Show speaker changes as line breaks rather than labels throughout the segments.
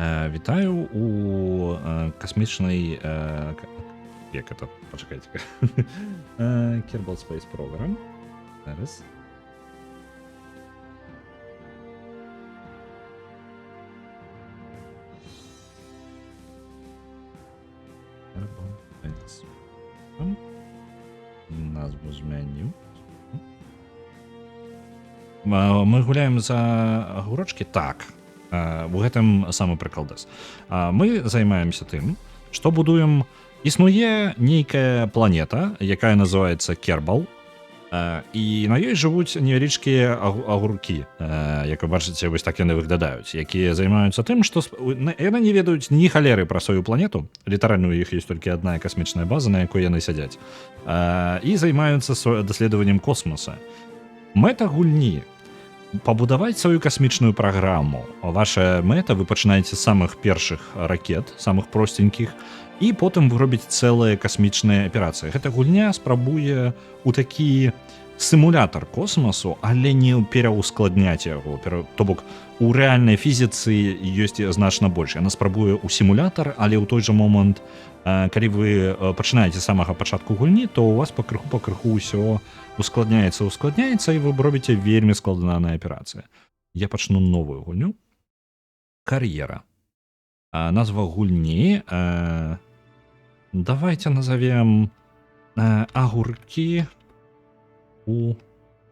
Вітаю у космічнай як это пачакайце Kerbal Space Program. Зараз. Kerbal Space. Назву змяню. Мы гуляем за агурочкі? Так. У гэтым самы прыкалдэс. Мы займаемся тым, што будуем. Існуе нейкая планета, якая называецца Кербал, і на ёй жывуць невялічкія агуркі, як вы бачыце, вось так яны выглядаюць, якія займаюцца тым, што яны не ведаюць ні халеры пра сваю планету, літаральна у іх ёсць толькі адна касмічная база, на якой яны сядзяць, і займаюцца даследаваннем космоса. Мэта гульні пабудаваць сваю касмічную праграму. Ваша мэта, вы пачынаеце з самых першых ракет, самых простенькіх, і потым вы робіць цэлыя касмічныя аперацыі. Гэта гульня спрабуе у такі сімулятар космасу, але не пераўскладняць яго. То бок, у рэальнай фізіцы ёсць значна больш. Яна спрабуе ў сімулятар, але ў той жа момант, калі вы пачынаеце з самага пачатку гульні, то у вас пакрыху ўсё ускладняецца, і вы робіце вельмі складаныя аперацыі. Я пачну новую гульню. Кар'ера. Назва гульні. Давайте назовем агуркі у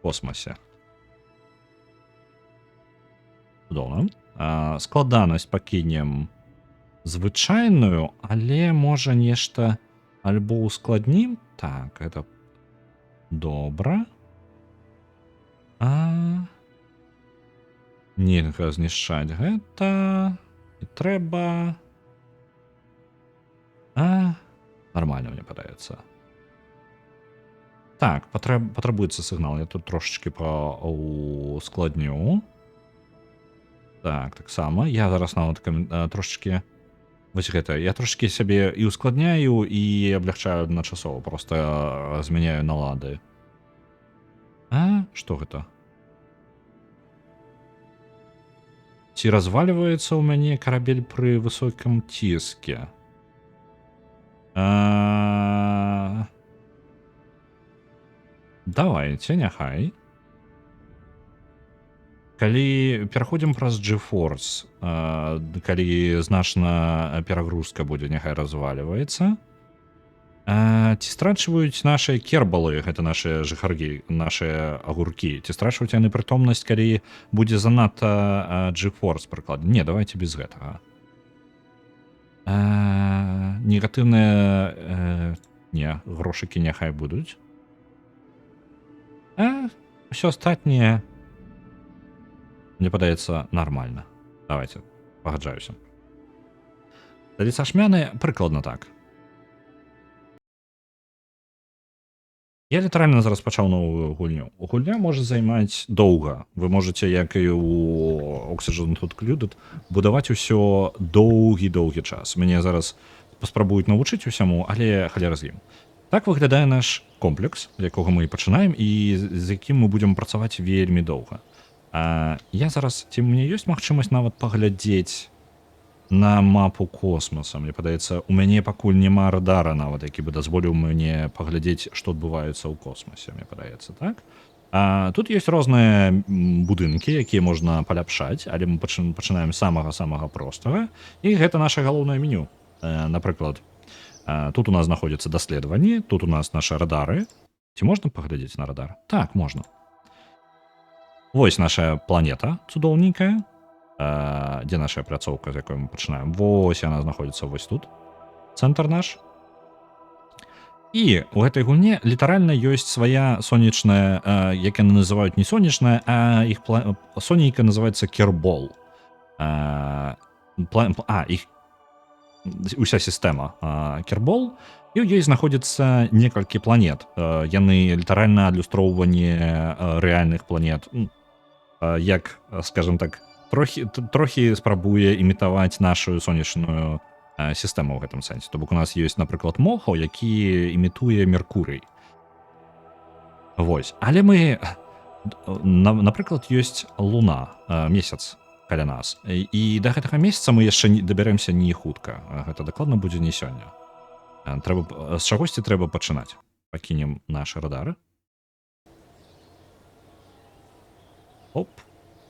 космосе. Цудоўна. Складанасць пакінем звычайную, але можа нешта альбо ускладнім. Так, это добра. Нельга знішчаць гэта. І трэба. Нормально, мне падаецца. Так, патрабуецца сігнал. Я тут трошечки ускладню. Так, таксама. Я зараз нават трошечки. Вось гэта. Я трошечки сябе і ускладняю, і аблягчаю адначасова. Просто змяняю налады. Што гэта? Ці разваливаецца ў мяне карабель пры высокім ціске? Давайте, няхай. Калі пераходзім праз GeForce, калі значна перагрузка будзе, няхай разваливаецца. Ці страчваюць нашыя кербалы, гэта нашыя жыхаргі, нашыя агуркі, ці страчваюць яны прытомнасць, калі будзе занадта GeForce прыклад? Не, давайте без гэтага. Негатыўныя не, грошыкі няхай будуць. Усё астатняе, мне падаецца, нармальна. Давайте, пагаджаюся. Лицашмяны прыкладна так. Я літаральна зараз пачаў новую гульню. Гульня можа займаць доўга. Вы можаце, як і у Oxygen Included, будаваць усё доўгі час. Мяне зараз паспрабуюць навучыць усяму, але халера з ім. Так выглядае наш комплекс, з якога мы пачынаем, і з якім мы будзем працаваць вельмі доўга. Я зараз, ці мне ёсць магчымасць нават паглядзець на мапу космоса. Мне падаецца, у мяне пакуль няма радара нават, які бы дазволіў мне паглядзець, што адбываецца ў космосе, мне падаецца, так? Тут ёсць розныя будынкі, якія можна паляпшаць, але мы пачынаем з самага простага, і гэта наша галоўнае меню. Напрыклад, тут у нас знаходзяцца даследаванні, тут у нас нашы радары. Ці можна паглядзець на радар? Так, можна. Вось наша планета цудоўненькая. Дзе наша пляцоўка, з якой мы пачынаем? Вось яна знаходзіцца вось тут. Цэнтр наш. І у гэтай гульне літаральна ёсць свая сонечная, як яны называюць не сонечная, а іх сонейка называецца Кербол. Іх уся сістэма Кербол, і ў ёй знаходзіцца некалькі планет. Яны літаральна адлюстроўванне рэальных планет. Як, скажем так, трохі спрабуе імітаваць нашу сонечную сістэму ў гэтым сэнсе. То бок у нас ёсць, напрыклад, Мохаў, які імітуе Меркурый. Вось. Але мы, напрыклад, ёсць Луна, месяц. каля нас. І да гэтага месяца мы яшчэ не дабяремся не хутка. Гэта дакладна будзе не сёння. Трэба з чагосьці трэба пачынаць. Пакінем нашы радары. Оп,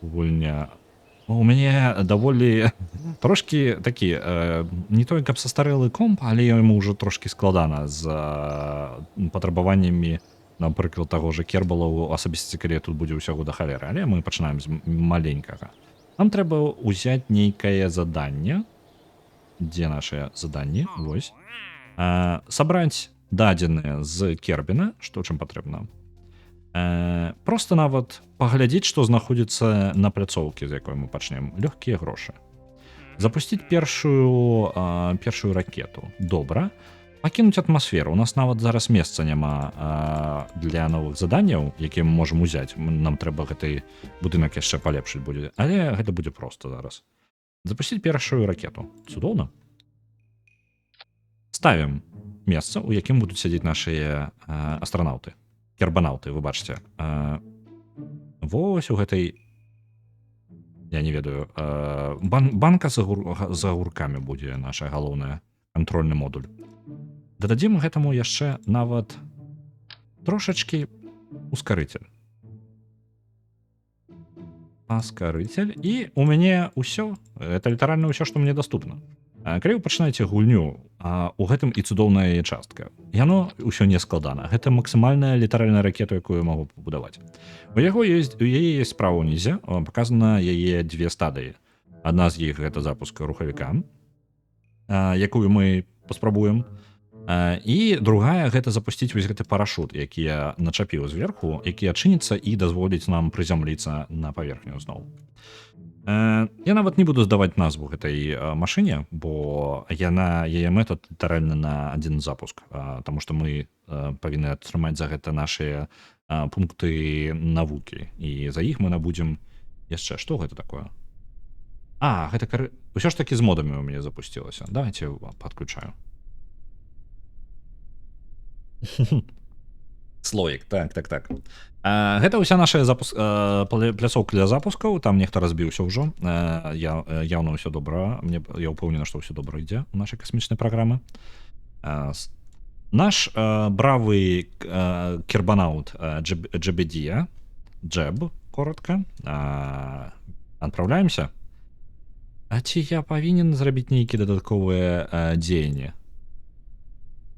гульня. У мяне даволі трошкі такі не той каб састарэлы комп, але яму ўжо трошкі складана з патрабаваннямі, напрыклад, таго ж кербалу, асабісці калі тут будзе ўсяго да халеры, але мы пачынаем з маленькага. Нам трэба ўзяць нейкае заданне. Дзе нашыя заданні? Вось. Сабраць дадзеныя з Кербіна, што чым патрэбна. Просто нават паглядзець, што знаходзіцца на пляцоўкі, з якой мы пачнем. Лёгкія грошы. Запусціць першую ракету. Добра. Пакінуць атмасферу. У нас нават зараз месца няма для новых заданняў, якія мы можам узяць. Нам трэба гэты будынак яшчэ палепшыць будзе. Але гэта будзе проста зараз. Запусціць першую ракету. Цудоўна. Ставім месца, у якім будуць сядзець нашыя астранаўты. Кербанаўты, вы бачыце. Вось у гэтай, я не ведаю, банка з агуркамі будзе наша галоўная кантрольны модуль. Дададзім гэтаму яшчэ нават трошачкі ускарыцель. Аскарыцель. І у мяне ўсё. Это літаральна ўсё, што мне даступна. Калі вы пачынаеце гульню, у гэтым і цудоўная частка. Яно ўсё не складана. Гэта максімальная літаральная ракета, якую я магу пабудаваць. У яе ёсць справа ўнізе, паказана яе дзве стадыі. Адна з іх гэта запуск рухавіка, якую мы паспрабуем. І другая гэта запусціць вось гэты парашут, які я начапіў зверху, які адчыніцца і дазволіць нам прызямліцца на паверхню зноў. Я нават не буду здаваць назву гэтай машыне, бо яе мэта літаральна на адзін запуск, таму што мы павінны атрымаць за гэта нашыя пункты навукі, і за іх мы набудзем яшчэ. Што гэта такое? Гэта ўсё ж такі з модамі ў мяне запусцілася. Давайте падключаю. Слоік, так. Гэта ўся наша пляцоўка для запускаў, там нехта разбіўся ўжо. Яўна ўсё добра. Я ўпэўнена, што ўсё добра ідзе ў нашай касмічнай праграмы. Наш бравы кербанаут Джебедія, Джеб, коротка, адпраўляемся. Ці я павінен зрабіць нейкія дадатковыя дзеянні?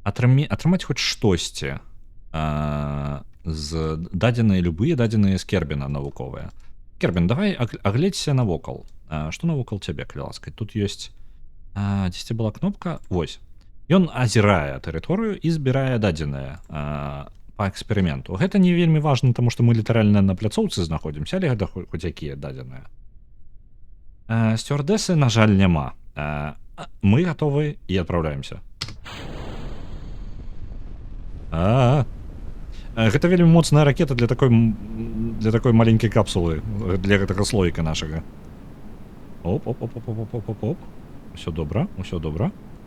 Атрымаць хоць штосьці з дадзеныя, любыя дадзеныя з Кербіна навуковыя. Кербін, давай агледзься навокал. Што навокал цябе, калі ласка? Тут ёсць... Дзесьці была кнопка? Вось. Ён азірае тэрыторыю і збірае дадзеныя па эксперыменту. Гэта не вельмі важна, таму што мы літаральна на пляцоўцы знаходзімся, але гэта хоць якія дадзеныя. Сцюардэсы, на жаль, няма. Мы гатовы і адпраўляемся. Гэта вельмі моцная ракета для такой маленькай капсулы, для гэтага слоіка нашага. Оп. Усё добра.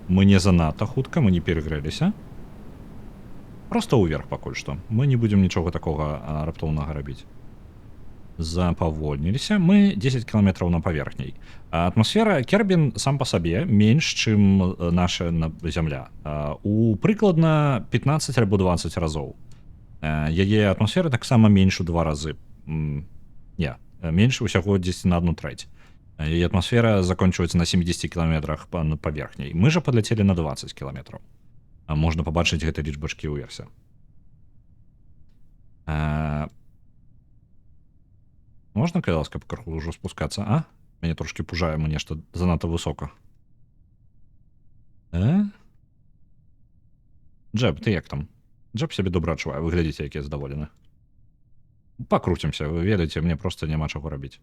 Мы не занадта хутка, мы не перагрэліся. Проста ўверх пакуль што. Мы не будзем нічога такога раптоўнага рабіць. Запавольніліся. Мы 10 кіламетраў на паверхняй. Атмасфера Кербін сам па сабе менш, чым наша зямля. У прыкладна 15 альбо 20 разоў. Яе атмасфера таксама менш у 2 разы. Менш усяго 10 на 1/3. Яе атмасфера закончваецца на 70 кіламетрах на паверхняй. Мы жа падляцелі на 20 кіламетраў. Можна пабачыць гэтай лічбачкі ўверсе. Можна, калі ласка, па крыху ўжо спускацца, Мяне трошкі пужае, мне нешта занадта высока. Джеб, ты як там? Джеб сябе добра адчувае, вы глядзіце, якія задаволены. Пакруцімся, вы ведаеце, мне проста няма чаго рабіць.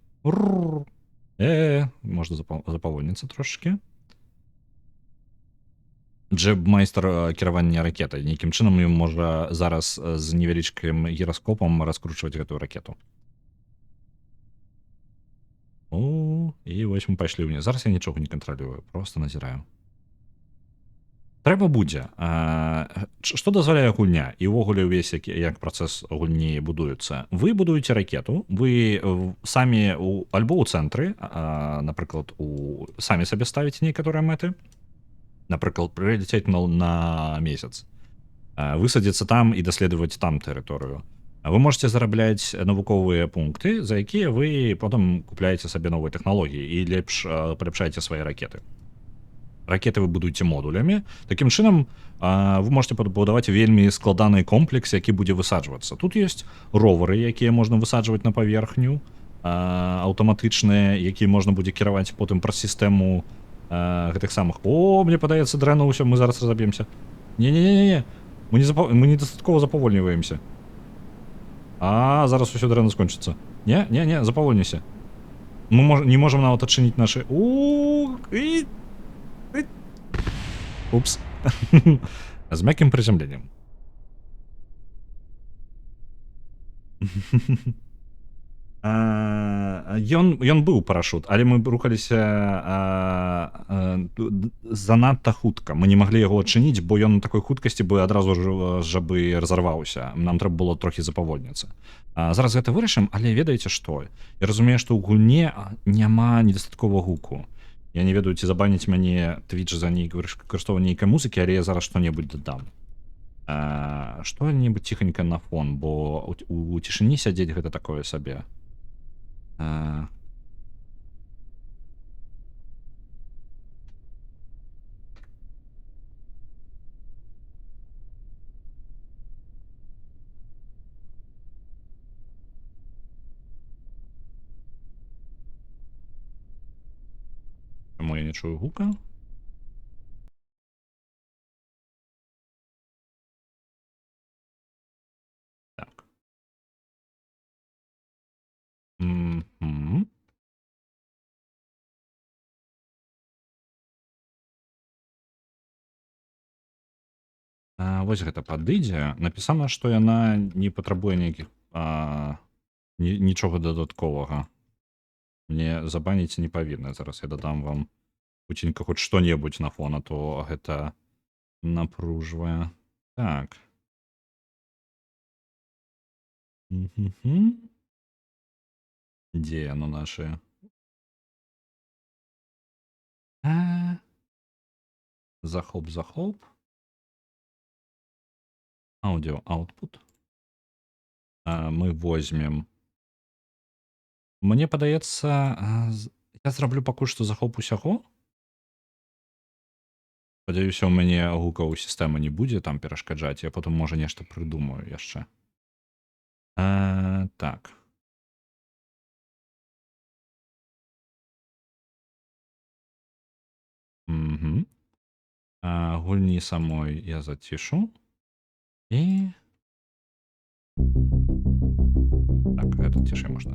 Можна запавольніцца трошачкі. Джеб майстар кіравання ракетай. Нейкім чынам ён можа зараз з невялічкім гіраскопам раскручваць гэтую ракету. І вось мы пайшлі ўніз. Зараз я нічога не кантралюю, проста назіраю. Трэба будзе. Што дазваляе гульня і ўвогуле ўвесь як працэс гульні будуецца. Вы будуеце ракету, вы самі альбо ў цэнтры, напрыклад, самі сабе ставіце некаторыя мэты, напрыклад, прылецець на месяц, высадзіцца там і даследаваць там тэрыторыю. Вы можете зарабляць навуковыя пункты, за якія вы потым купляеце сабе новыя тэхналогіі і лепш паляпшаеце свае ракеты. Ракеты вы будуеце модулямі. Такім чынам вы можете пабудаваць вельмі складаны комплекс, які будзе высаджвацца. Тут ёсць ровары, якія можна высаджваць на паверхню, аўтаматычныя, якія можна будзе кіраваць потым праз сістэму гэтых самых. Мне падаецца, дрэнна ўсё, мы зараз разаб'емся. Не-не-не, мы недастаткова запавольніваемся. Зараз усё дрэнна скончыцца. Не, запавольніся. Мы не можам нават адчыніць нашы... Упс. З мяккім прызямленнем. Ён быў парашут, але мы рухаліся занадта хутка. Мы не маглі яго адчыніць, бо ён на такой хуткасці бы адразу жа бы разарваўся. Нам трэба было трохі запавольніцца. Зараз гэта вырашым, але ведаеце што? Я разумею, што ў гульне няма недастаткова гуку. Я не ведаю, ці забаніць мяне Twitch за выкарыстоўванне нейкай музыкі, але я зараз што-небудзь дадам. Што-небудзь ціханька на фон, бо у цішыні сядзець гэта такое сабе. Чаму я не чую гука? Так. Вось гэта падыдзе. Напісана, што яна не патрабуе нейкіх нічога дадатковага. Мне забаніць не павінна. Зараз я дадам вам хуценька хоць што-небудзь на фон, а то гэта напружвае. Так. Дзе яно нашае? Захоп. Аудио output. Мы возьмем. Мне падаецца, я зраблю пакуль што захоп усяго. Спадзяюся, у мяне гукаў сістэма не будзе там перашкаджаць, я потым можа нешта прыдумаю яшчэ. Так. Гульні самой я зацішу. І... Так, гэта цішэй можна.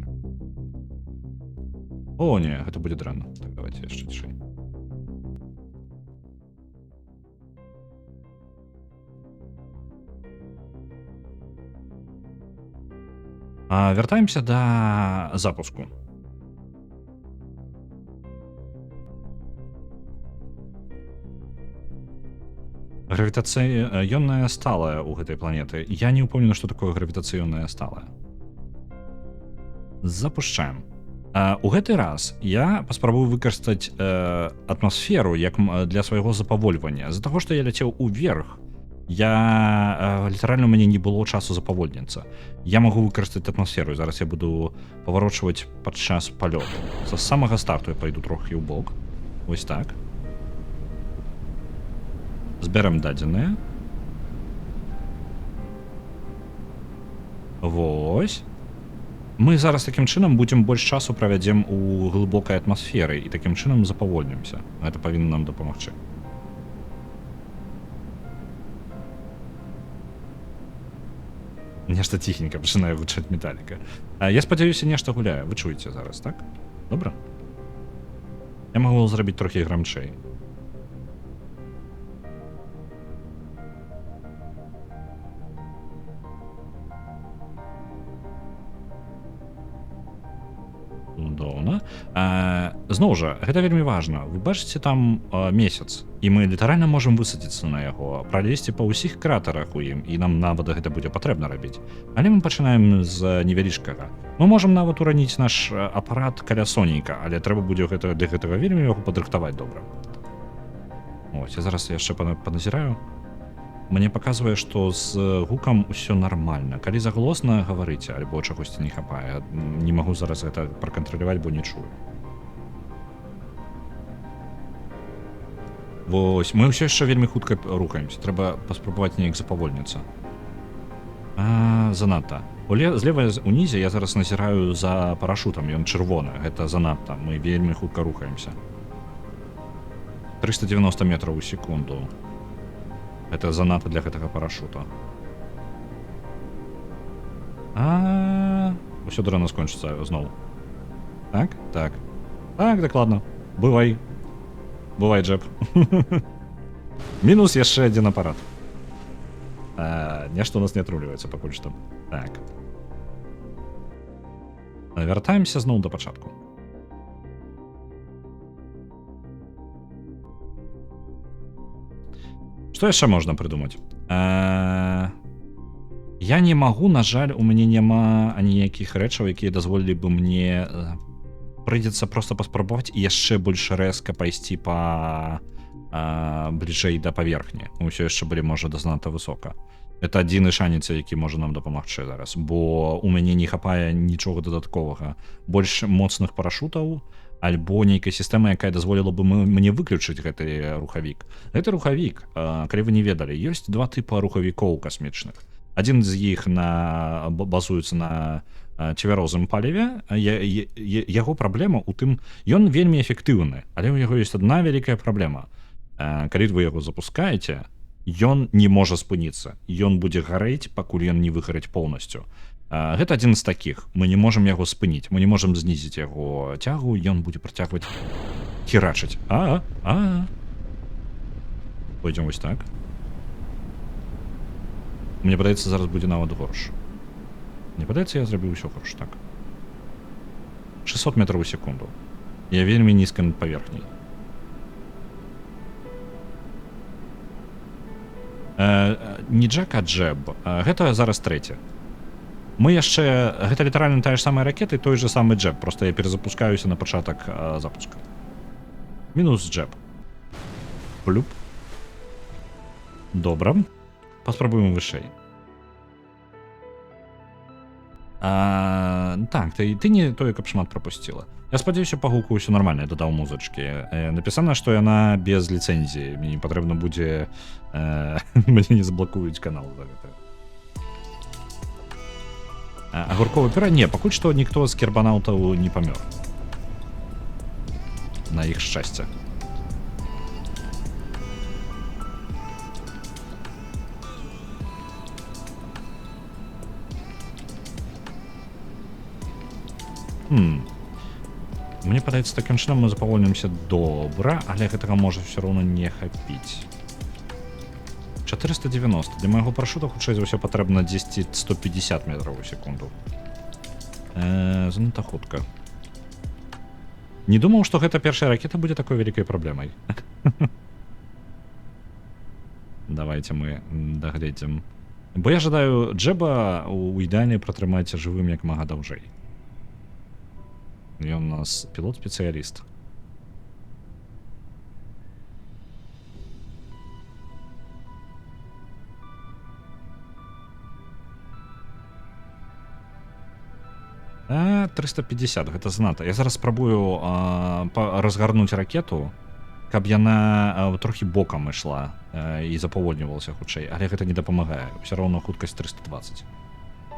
О, не, гэта будзе дрэнна. Так, давайте яшчэ цішэй. Вяртаемся да запуску. Гравітацыйная сталая ў гэтай планеты. Я не ўпэўнены, што такое гравітацыйная сталая. Запушчаем. У гэты раз я паспрабую выкарыстаць атмасферу як для свайго запавольвання. З-за таго, што я ляцеў уверх, літаральна у мяне не было часу запавольніцца. Я магу выкарыстаць атмасферу. Зараз я буду паварочваць падчас палёту. З самага старту я пайду трохі ў бок. Вось так. Зберем дадзеныя. Вось. Мы зараз такім чынам будзем больш часу правядзем у глыбокай атмасферы і такім чынам запавольнімся. Гэта павінна нам дапамагчы. Нешта ціхенька пачынае гучаць металіка. Я спадзяюся, нешта гуляе. Вы чуеце зараз, так? Добра? Я магу зрабіць трохі грамчэй. Цудоўна. Зноў жа, гэта вельмі важна. Вы бачыце там месяц, і мы літаральна можам высадзіцца на яго, пралезці па ўсіх кратарах у ім, і нам нават гэта будзе патрэбна рабіць. Але мы пачынаем з невялічкага. Мы можам нават ураніць наш апарат каля сонейка, але трэба будзе для гэтага вельмі яго падрыхтаваць добра. Ось, я зараз яшчэ паназіраю. Мне паказвае, што з гукам усё нармальна. Калі загалосна гаварыце, альбо чагосьці не хапае, не магу зараз гэта пракантраляваць, бо не чую. Вось, мы ўсё яшчэ вельмі хутка рухаемся. Трэба паспрабаваць неяк запавольніцца. Занадта. Злева унізе я зараз назіраю за парашутам, ён чырвоны. Гэта занадта. Мы вельмі хутка рухаемся. 390 метраў у секунду. Гэта занадта для гэтага парашута. Усё дрэнна скончыцца зноў. Так, так. Так, дакладна. Бывай. Бывай, Джеб. Мінус яшчэ адзін апарат. Нешта у нас не атрымліваецца пакуль што. Так. Вяртаемся зноў да пачатку. Што яшчэ можна прыдумаць? Я не магу, на жаль, у мяне няма аніякіх рэчаў, якія дазволілі бы мне... Прыйдзецца проста паспрабаваць і яшчэ больш рэзка пайсці па бліжэй да паверхні. Усё яшчэ былі, можа, занадта высока. Это адзіны шанец, які можа нам дапамагчы зараз, бо у мяне не хапае нічога дадатковага. Больш моцных парашутаў, альбо нейкая сістэма, якая дазволіла бы мне выключыць гэты рухавік. Гэты рухавік, калі вы не ведалі, ёсць два тыпа рухавікоў касмічных. Адзін з іх базуецца на цвярозым паліве. Яго праблема ў тым, ён вельмі эфектыўны, але ў яго ёсць адна вялікая праблема. Калі вы яго запускаеце, ён не можа спыніцца. Ён будзе гарэць, пакуль ён не выгарыць поўнасцю. Гэта адзін з такіх. Мы не можам яго спыніць, мы не можам знізіць яго цягу, ён будзе працягваць херачыць. Пойдзем вось так. Мне падаецца, зараз будзе нават горш. Не падаецца, я зрабіў усё горш, так. 600 метраў у секунду. Я вельмі нізка над паверхняй. Не Джек, а Джеб. Гэта зараз трэці. Мы яшчэ... Гэта літаральна тая ж самая ракета і той же самы Джеб. Просто я перезапускаюся на пачатак запуска. Мінус Джеб. Плюп. Добра. Паспрабуем вышэй. Так, ты не тое, каб шмат прапусціла. Я спадзяюся, па гуку ўсё нармальна, я дадаў музычкі. Напісана, што яна без ліцэнзіі. Мне патрэбна будзе... Мне не заблакуюць канал за гэта. Агурковы пюрэ? Не, пакуль што ніхто з кербанаўтаў не памёр. На іх шчасце. Мне падаецца, такім чынам мы запавольнімся добра, але гэтага можа ўсё роўна не хапіць. 490. Для майго парашута хутчэй за ўсё патрэбна 150 метраў у секунду. Занадта хутка. Не думаў, што гэта першая ракета будзе такой вялікай праблемай. Давайте мы дагледзім. Бо я жадаю Джеба у ідэале пратрымаць жывым як мага даўжэй. Ён у нас пілот-спецыяліст. А, 350, гэта занадта. Я зараз спрабую разгарнуць ракету, каб яна трохі бокам ішла і запавольнівалася хутчэй, але гэта не дапамагае. Усё роўна хуткасць 320.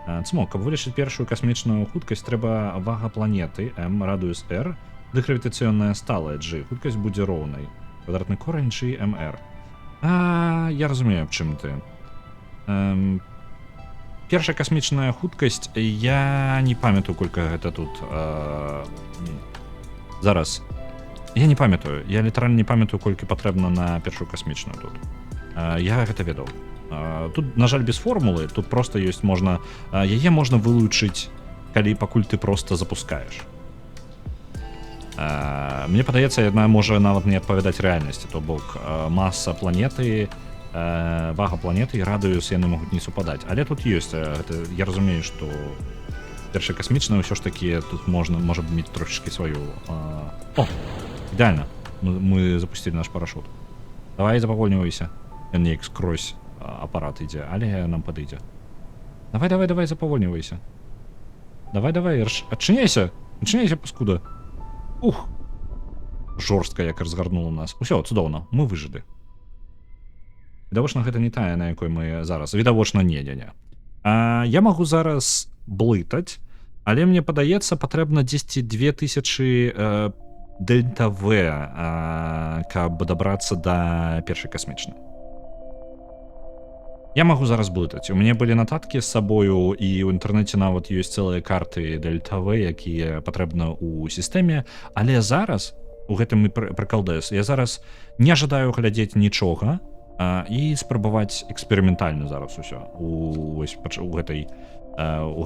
Цмок, каб вылічыць першую касмічную хуткасць, трэба вага планеты М, радыус R, ды гравітацыйная сталая G. Хуткасць будзе роўнай. Квадратны корань G, MR. Я разумею, аб чым ты. Першая касмічная хуткасць, я не памятаю, колькі гэта тут... Зараз. Я не памятаю. Я літаральна не памятаю, колькі патрэбна на першую касмічную тут. Я гэта ведаў. Тут, на жаль, без формулы, тут просто ёсць можна... Яе можна вылучыць, калі пакуль ты просто запускаеш. Мне падаецца, яна можа нават не адпавядаць рэальнасці, то бок маса планеты, вага планеты і радыус яны могуць не супадаць. Але тут ёсць, я разумею, што першая касмічная ўсё ж такі тут можа мець трошечкі сваю... Ідэальна. Мы запусцілі наш парашут. Давай запавольнівайся. Ён неяк скрозь апарат ідзе, але нам падыдзе. Давай, запавольнівайся. Давай, адчыняйся! Адчыняйся, паскуда! Ух! Жорстка, як разгарнула нас. Усё, цудоўна, мы выжылі. Відавочна, гэта не тая, на якой мы зараз. Відавочна, не. Я магу зараз блытаць, але мне падаецца, патрэбна 10-2000 дельта В, каб дабрацца да першай касмічнай. Я магу зараз блытаць. У мяне былі нататкі з сабою, і ў інтэрнэце нават ёсць цэлыя карты дельта В, якія патрэбна ў сістэме, але зараз, у гэтым і прыкалдэс, я зараз не жадаю глядзець нічога, і спрабаваць эксперыментальна зараз усё у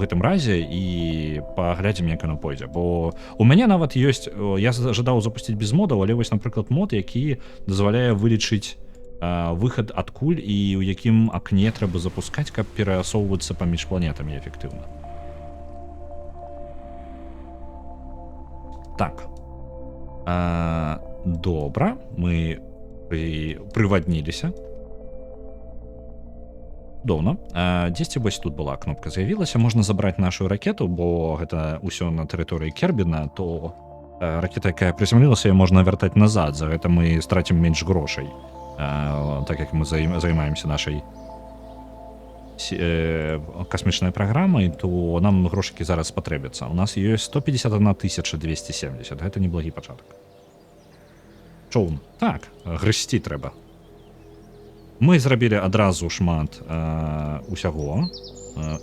гэтым разе і паглядзім, як яно пойдзе. Бо у мяне нават ёсць, я жадаў запусціць без модаў, але вось, напрыклад, мод, які дазваляе вылічыць выхад адкуль і ў якім акне трэба запускаць, каб перасоўвацца паміж планетамі эфектыўна. Так. Добра, мы прывадніліся. Доўна. Дзесьці вось тут была кнопка з'явілася, можна забраць нашу ракету, бо гэта ўсё на тэрыторыі Кербіна, то ракета, якая прызямлілася, можна вяртаць назад, за гэта мы страцім менш грошай, так як мы займаемся нашай касмічнай праграмай, то нам грошыкі зараз спатрэбяцца. У нас ёсць 151 270, гэта неблагі пачатак. Чоўн. Так, грысці трэба. Мы зрабілі адразу шмат усяго,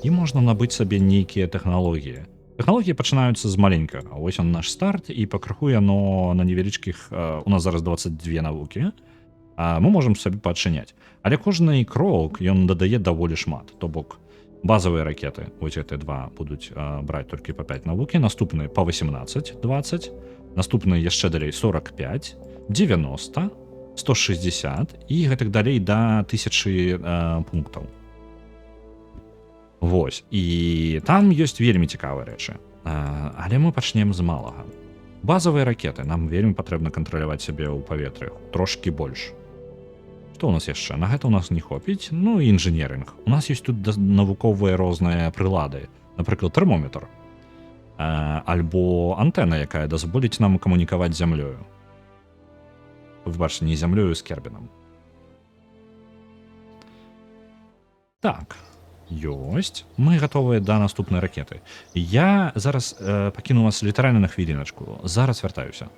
і можна набыць сабе нейкія тэхналогіі. Тэхналогіі пачынаюцца з маленькага. Вось он наш старт, і пакрыху яно на невялічкіх... У нас зараз 22 навукі, мы можам сабе паадчыняць. Але кожны крок, ён дадае даволі шмат. То бок, базавыя ракеты, вось гэтыя два, будуць браць толькі па 5 навукі, наступныя па 18-20, наступныя яшчэ далей 45, 90, 160 і гэтак далей да 1000 пунктаў. Вось. І там ёсць вельмі цікавыя рэчы. Але мы пачнем з малага. Базавыя ракеты. Нам вельмі патрэбна кантраляваць сябе ў паветры. Трошкі больш. Што ў нас яшчэ? На гэта ў нас не хопіць. Ну і інжынерынг. У нас ёсць тут навуковыя розныя прылады. Напрыклад, тэрмометр. Альбо антэна, якая дазволіць нам камунікаваць з зямлёю. Вы бачыце, не зямлёю, з Кербінам. Так, ёсць. Мы гатовыя да наступнай ракеты. Я зараз пакіну вас літаральна на хвіліначку. Зараз вяртаюся.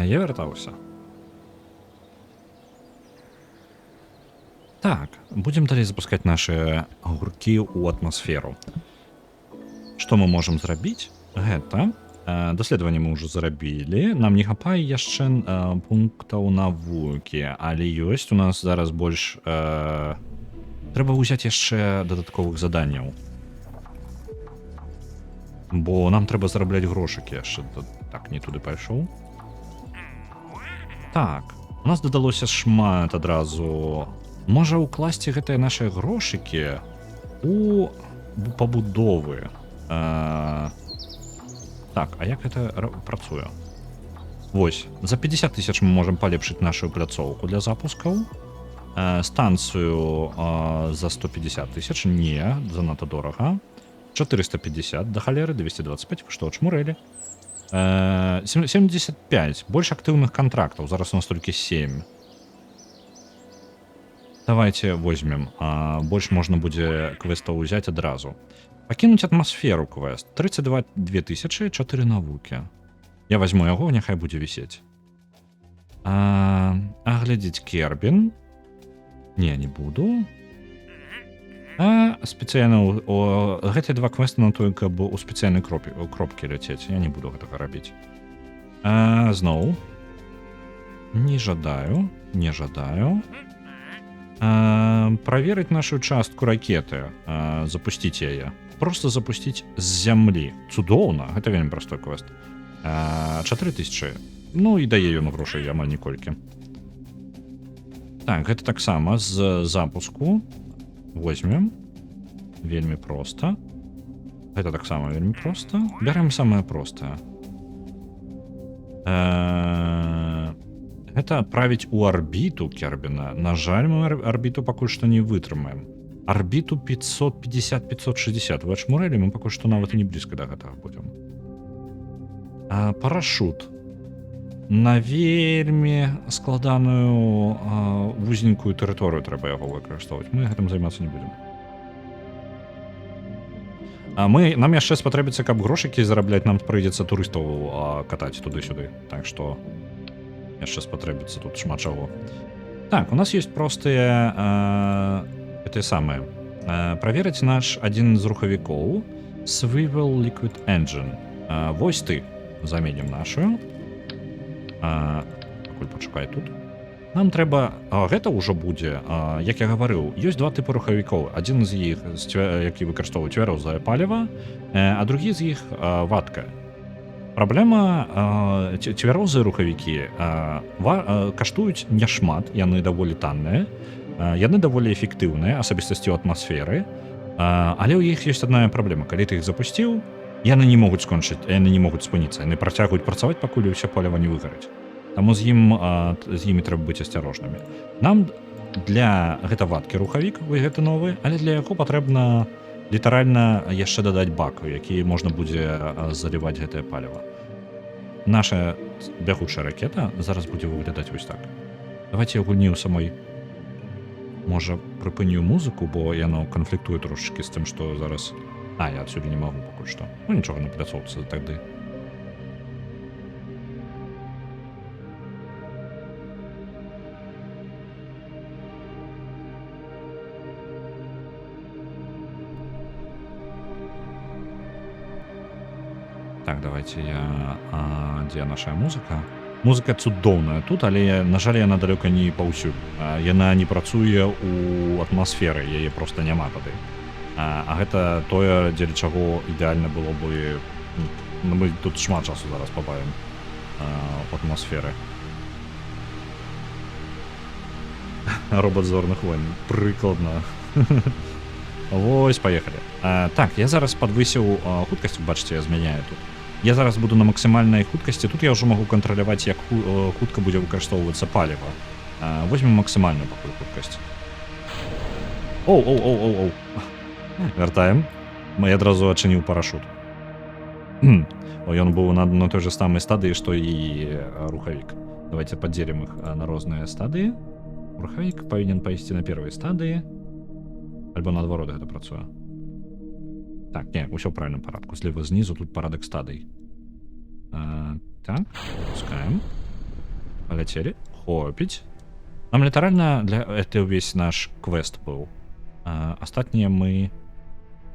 Я вяртаўся. Так, будем далей запускать наши огурки ў атмасферу. Што мы можам зрабіць? Гэта даследаванне мы ўжо зарабілі. Нам не хапае яшчэ пунктаў навукі, але ёсць у нас зараз больш трэба ўзяць яшчэ дадатковых заданняў. Бо нам трэба зарабляць грошыкі яшчэ. Так, не туды пайшоў. Так, у нас дадалося шмат адразу. Можа ўкласці гэтыя нашыя грошыкі у пабудовы. Так, а як гэта працуе? Вось, за 50 000 мы можам палепшыць нашу пляцоўку для запускаў. Станцыю за 150 000, не, занадта дорага. 450 да халеры, 225, вы што, чмурэлі? 75, больш актыўных кантрактаў, зараз у нас толькі 7. Давайте возьмем, больш можна будзе квестаў узяць адразу. Пакінуць атмасферу квест, 32 000, 4 навукі. Я возьму яго, няхай будзе вісець. Аглядзець Кербін. Не буду. Спецыяльна гэтыя два квесты на той, каб у спецыяльнай кропкі ляцець. Я не буду гэтага рабіць. Зноў. Не жадаю. Праверыць нашу частку ракеты. Запусціць яе. Просто запусціць з зямлі. Цудоўна, гэта вельмі простой квест. 4000. Ну і дае ён грошай амаль ніколькі. Так, гэта таксама з запуску. Возьмем. Вельмі проста. Гэта таксама вельмі проста. Бярем самае простае. Гэта адправіць у арбіту Кербіна. На жаль, мы арбіту пакуль што не вытрымаем. Арбіту 550-560. Вы ачмурэлі, мы пакуль што нават і не блізка да гэтага будзем. Парашут. На вельмі складаную вузенькую тэрыторыю трэба яго выкарыстоўваць. Мы гэтым займацца не будзем. Нам яшчэ спатрэбіцца, каб грошыкі зарабляць, нам прыйдзецца турыстаў катаць туды-сюды. Так што яшчэ спатрэбіцца тут шмат чаго. Так, у нас ёсць простыя гэтыя самыя. Праверыць наш адзін з рухавікоў. Swivel Liquid Engine. Вось ты. Заменім нашу. Пакуль пачакай тут. Нам трэба, гэта ўжо будзе, як я гаварыў, ёсць два тыпы рухавікоў. Адзін з іх, які выкарыстоўвае цвярозае паліва, а другі з іх вадка. Праблема, цвярозыя рухавікі каштуюць няшмат, яны даволі танныя, яны даволі эфектыўныя, асабістасці ў атмасферы, але ў іх ёсць адна праблема. Калі ты іх запусціў, яны не могуць скончыць, яны не могуць спыніцца, яны працягваюць працаваць, пакуль усе паліва не выгарыць. Таму з імі трэба быць асцярожнымі. Нам для гэта вадкі рухавік, гэты новы, але для яго патрэбна літаральна яшчэ дадаць бак, які можна будзе заліваць гэтае паліва. Наша бягучая ракета зараз будзе выглядаць вось так. Давайте я гульню самой, можа, прыпыню музыку, бо яно канфліктуе трошачкі з тым, што зараз... я адсюль не магу пакуль што. Ну нічога, на пляцоўцы тады. Так, давайте я... Дзе нашая музыка? Музыка цудоўная тут, але, на жаль, яна далёка не паўсюль. Яна не працуе ў атмасферы, яе проста няма тады. А гэта тое, дзеля чаго ідэальна было бы... Мы тут шмат часу зараз пабавім у атмасферы. Робот зорных войн. Прыкладна. Вось, паехалі. Так, я зараз падвысіў хуткасць, бачыце, я змяняю тут. Я зараз буду на максімальнай хуткасці. Тут я ўжо магу кантраляваць, як хутка будзе выкарыстоўвацца паліва. Возьмем максімальную пакуль хуткасць. Оу. Вяртаем. Я адразу адчыніў парашут. Ён быў на той же самай стадыі, што і рухавік. Давайте падзелім іх на розныя стадыі. Рухавік павінен пайсці на первай стадыі. Альбо наадварот гэта працуе. Так, не, усё ў правільным парадку. Злева знізу тут парадак стадый. Так, пускаем. Паляцелі. Хопіць. Нам літаральна для это ўвесь наш квест быў. Астатнія мы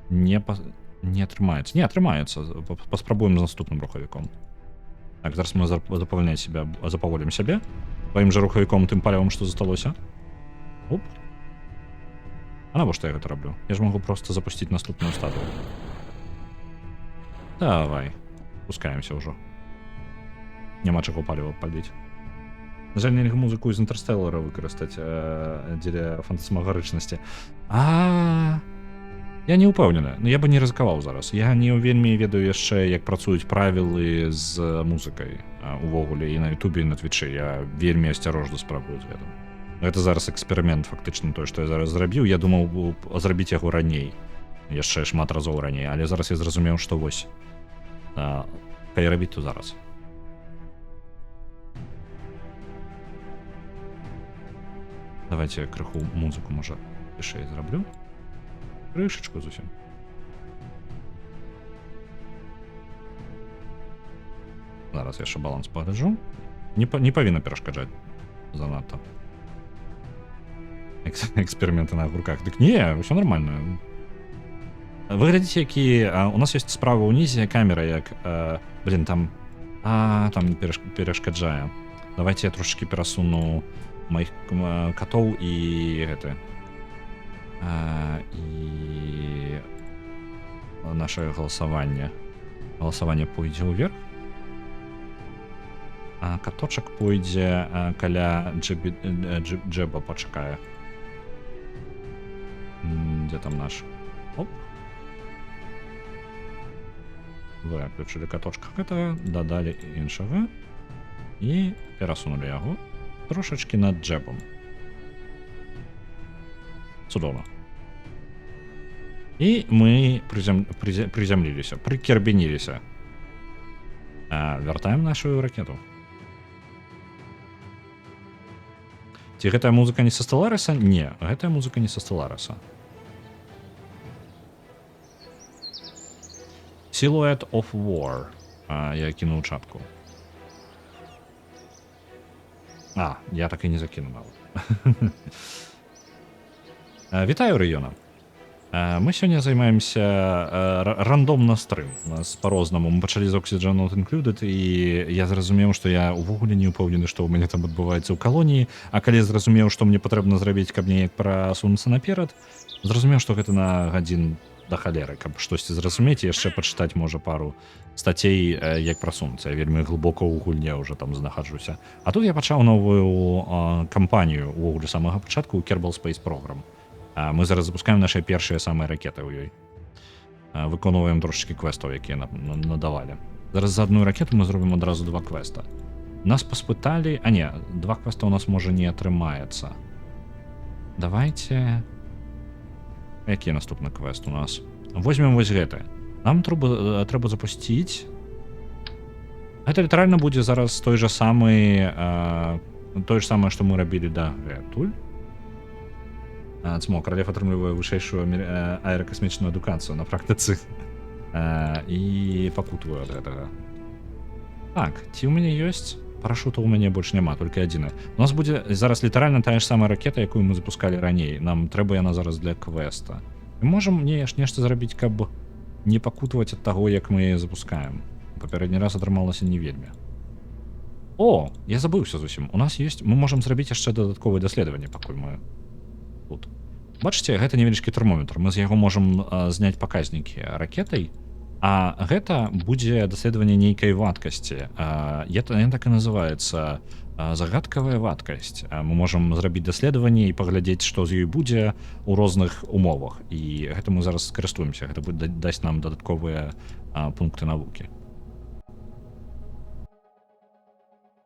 не атрымаецца. Не атрымаецца. Паспрабуем з наступным рухавіком. Так, зараз мы запаволім сябе. Тваім жа рухавіком тым палявым, што засталося. Оп. А навошта я гэта раблю? Я ж магу просто запусціць наступную статую. Давай. Пускаемся ўжо. Няма чаго паліва паліць. На жаль, нельга музыку з Інтэрстэллара выкарыстаць дзеля фантасмагарычнасці. Я не ўпэўнены. Я бы не рызыкаваў зараз. Я не вельмі ведаю яшчэ, як працуюць правілы з музыкай увогуле і на Ютубе, і на Твічы. Я вельмі асцярожна спрабую з гэтым. Гэта зараз эксперымент, фактычна, той, што я зараз зрабіў. Я думаў зрабіць яго раней. Яшчэ шмат разоў раней. Але зараз я зразумеў, што вось. Калі рабіць, то зараз. Давайте крыху музыку, можа, яшчэ я зраблю. Крышечку зусім. Зараз яшчэ баланс пагляджу. Не павінна перашкаджаць занадта. Эксперыменты на агурках. Дык не, ўсё нормально. Вы глядзіце, які... У нас ёсць справа ўнізе камера, як... там перашкаджае. Давайте я трошечки перасуну моих котоў і гэта... І... Наше галасаванне. Галасаванне пойдзе ўверх. А каточак пойдзе каля джеба пачакае. Дзе там наш? Оп. Выключылі каточка гэтага, дадалі іншага і перасунулі яго трошачкі над джебом. Цудоўна. І мы прызямліліся, прыкербеніліся. Вяртаем нашу ракету. Ці гэтая музыка не са Stellaris? Не, гэтая музыка не са Stellaris. Silhouette of War. Я кінуў чатку. Я так і не закінуў нават. Вітаю, Рыёна. Мы сёння займаемся рандомна стрым. У нас па-рознаму. Мы пачалі з Oxygen Not Included, і я зразумеў, што я ўвогуле не ўпэўнены, што ў мяне там адбываецца ў калоніі, а калі зразумеў, што мне патрэбна зрабіць, каб неяк прасунуцца наперад, зразумеў, што гэта на гадзін да халеры, каб штосьці зразумець і яшчэ пачытаць, можа, пару стацей, як прасунуцца. Я вельмі глыбока ў гульне ўжо там знаходжуся. А тут я пачаў новую кампанію ўвогуле самага пачатку, Kerbal Space Program. Мы зараз запускаем наши першыя самыя ракеты ў ёй. Выконваем трошечкі квестаў, якія надавалі. Зараз за одну ракету мы зробім адразу 2 квеста. Нас паспыталі... не, 2 квеста у нас можа не атрымаецца. Давайте... Які наступны квест у нас? Возьмем вось гэты. Нам трэба запусціць... Гэта літаральна будзе зараз той же самы... Тое ж самае, што мы рабілі дагэтуль. Цмо, Каралев атрымлівае вышэйшую аэракасмічную адукацыю на практыцы. І пакутваю ад гэтага. Так, ці ў мяне ёсць? Парашута ў мяне больш няма, толькі адзіны. У нас будзе зараз літаральна тая ж самая ракета, якую мы запускалі раней. Нам трэба яна зараз для квеста. Мы можам нешта зрабіць, каб не пакутваць ад таго, як мы яе запускаем. Папярэдні раз атрымалася не вельмі. О, я забыўся зусім. У нас ёсць... Мы можам зрабіць яшчэ дадатковае даследаванне, пакуль мы тут. Бачыце, гэта невялічкі тэрмометр. Мы з яго можам зняць паказнікі ракетай, а гэта будзе даследаванне нейкай вадкасці. Яна так і называецца загадкавая вадкасць. Мы можам зрабіць даследаванне і паглядзець, што з ёй будзе ў розных умовах. І гэта мы зараз скарыстуемся. Гэта дасць нам дадатковыя пункты навукі.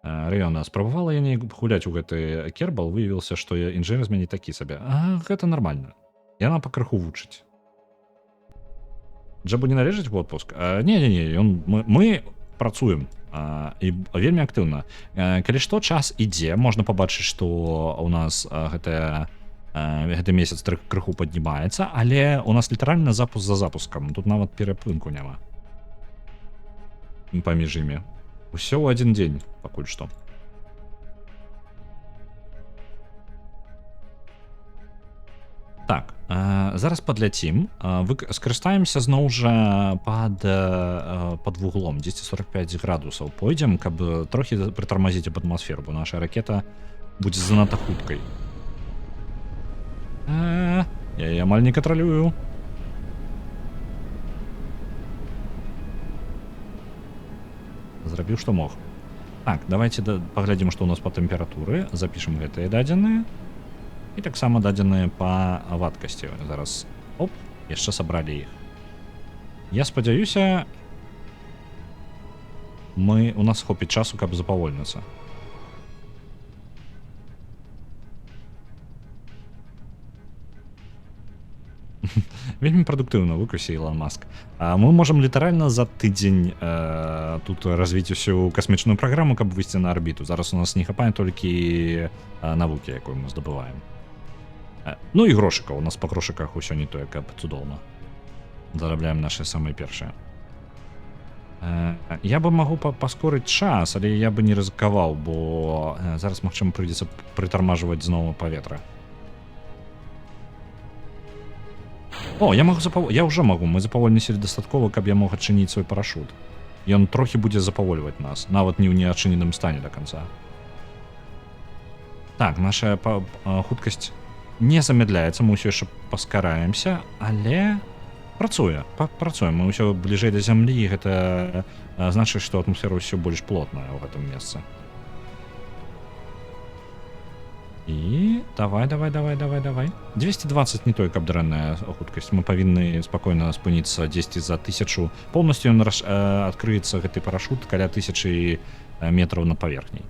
Рыёна, спрабавала я неяк гуляць у гэты Кербал, выявілася, што інжынер з мяне такі сабе. Гэта нармальна. Яна пакрыху вучыць. Джабу не належыць в отпуск? Не, мы працуем і вельмі актыўна. Калі што, час ідзе, можна пабачыць, што у нас гэты месяц крыху паднімаецца, але у нас літаральна запуск за запускам. Тут нават перапынку няма. Паміж імі. Усё ў адзін дзень, пакуль што. Так, зараз падляцім, скарыстаемся зноў жа пад вуглом 245 градусаў пойдзем, каб трохі прытармазіць аб атмасферу, бо наша ракета будзе занадта хуткай. Я яе амаль не кантралюю. Зрабіў, што мог. Так, давайте паглядзім, што ў нас па тэмпературы, запішам гэтыя дадзеныя. І таксама дадзеныя па вадкасці. Зараз, оп, яшчэ сабралі іх. Я спадзяюся, у нас хопіць часу, каб запавольніцца. Вельмі прадуктыўна выкусе Ілон Маск. Мы можам літаральна за тыдзень тут развіць усю касмічную праграму, каб выйсці на арбіту. Зараз у нас не хапае толькі навукі, якую мы здабываем. Ну і грошыкаў, у нас па грошыках усё не тое, каб цудоўна. Зарабляем нашы самыя першыя. Я бы магу паскорыць час, але я бы не рызыкаваў, бо зараз, магчыма, прыйдзецца прытармажваць зноў паветра. О, я ўжо магу, мы запавольнілі дастаткова, каб я мог адчыніць свой парашут. Ён трохі будзе запавольваць нас, нават не ў неадчыненым стане да канца. Так, наша хуткасць не замедляецца, мы ўсё яшчэ паскараемся, але працуе, мы ўсё бліжэй да зямлі, і гэта значыць, што атмасфера ўсё больш плотная ў гэтым месцы. І давай. 220 не той, каб дрэнная хуткасць, мы павінны спакойна спыніцца дзесьці за 1000. Поўнасцю ён адкрыецца гэты парашут каля 1000 метраў над паверхняй.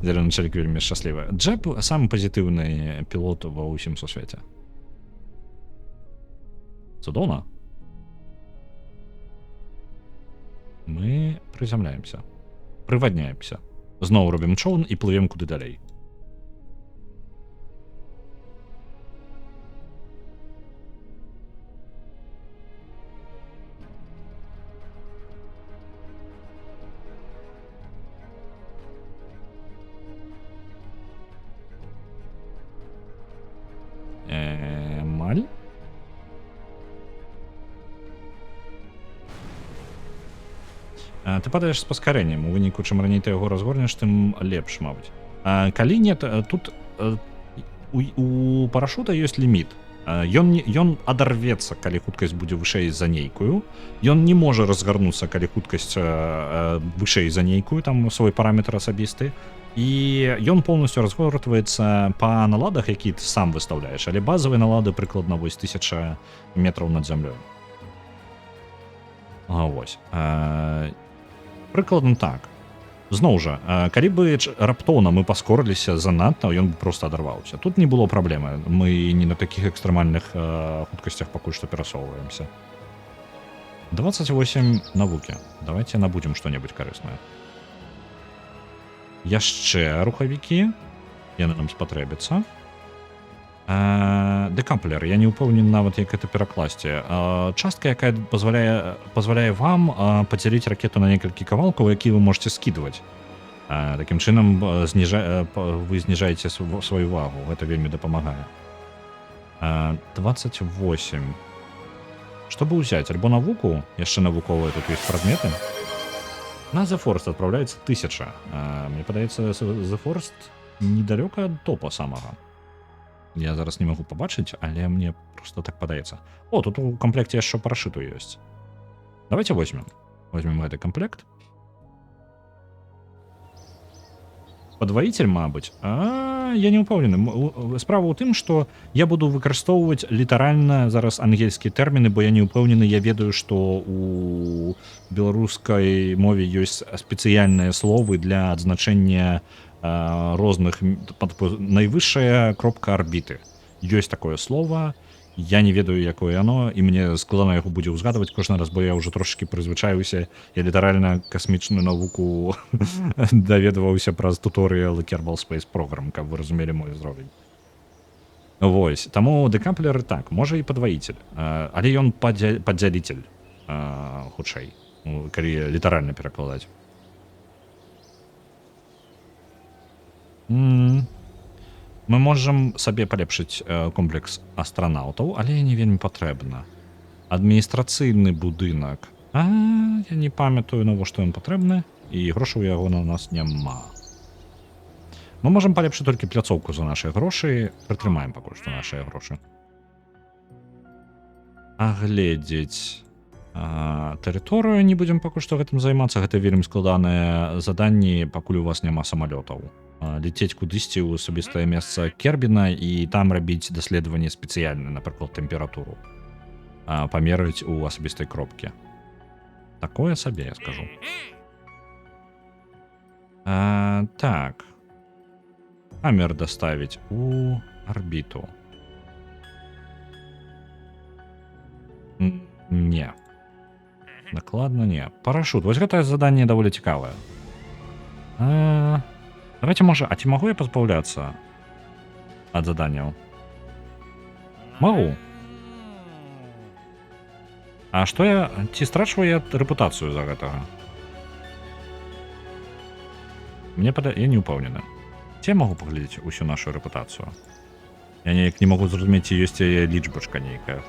Зеленый начальник вельмі шчаслівы. Джеб самы пазітыўны пілот ва ўсім сусвеце. Цудоўна. Мы прызямляемся. Прывадняемся. Зноў робім човн і плывем куды далей. Маль. Ты падаеш з паскарэннем, у выніку, чым раней ты яго разгорнеш, тым лепш, мабыць. Калі нет, тут у парашута ёсць ліміт. Ён адарвецца, калі хуткасць будзе вышэй за нейкую. Ён не можа разгарнуцца, калі хуткасць вышэй за нейкую, там свой параметр асабісты. І ён поўнасцю разгортваецца па наладах, які ты сам выстаўляеш, але базавыя налады прыкладна 1000 метраў над зямлёй. Вось. Прыкладна так. Зноў жа, калі бы раптоўна мы паскорыліся занадта, ён бы проста адарваўся. Тут не было праблемы. Мы не на такіх экстрэмальных хуткасцях пакуль што перасоўваемся. 28 навукі. Давайте набудзем што-небудзь карыснае. Яшчэ рухавікі. Яны нам спатрэбяцца. Декамплер. Я не ўпэўнены нават, як гэта перакласці. Частка, якая пазваляе вам падзяліць ракету на некалькі кавалкаў, якія вы можете скідваць. Такім чынам вы зніжаеце сваю вагу. Гэта вельмі дапамагае. 28. Што бы ўзяць? Альбо навуку? Яшчэ навуковыя тут ёсць прадметы. На The Forest адпраўляецца 1000. Мне падаецца, The Forest недалёка ад топа самага. Я зараз не магу пабачыць, але мне просто так падаецца. О, тут у камплекце яшчэ парашюту ёсць. Давайте возьмем. Возьмем гэты камплект. Падваіцель, мабыць. Я не ўпэўнены. Справа ў тым, што я буду выкарыстоўваць літаральна зараз ангельскія тэрміны, бо я не ўпэўнены, я ведаю, што у беларускай мове ёсць спецыяльныя словы для адзначэння розных, найвышшая кропка арбіты. Ёсць такое слово, я не ведаю, якое яно, і мне складана яго будзе ўзгадваць кожны раз, бо я ўжо трошачкі прызвычаюся. Я літаральна касмічную навуку даведваўся праз туторыял Kerbal Space Program, каб вы разумелі мой узровень. Вось, таму декамплер так, можа і падваіцель, але ён падзяліцель хутчэй, калі літаральна перакладаць. Мы можам сабе палепшыць комплекс астранаўтаў, але не вельмі патрэбна. Адміністрацыйны будынак. Я не памятаю, навошта ён патрэбны, і грошаў у яго на нас няма. Мы можам палепшыць толькі пляцоўку за нашыя грошы, прытрымаем пакуль што нашыя грошы. Агледзець тэрыторыю, не будзем пакуль што гэтым займацца, гэта вельмі складаныя заданні, пакуль у вас няма самалётаў. Летець кудысьці ў асабістае месца Кербіна і там рабіць даследаванне спецыяльна, напрыклад, тэмпературу. Памерыць у асабістай кропкі. Такое сабе, я скажу. Так. Камер доставіць у арбіту. Не. Накладна не. Парашут. Вось гэтае заданне даволі цікавае. Давайте, можа, ці магу я пазбаўляцца ад заданняў? Магу. А што я... Ці страчваю я рэпутацыю за гэтага? Я не ўпэўнены. Ці я магу паглядзець усю нашу рэпутацыю? Я неяк не магу зразумець, ці ёсць яе лічбачка нейкая.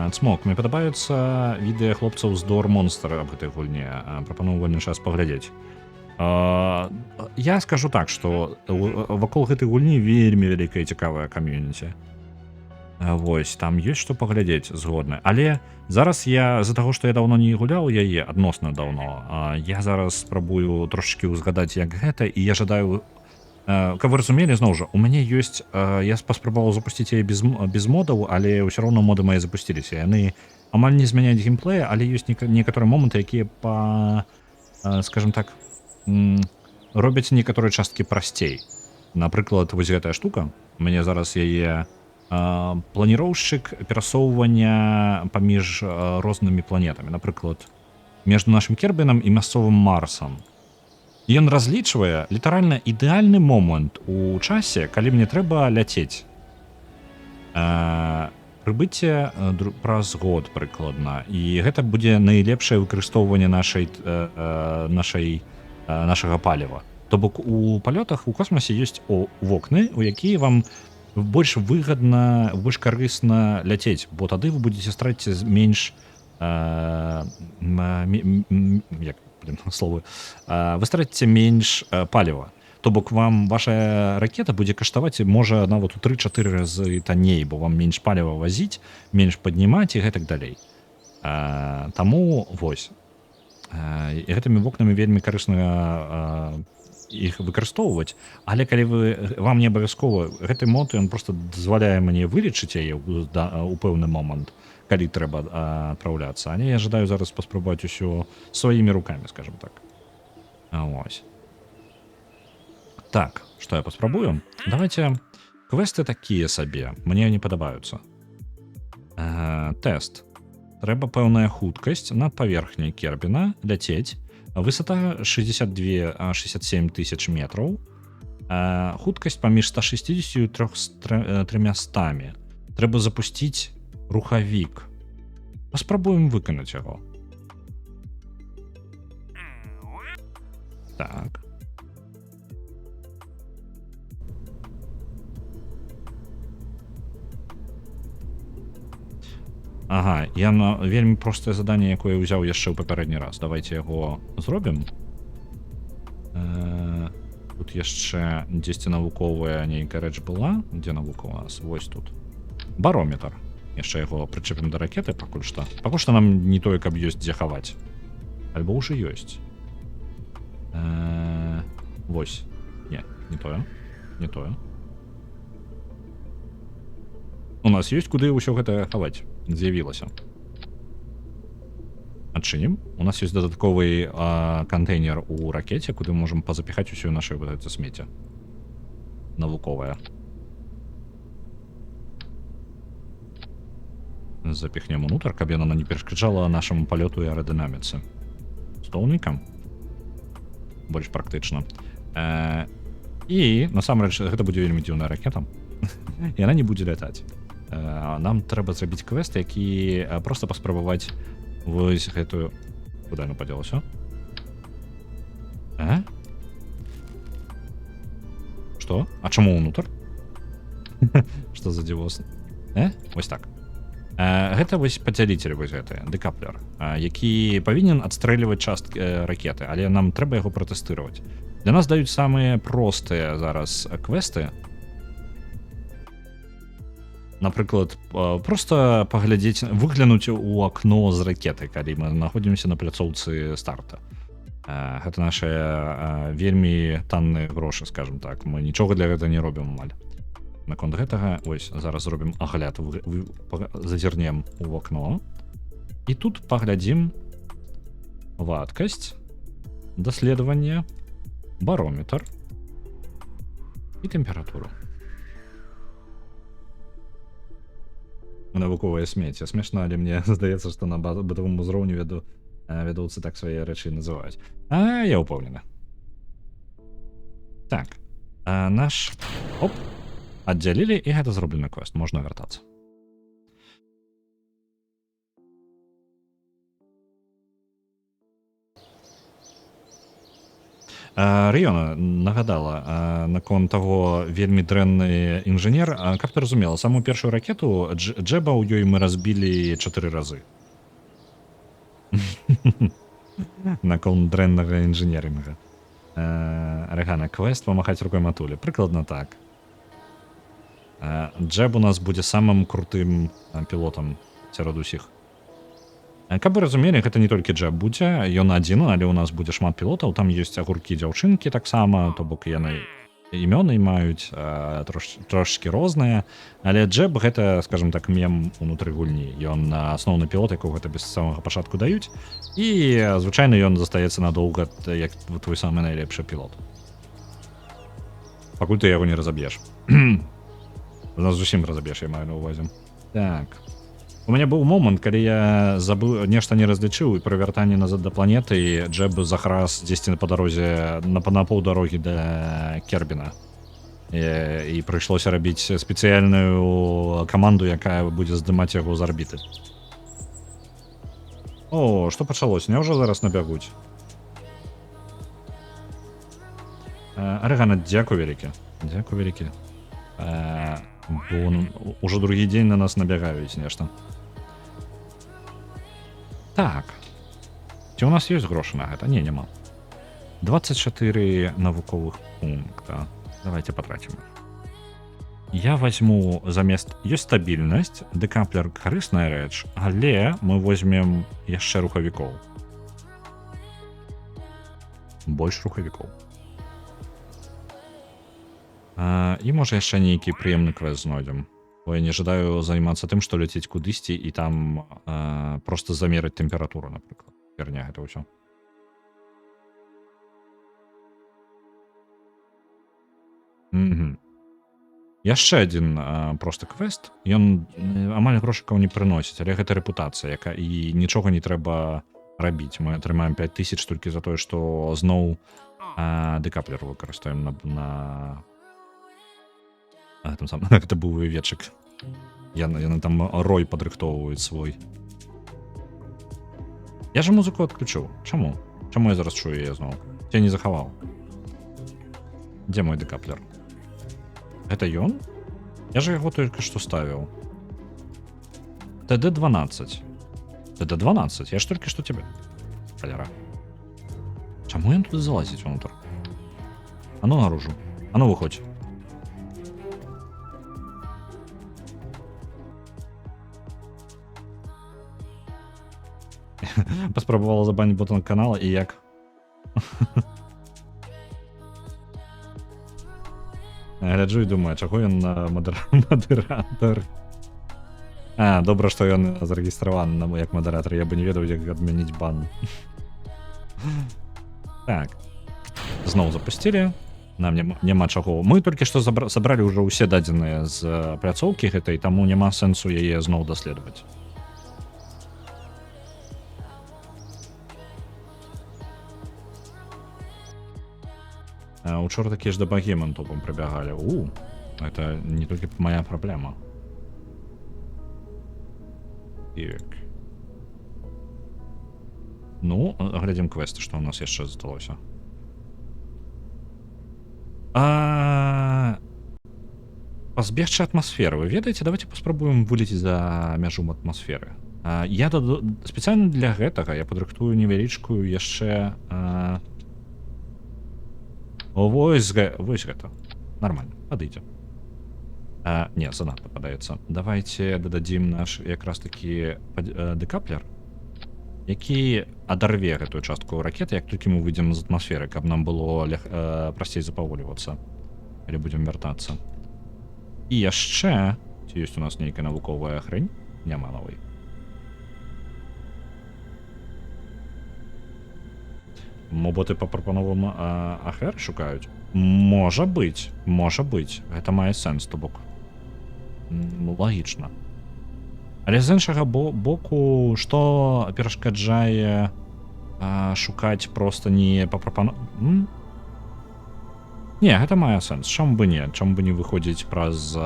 Цмок, мне падабаюцца відэа хлопцаў з Door Monster аб гэтай гульні. Прапаную вольны час паглядзець. Я скажу так, што вакол гэтай гульні вельмі вялікая цікавая камьюніці. Вось, там ёсць што паглядзець, згодны. Але зараз я, з-за таго, што я даўно не гуляў яе, адносна даўно, я зараз спрабую трошачкі ўзгадаць, як гэта, і я жадаю... Каб вы разумелі, зноў жа, у мяне ёсць... Я паспрабаваў запусціць яе без модаў, але ўсё роўна моды мае запусціліся. Яны амаль не змяняюць геймплея, але ёсць некаторыя моманты, якія скажем так, робяць некаторыя часткі прасцей. Напрыклад, вось гэтая штука, у мяне зараз яе планіроўшчык перасоўвання паміж рознымі планетамі. Напрыклад, між нашым Кербінам і мясцовым Марсам. Ён разлічвае літаральна ідэальны момант у часе, калі мне трэба ляцець. Прыбыцце праз год прыкладна. І гэта будзе найлепшае выкарыстоўванне нашага паліва. То бок у палётах у космосе ёсць вокны, у якія вам больш выгадна, больш карысна ляцець, бо тады вы будзеце страціць менш словы, вы страціце менш паліва. То бок вам ваша ракета будзе каштаваць, можа, нават у 3-4 разы танней, бо вам менш паліва вазіць, менш паднімаць і гэтак далей. Таму, вось. І гэтымі вокнамі вельмі карысна іх выкарыстоўваць, але калі вам не абавязкова, гэты мод, ён проста дазваляе мне вылічыць яе ў пэўны момант, калі трэба адпраўляцца. Але я жадаю зараз паспрабаваць усё сваімі рукамі, скажем так. Ось. Так, што я паспрабую? Давайте, квесты такія сабе, мне не падабаюцца. Тэст. Трэба пэўная хуткасць над паверхняй Кербіна, ляцець. Высота 62-67 тысяч метраў. Хуткасць паміж 160 і 300. Трэба запусціць рухавік. Паспрабуем выканаць яго. Так. Ага, я на вельмі простае заданне, якое ўзяў яшчэ ў папярэдні раз. Давайте яго зробім. Тут яшчэ дзесьці навуковая нейкая рэч была. Дзе навука у нас? Вось тут. Барометр. Яшчэ яго прычэпім да ракеты пакуль што. Пакуль што нам не тое, каб ёсць дзе хаваць. Альбо ўжо ёсць. Вось. Не тое. Не тое. У нас ёсць куды ўсё гэта хаваць. З'явілася. Адчынім. У нас ёсць дадатковы кантэйнер у ракете, куды мы можам пазапіхаць усё наша смецце. Навуковае. Запіхнем унутр, каб яна не перашкаджала нашаму палёту і аэрадынаміцы. Стоўнікам. Больш практычна. І, насамрэч, гэта будзе вельмі дзіўная ракета. Яна не будзе лятаць. Нам трэба зрабіць квест, які проста паспрабаваць вось гэтую... Куда яно падзелася? Што? А чаму ўнутр? Што за дзівосна? Вось так. Гэта вось падзяліцель вось гэты, дэкаплер, які павінен адстрэльваць часткі ракеты, але нам трэба яго пратэстыраваць. Для нас даюць самыя простыя зараз квесты. Напрыклад, проста паглядзець, выглянуць у акно з ракеты, калі мы знаходзімся на пляцоўцы старта. Гэта нашыя вельмі танныя грошы, скажем так. Мы нічога для гэта не робім амаль. Наконт гэтага, ось, зараз зробім агляд, зазірнем у акно. І тут паглядзім вадкасць, даследаванне, барометр і тэмпературу. Навуковае смецце. Смешна, але мне здаецца, што на бытавым узроўні вядоўцы так свае рэчы называюць. Я ўпэўнены. Так, наш... Оп! Аддзялілі, і гэта зроблены квест. Можна вяртацца. Рыёна нагадала наконт таго вельмі дрэнны інжынер. Каб ты разумела, самую першую ракету Джеба ў ёй мы разбілі 4 разы. Наконт дрэннага інжынерінга. Рэгана, квест памахаць рукой матулі. Прыкладна так. Джеб у нас будзе самым крутым пілотам сярод усіх. Каб вы разумелі, гэта не толькі Джеб будзе, ён адзін, але ў нас будзе шмат пілотаў, там ёсць агуркі дзяўчынкі таксама, то бок яны імёны маюць трошечкі розныя, але Джеб гэта, скажем так, мем унутры гульні. Ён асноўны пілот, якого гэта без самага пачатку даюць, і звычайна ён застаецца надоўга, як твой самы найлепшы пілот. Пакуль ты яго не разаб'еш. У нас зусім разаб'еш, я маю на ўвазе. Так. У мяне быў момант, калі я забыў, нешта не разлічыў, і пры вяртанні назад да планеты Джеб захрас дзесьці па дарозе, на паўдарогі да Кербіна. І прыйшлося рабіць спецыяльную каманду, якая будзе здымаць яго з арбіты. О, што пачалося? Няўжо зараз набягуць? Арэгана, дзякуй вялікі. Дзякуй вялікі. Бо ўжо другі дзень на нас набягаюць нешта. Так. Ці у нас ёсць грошы на гэта? Не, няма. 24 навуковых пункта. Давайте патрацім. Я возьму замест... Ёсць стабільнасць, дэкаплер карысная рэч, але мы возьмем яшчэ рухавікоў. Больш рухавікоў. І можа яшчэ нейкі прыемны квест знойдзем. Бо я не жадаю займацца тым, што ляцець кудысьці і там проста замерыць тэмпературу, напрыклад. Херня гэта ўсё. Яшчэ адзін просты квест. Ён амаль грошыкаў не прыносіць, але гэта рэпутацыя, яка і нічога не трэба рабіць. Мы атрымаем 5000 толькі за тое, што зноў дэкаплер выкарыстаем на там сам, гэта быў выведчык. Яны там рой падрыхтоўваюць свой. Я же музыку адключыў. Чаму? Чаму я зараз чую яе зноў? Я не захаваў. Дзе мой дэкаплер? Гэта ён? Я же яго толькі што ставіў. ТД-12. ТД-12? Я ж толькі што тебе. Халяра. Чаму ён тут залазіць унутр? А ну наружу. А ну выходь. Паспрабавала забаніць ботан канала, і як? Гляджу і думаю, чаго ён мадэратар? Добра, што ён зарэгістраваны як мадэратар, я бы не ведаў, як адмяніць бан. Так. Зноў запусцілі. Нам няма чаго. Мы толькі што сабралі ўжо ўсе дадзеныя з пляцоўкі гэтай, таму няма сэнсу яе зноў даследаваць. Учора такія ж да багеман топам прыбягалі. Это не толькі моя праблема. Так. Ну, глядзім квесты, што ў нас яшчэ засталося. Пазбегчы атмасферы. Вы ведаеце, давайте паспрабуем вылеціць за мяжу атмасферы. Я спецыяльна для гэтага я падрыхтую невялічкую яшчэ вось гэта. Нормально, падыдзе. Не, занадта падаецца. Давайте дададзім наш якраз такі дэкаплер, які адарве гэтую частку ракеты, як толькі мы выйдзем з атмасферы, каб нам было прасцей запаволівацца, калі будзем вяртацца. І яшчэ, ці ёсць у нас нейкая навуковая хрэнь? Няма новай. Мо боты па прапановам ахвяр шукаюць? Можа быць. Гэта мае сэнс, то бок. Лагічна. Але з іншага боку, што перашкаджае шукаць проста не па прапановам? Не, гэта мае сэнс. Чаму бы не выходзіць праз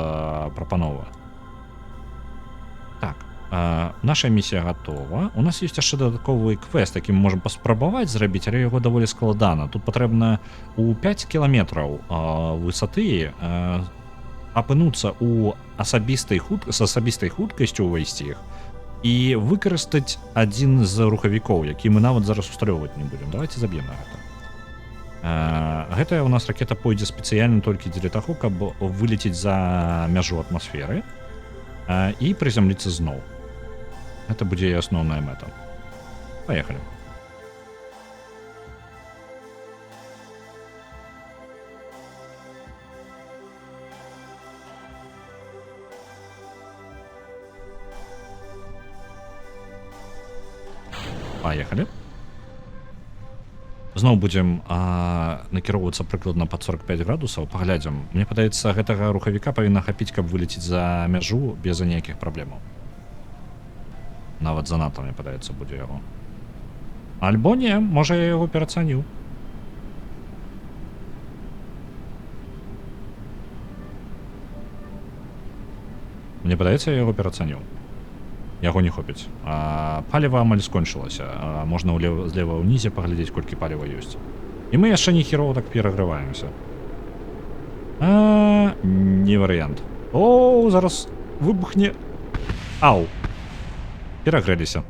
прапанову? Так, наша місія гатова. У нас ёсць яшчэ дадатковы квест, які мы можам паспрабаваць зрабіць, але яго даволі складана. Тут патрэбна у 5 кіламетраў высоты апынуцца ў асабістай хуткасцю ўвайсці іх і выкарыстаць адзін з рухавікоў, які мы нават зараз усталёўваць не будзем. Давайте заб'ем на гэта. Гэтая у нас ракета пойдзе спецыяльна толькі дзеля таго, каб вылеціць за мяжу атмасферы і прызямліцца зноў. Гэта будзе і асноўная мэта. Паехалі. Паехалі. Зноў будзем накіроўвацца прыкладна пад 45 градусаў. Паглядзім. Мне падаецца, гэтага рухавіка павінна хапіць, каб вылеціць за мяжу без ніякіх праблемаў. Нават занадта, мне падаецца, будзе яго. Альбо не, можа я яго перацаніў. Мне падаецца, я яго перацаніў. Яго не хопіць. Паліва амаль скончылася. Можна злева ўнізе паглядзець, колькі паліва ёсць. І мы яшчэ не хірово так пераграваемся. Не варыянт. О, зараз выбухне. Ау. Перагрэліся.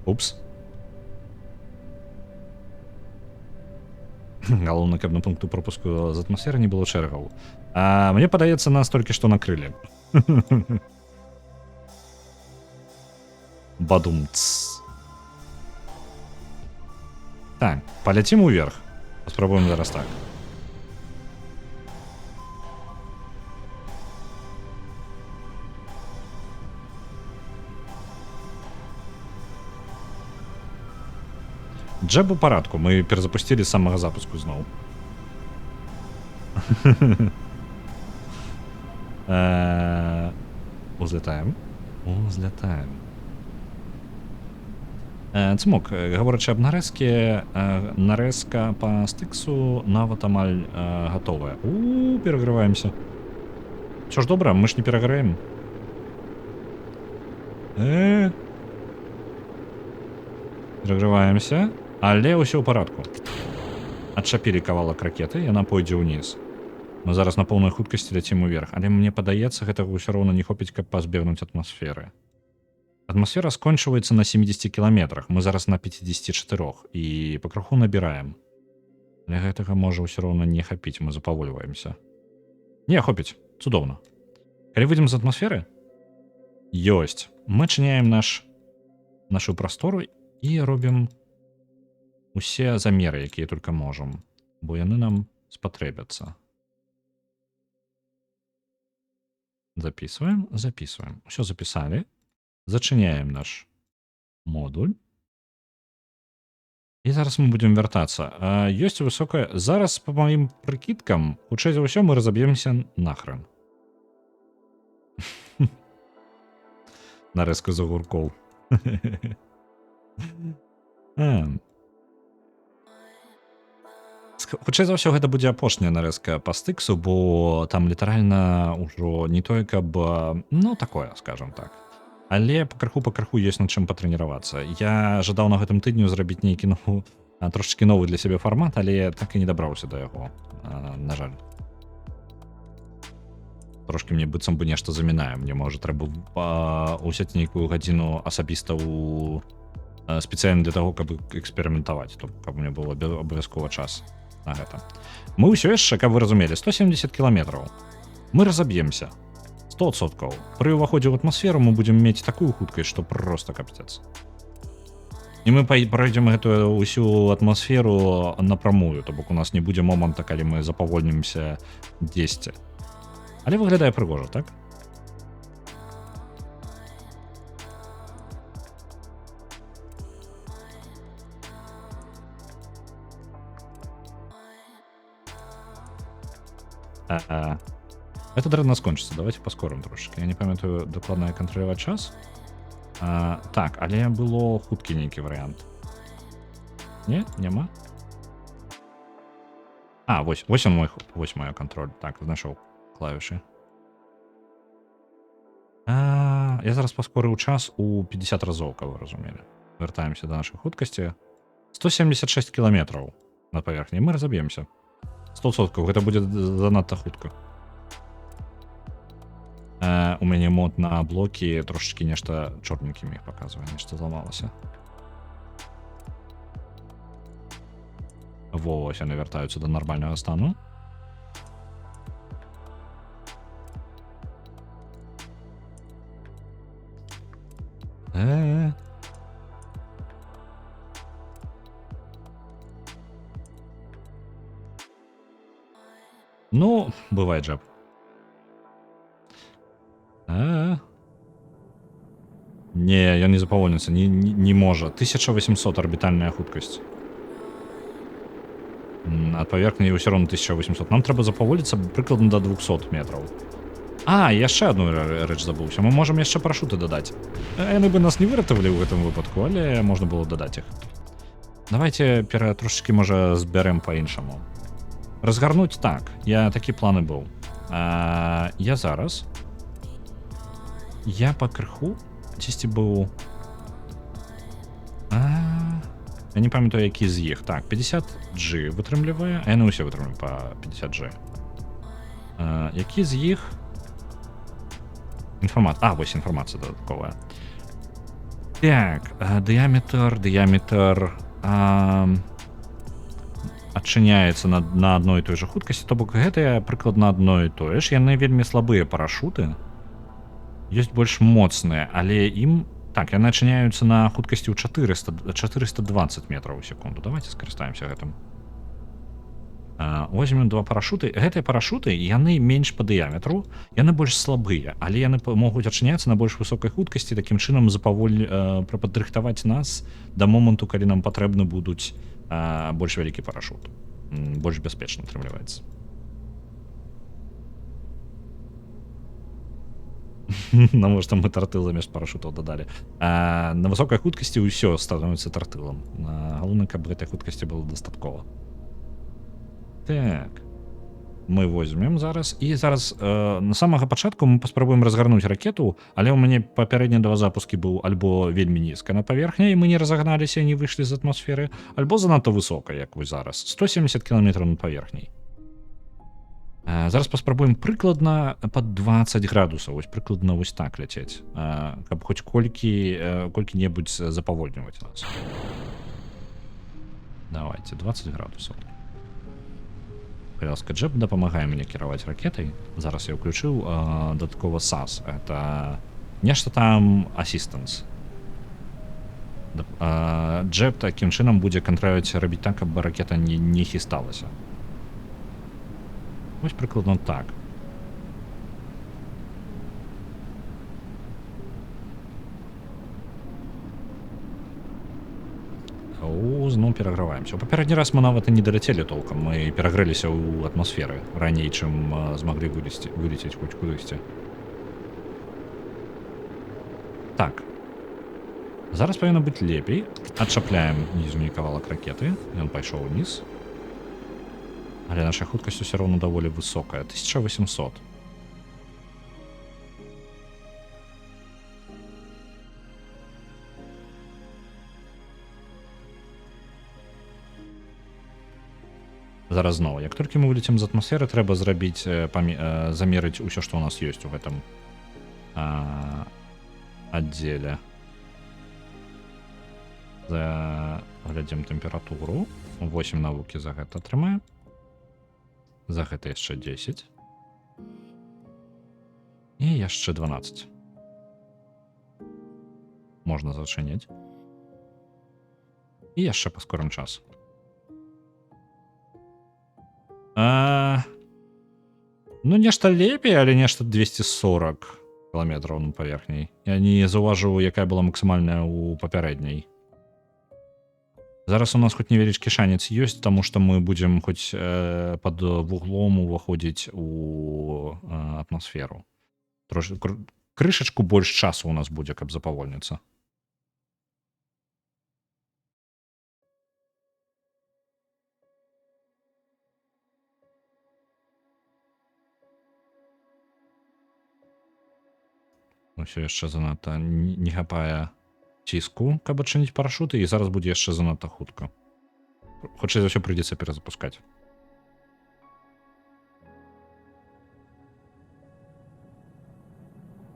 Упс. Галоўна, каб на пункту пропуску з атмасферы не было чэргаў. Мне падаецца, нас толькі што накрылі. Бадумц. Так, паляцім уверх. Паспрабуем зараз так. Джеб у парадку. Мы перазапусцілі з самага запуску зноў. Узлятаем. Цмок, гаворачы аб нарэзкі, нарэзка па стыксу нават амаль гатовая. Пераграваемся. Що ж добра, мы ж не пераграем. Пераграваемся, але ўсё ў парадку. Адчапілі кавалак ракеты, яна пойдзе ўніз. Мы зараз на поўнай хуткасці ляцім уверх, але мне падаецца, гэтага ўсё роўна не хопіць, каб пазбегнуць атмасферы. Атмасфера скончваецца на 70 кіламетрах, мы зараз на 54 і пакрыху набіраем. Для гэтага можа ўсё роўна не хапіць, мы запавольваемся. Не, хопіць, цудоўна. Калі выйдзем з атмасферы? Ёсць. Мы чыняем нашу прастору і робім усе замеры, якія толькі можам, бо яны нам спатрэбяцца. Записываем. Усё запісалі. Зачыняем наш модуль. І зараз мы будзем вяртацца. Ёсць высокая... Зараз, па маім прыкідкам, хутчэй за ўсё мы разаб'емся нахрен. Нарэзка з агуркоў. Хутчэй за ўсё гэта будзе апошняя нарэзка па стыксу, бо там літаральна ўжо не тое, каб... Ну, такое, скажам так. Але пакрыху ёсць над чым патрэніравацца. Я жадаў на гэтым тыдню зрабіць нейкі трошачкі новы для сябе фармат, але так і не дабраўся да яго, на жаль. Трошкі мне быццам бы нешта замінае. Мне можа трэба ўзяць нейкую гадзіну асабіста спецыяльна для таго, каб эксперыментаваць, то каб мне было абавязкова час на гэта. Мы ўсё яшчэ, каб вы разумелі, 170 кіламетраў. Мы разаб'емся. 100%. Пры ўваходзе ў атмасферу мы будзем мець такую хуткасць, што проста капцец. І мы пройдзем гэтую ўсю атмасферу напрамую, то бок у нас не будзе моманта, калі мы запавольнімся дзесьці. Але выглядае прыгожа, так? Это дрэнна скончыцца. Давайте паскорым трошки. Я не памятаю дакладна кантраляваць час. Так, але было хуткі нейкі варыянт. Не, няма. Вось он мой контроль. Так, знайшоў клавішы. Я зараз паскорыў час у 50 разоў, каб вы разумелі. Вяртаемся да нашай хуткасці. 176 кіламетраў на паверхні. Мы разаб'емся. 100%. Гэта будзе занадта хутка. У мяне мод на блокі трошечкі нешта чорненькім іх паказвае, нешта зламалася. Вось, яны вяртаюцца да нармальнага стану. Ну, бывает жаб. Не, ён не запавольніцца, не можа. 1800 арбітальная хуткасць. Ад паверхні ўсё роўна 1800. Нам трэба запаволіцца прыкладна да 200 метраў. Яшчэ адну рэч забыўся. Мы можам яшчэ парашуты дадаць. Яны бы нас не выратавалі ў гэтым выпадку, але можна было дадаць іх. Давайте трошачкі, можа, збярэм па-іншаму. Разгарнуць так. Я такі планы быў. Я зараз... Я пакрыху дзесьці быў... Я не памятаю, які з іх. Так, 50G вытрымлівае, а яны ўсе вытрымліваюць па 50G. Які з іх... Вось інфармацыя дадатковая. Так, дыяметр адчыняецца на адной і той жа хуткасці, то бок гэтыя прыкладна адно і тое ж. Яны вельмі слабыя парашуты. Ёсць больш моцныя, але ім... Так, яны адчыняюцца на хуткасці ў 420 метраў у секунду. Давайте скарыстаемся гэтым. Возьмем два парашуты. Гэтыя парашуты, яны менш па дыяметру, яны больш слабыя, але яны могуць адчыняцца на больш высокай хуткасці, такім чынам падрыхтаваць нас да моманту, калі нам патрэбны будуць больш вялікі парашут. Больш бяспечна атрымліваецца. Навошта мы тартыл замест парашутаў дадалі. На высокай хуткасці ўсё становіцца тартылам. Галоўна, каб гэтай хуткасці было дастаткова. Так. Мы возьмем зараз. І зараз на самага пачатку мы паспрабуем разгарнуць ракету, але ў мяне папярэднія два запускі быў альбо вельмі нізка на паверхні, і мы не разагналіся і не выйшлі з атмасферы, альбо занадта высока, як вы зараз. 170 км над паверхняй. Зараз паспрабуем прыкладна пад 20 градусаў, вось прыкладна вось так ляцець, каб хоць колькі-небудзь запавольніваць нас. Давайте, 20 градусаў. Калі ласка, Джеб дапамагае мне кіраваць ракетай. Зараз я ўключыў дадаткова SAS. Это нешта там асістэнс. Джеб такім чынам будзе кантраляваць, рабіць так, каб ракета не хісталася. Вось прыкладна так. Зноў пераграваемся. У папярэдні раз мы нават і не даляцелі толкам. Мы перагрэліся ў атмасферы раней, чым змаглі вылецець хоць кудысьці. Так. Зараз павінна быць лепей. Адчапляем ніжні кавалак ракеты. Ён пайшоў уніз. Але наша хуткасць усё роўна даволі высокая. 1800. Зараз зноў, як толькі мы вылецім з атмасферы, трэба зрабіць замерыць усё, што ў нас ёсць у гэтым аддзеле. Заглядзім тэмпературу. 8 навукі за гэта атрымаем. За гэта яшчэ 10. І яшчэ 12. Можна зачыніць. І яшчэ паскорым час. Ну, нешта лепей, але нешта 240 кіламетраў на паверхняй. Я не заўважыў, якая была максімальная ў папярэдняй. Зараз у нас хоць невялічкі шанец ёсць, таму што мы будзем хоць пад вуглом уваходзіць у атмасферу. Крышачку больш часу у нас будзе, каб запавольніцца. Усё яшчэ занадта не хапае ціску, каб адчыніць парашуты, і зараз будзе яшчэ занадта хутка. Хутчэй за ўсё прыйдзецца перазапускаць.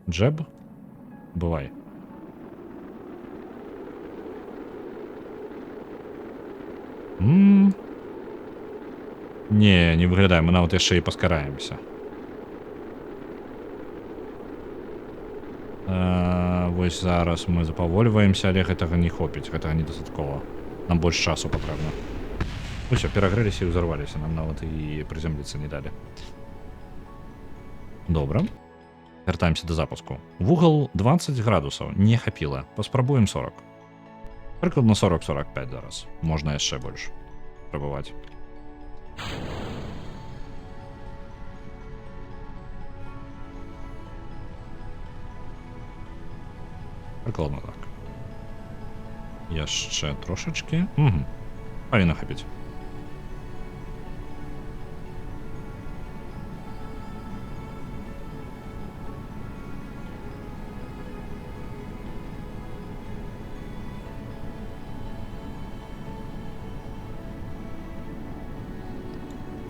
Джеб? Бывай. Не выглядае, мы нават яшчэ і паскараемся. Вось зараз мы запавольваемся, але гэтага не хопіць, гэтага недастаткова. Нам больш часу патрэбна. Усё, перагрэліся і ўзарваліся, нам нават і прызямліцца не далі. Добра. Вяртаемся да запуску. Вугал 20 градусаў, не хапіла. Паспрабуем 40. Прыкладна 40-45 зараз. Можна яшчэ больш спрабаваць. Прыкладна так. Яшчэ трошачкі. Павінна хапіць.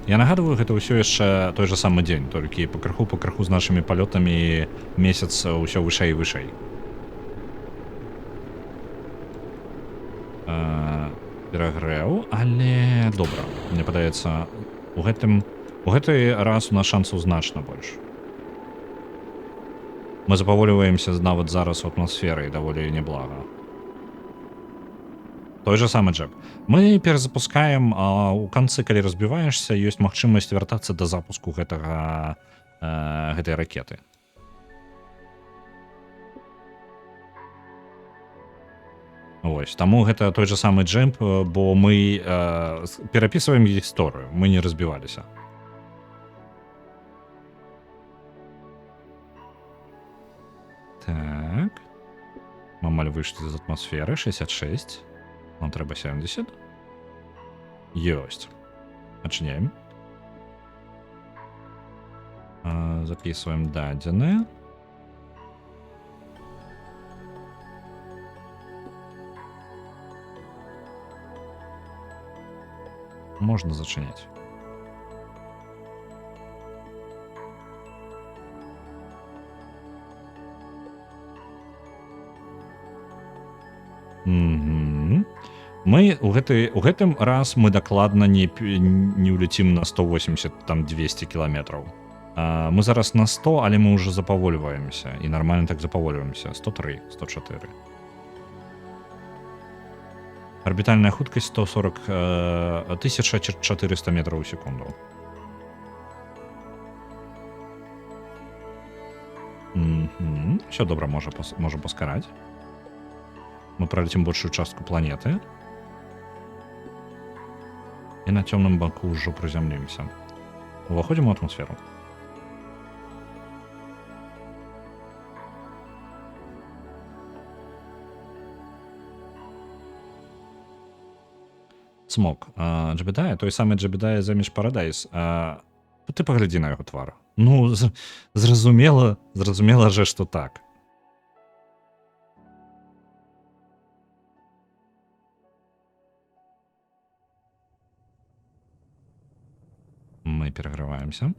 Я нагадываю, гэта ўсё яшчэ той же самы дзень, толькі пакрыху з нашымі палётамі месяц ўсё вышэй і вышэй. Перагрэў, але добра. Мне падаецца, у гэты раз у нас шансаў значна больш. Мы запавольваемся нават зараз у атмасферы, даволі няблага. Той же самы джеб. Мы перазапускаем, а ў канцы, калі разбіваешся, ёсць магчымасць вяртацца да запуску гэтай ракеты. Вось, таму гэта той же самы джэмп, бо мы перапісваем гісторыю, мы не разбіваліся. Так. Мы амаль выйшлі з атмасферы, 66. Нам трэба 70. Ёсць. Адчыняем. Записываем дадзеныя. Можна зачыняць. Мы у гэтым раз мы дакладна не ўляцім на 180, там 200 кіламетраў. Мы зараз на 100, але мы ўжо запавольваемся, і нармальна так запавольваемся. 103, 104. Арбітальная хуткасць 1400 метраў у секунду. Все добра, можа паскараць. Мы пролетим большую частку планеты. І на цёмным баку ўжо прызямлімся. Уваходзім у атмасферу. Смок. Джебедая, той самы Джебедая заміж Парадайз. Ты паглядзі на яго твар. Ну, зразумела же, што так. Мы пераграваемся.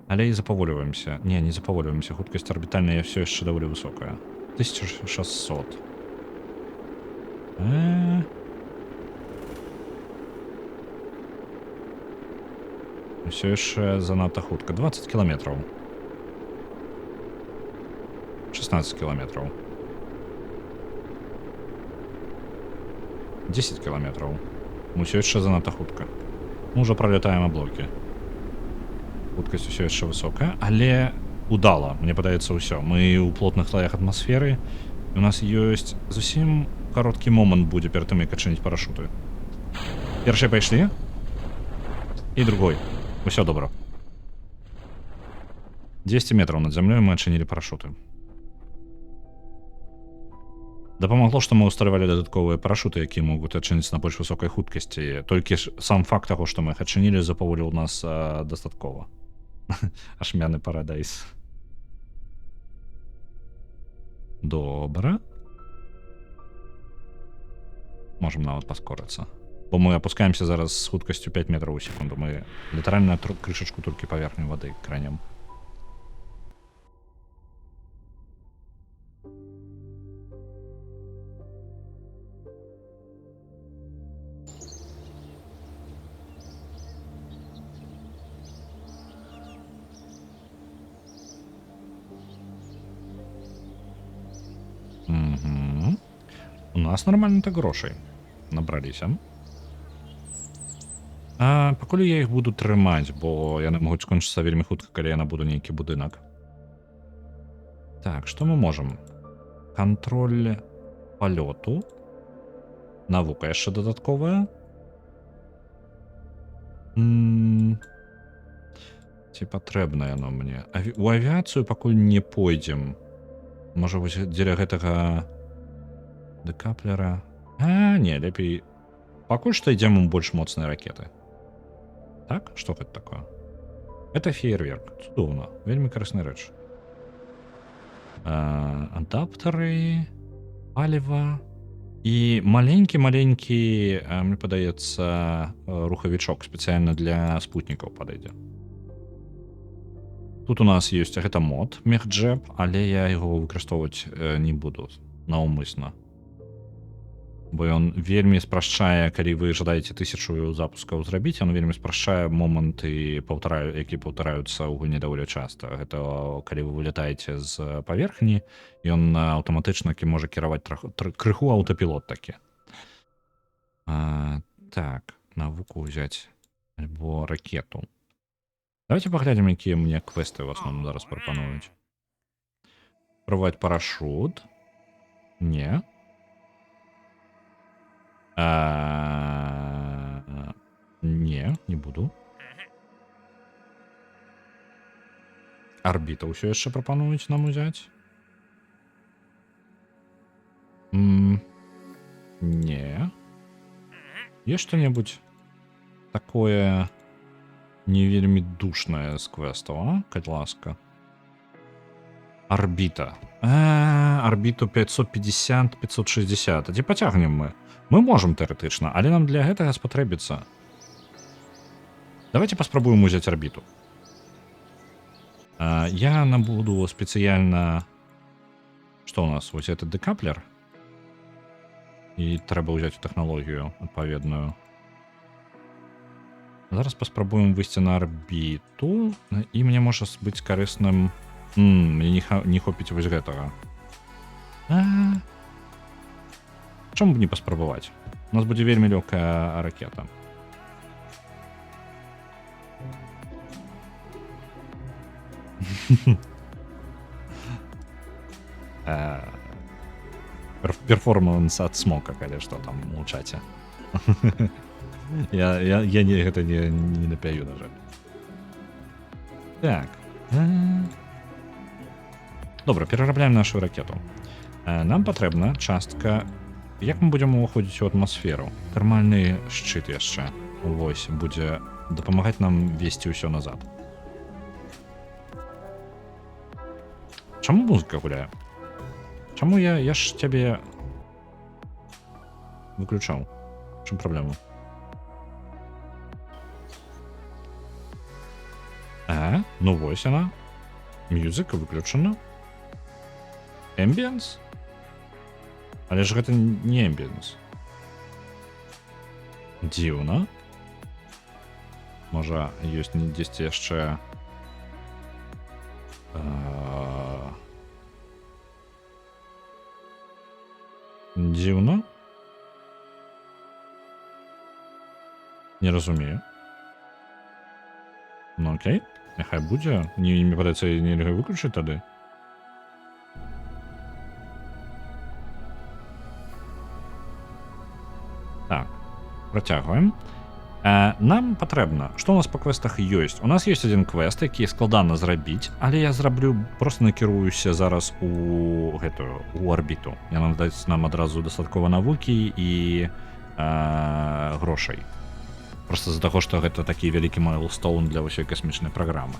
Але і запаволіваемся. Не запаволіваемся. Хуткасць арбітальная все яшчэ даволі высокая. 1600. Все яшчэ занадта хутка. 20 кіламетраў. 16 кіламетраў. 10 кіламетраў. Мы все яшчэ занадта хутка. Мы уже пролетаем аблокі. Хуткасць усё яшчэ высокая, але удала, мне падаецца ўсё. Мы ў плотных слоях атмасферы. У нас ёсць зусім кароткі момант будзе перад тым, як адчыніць парашуты. Першыя пайшлі. І другой. Усё добра. 200 метраў над зямлёй мы адчынілі парашуты. Дапамагло, што мы ўсталявалі дадатковыя парашуты, якія могуць адчыніць на больш высокай хуткасці. Толькі ж сам факт таго, што мы іх адчынілі, запаволіў нас дастаткова. Ашмяны парадайс. Добра. Можем нават паскорыцца. Бо мы опускаемся зараз з хуткасцю 5 метраў у секунду. Мы літаральна крышачку толькі паверхню вады кранем. У нас нормально так грошай набраліся. Пакуль я іх буду трымаць, бо яны могуць скончыцца вельмі хутка, калі я набуду нейкі будынак. Так, што мы можам? Кантроль палёту. Навука яшчэ дадатковая. Ці патрэбна яно мне? У авіяцыю пакуль не пойдзем. Можа, вось дзеля гэтага дэкаплера. Не, лепей. Пакуль што ідзем у больш моцныя ракеты. Так? Што гэта такое? Это феерверк. Цудоўна. Вельмі карысная рэч. Адаптары, паліва і маленькі, мне падаецца, рухавічок спецыяльна для спутнікаў падойдзе. Тут у нас ёсць гэта мод, мехджэп, але я яго выкарыстоўваць не буду наўмысна. Бо ён вельмі спрашчае, калі вы жадаеце 1000 запускаў зрабіць, ён вельмі спрашчае моманты, які паўтараюцца ў гульні даволі часта. Гэта калі вы вылятаеце з паверхні, ён аўтаматычна можа кіраваць крыху аўтапілот такі. Так, навуку ўзяць альбо ракету. Давайте паглядзім, якія мне квесты ў асноўным зараз прапануюць. Пробаваць парашут. Не. Не буду. Арбіта ўсё яшчэ прапануюць нам узяць. Не. Есть што-небудзь такое не вельмі душнае з квестаў, кать ласка. Арбіта. Арбіту 550-560. А дзе пацягнем мы? Мы можам тэарэтычна, але нам для гэтага спатрэбіцца. Давайте паспрабуем узяць арбіту. Я набуду спецыяльна... Што ў нас? Вось это дэкаплер. І трэба ўзяць тэхналогію адпаведную. Зараз паспрабуем выйсці на арбіту. І мне можа быць карысным... Мне не хопіць вось гэтага. Чаму б не паспрабаваць? У нас будзе вельмі лёгкая ракета. Перформанс ад смока, калі што там у чаце. Я гэта не напяю, на жаль. Так. Добра, перарабляем нашу ракету. Нам патрэбна частка... Як мы будзем уваходзіць у атмасферу? Тэрмальны шчыт яшчэ. Вось, будзе дапамагаць нам весці ўсё назад. Чаму музыка гуляе? Чаму я ж цябе выключаў? Чым праблема? Ну вось яна. Музыка выключана. Эмбіенс? Але ж гэта не эмбіенс. Дзіўна. Можа, ёсць дзесьці яшчэ... Дзіўна. Не разумею. Ну окей, няхай будзе. Мне падаецца, нельга выключыць тады. Так, працягваем. Нам патрэбна, што у нас па квестах ёсць. У нас ёсць адзін квест, які складана зрабіць, але я зраблю, просто накіруюся зараз у гэтую, у арбіту. Яна даць нам адразу дастаткова навукі і грошай. Просто з-за таго, што гэта такі вялікі майлстоун для ўсёй касмічнай праграмы.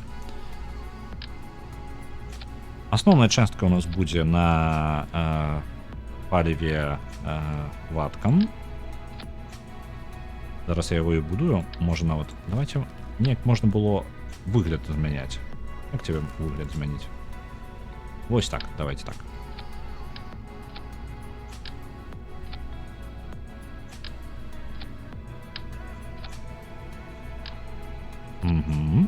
Асноўная частка у нас будзе на паліве ваткам. Зараз я яго і будую. Можа нават... Давайте... Неяк можна было выгляд змяняць. Як тебе выгляд змяніць? Вось так, давайте так. Угу.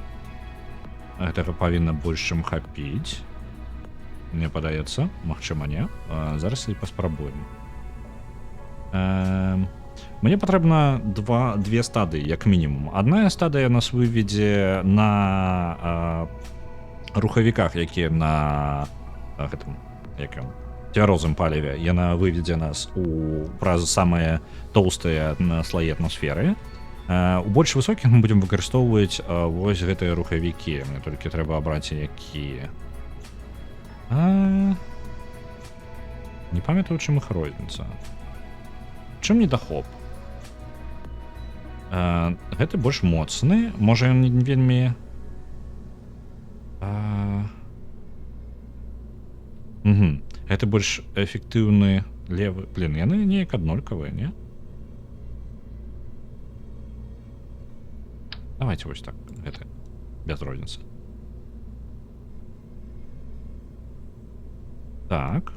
Гэтага павінна больш чым хапіць. Мне падаецца. Магчыма, не. Зараз і паспрабуем. Мне патрэбна две стадыі, як мінімум. Адная стадыя нас выведзе на рухавіках, якія на гэтым, як ён, цвярозым паліве. Яна выведзе нас праз самыя тоўстыя слаі атмасферы. У больш высокіх мы будзем выкарыстоўваць вось гэтыя рухавікі. Мне толькі трэба абраць якія. Не памятаю, чым іх розніца. Чым недахоп? Гэты больш моцны. Можа, ён не вельмі... Гэты больш эфектыўны левы. Блін, яны неяк аднолькавыя, не? Давайте вось так. Гэта без розніцы. Так.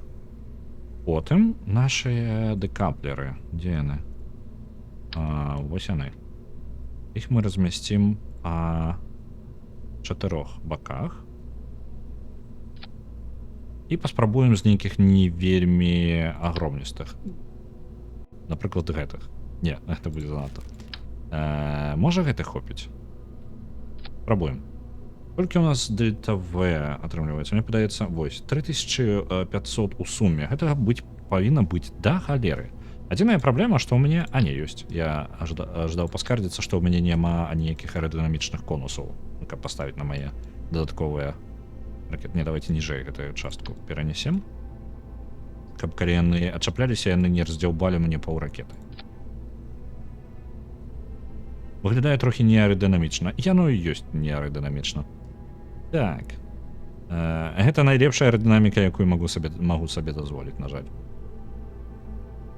Потым нашыя дэкаплеры. Дзе яны? Вось яны. Іх мы размясцім па 4 баках. І паспрабуем з нейкіх не вельмі агромністых. Напрыклад, гэтых. Не, гэта будзе занадта. Можа гэты хопіць? Пробуем. Колькі у нас ДТВ атрымліваецца? Мне падаецца, вось, 3500 у суме. Гэта павінна быць да халеры. Адзіная праблема, што ў мяне... не, ёсць. Я ждаў паскардзіцца, што ў мяне няма аніякіх аэрадынамічных конусаў, каб паставіць на мае дадатковыя ракеты. Не, давайте ніжэй гэтую частку перанесем. Каб калі яны адчапляліся, яны не раздзяўбалі мне паўракеты. Выглядае трохі неаэрадынамічна. Яно і ёсць неаэрадынамічна. Так. Гэта найлепшая аэрадынаміка, якую магу сабе дазволіць, на жаль.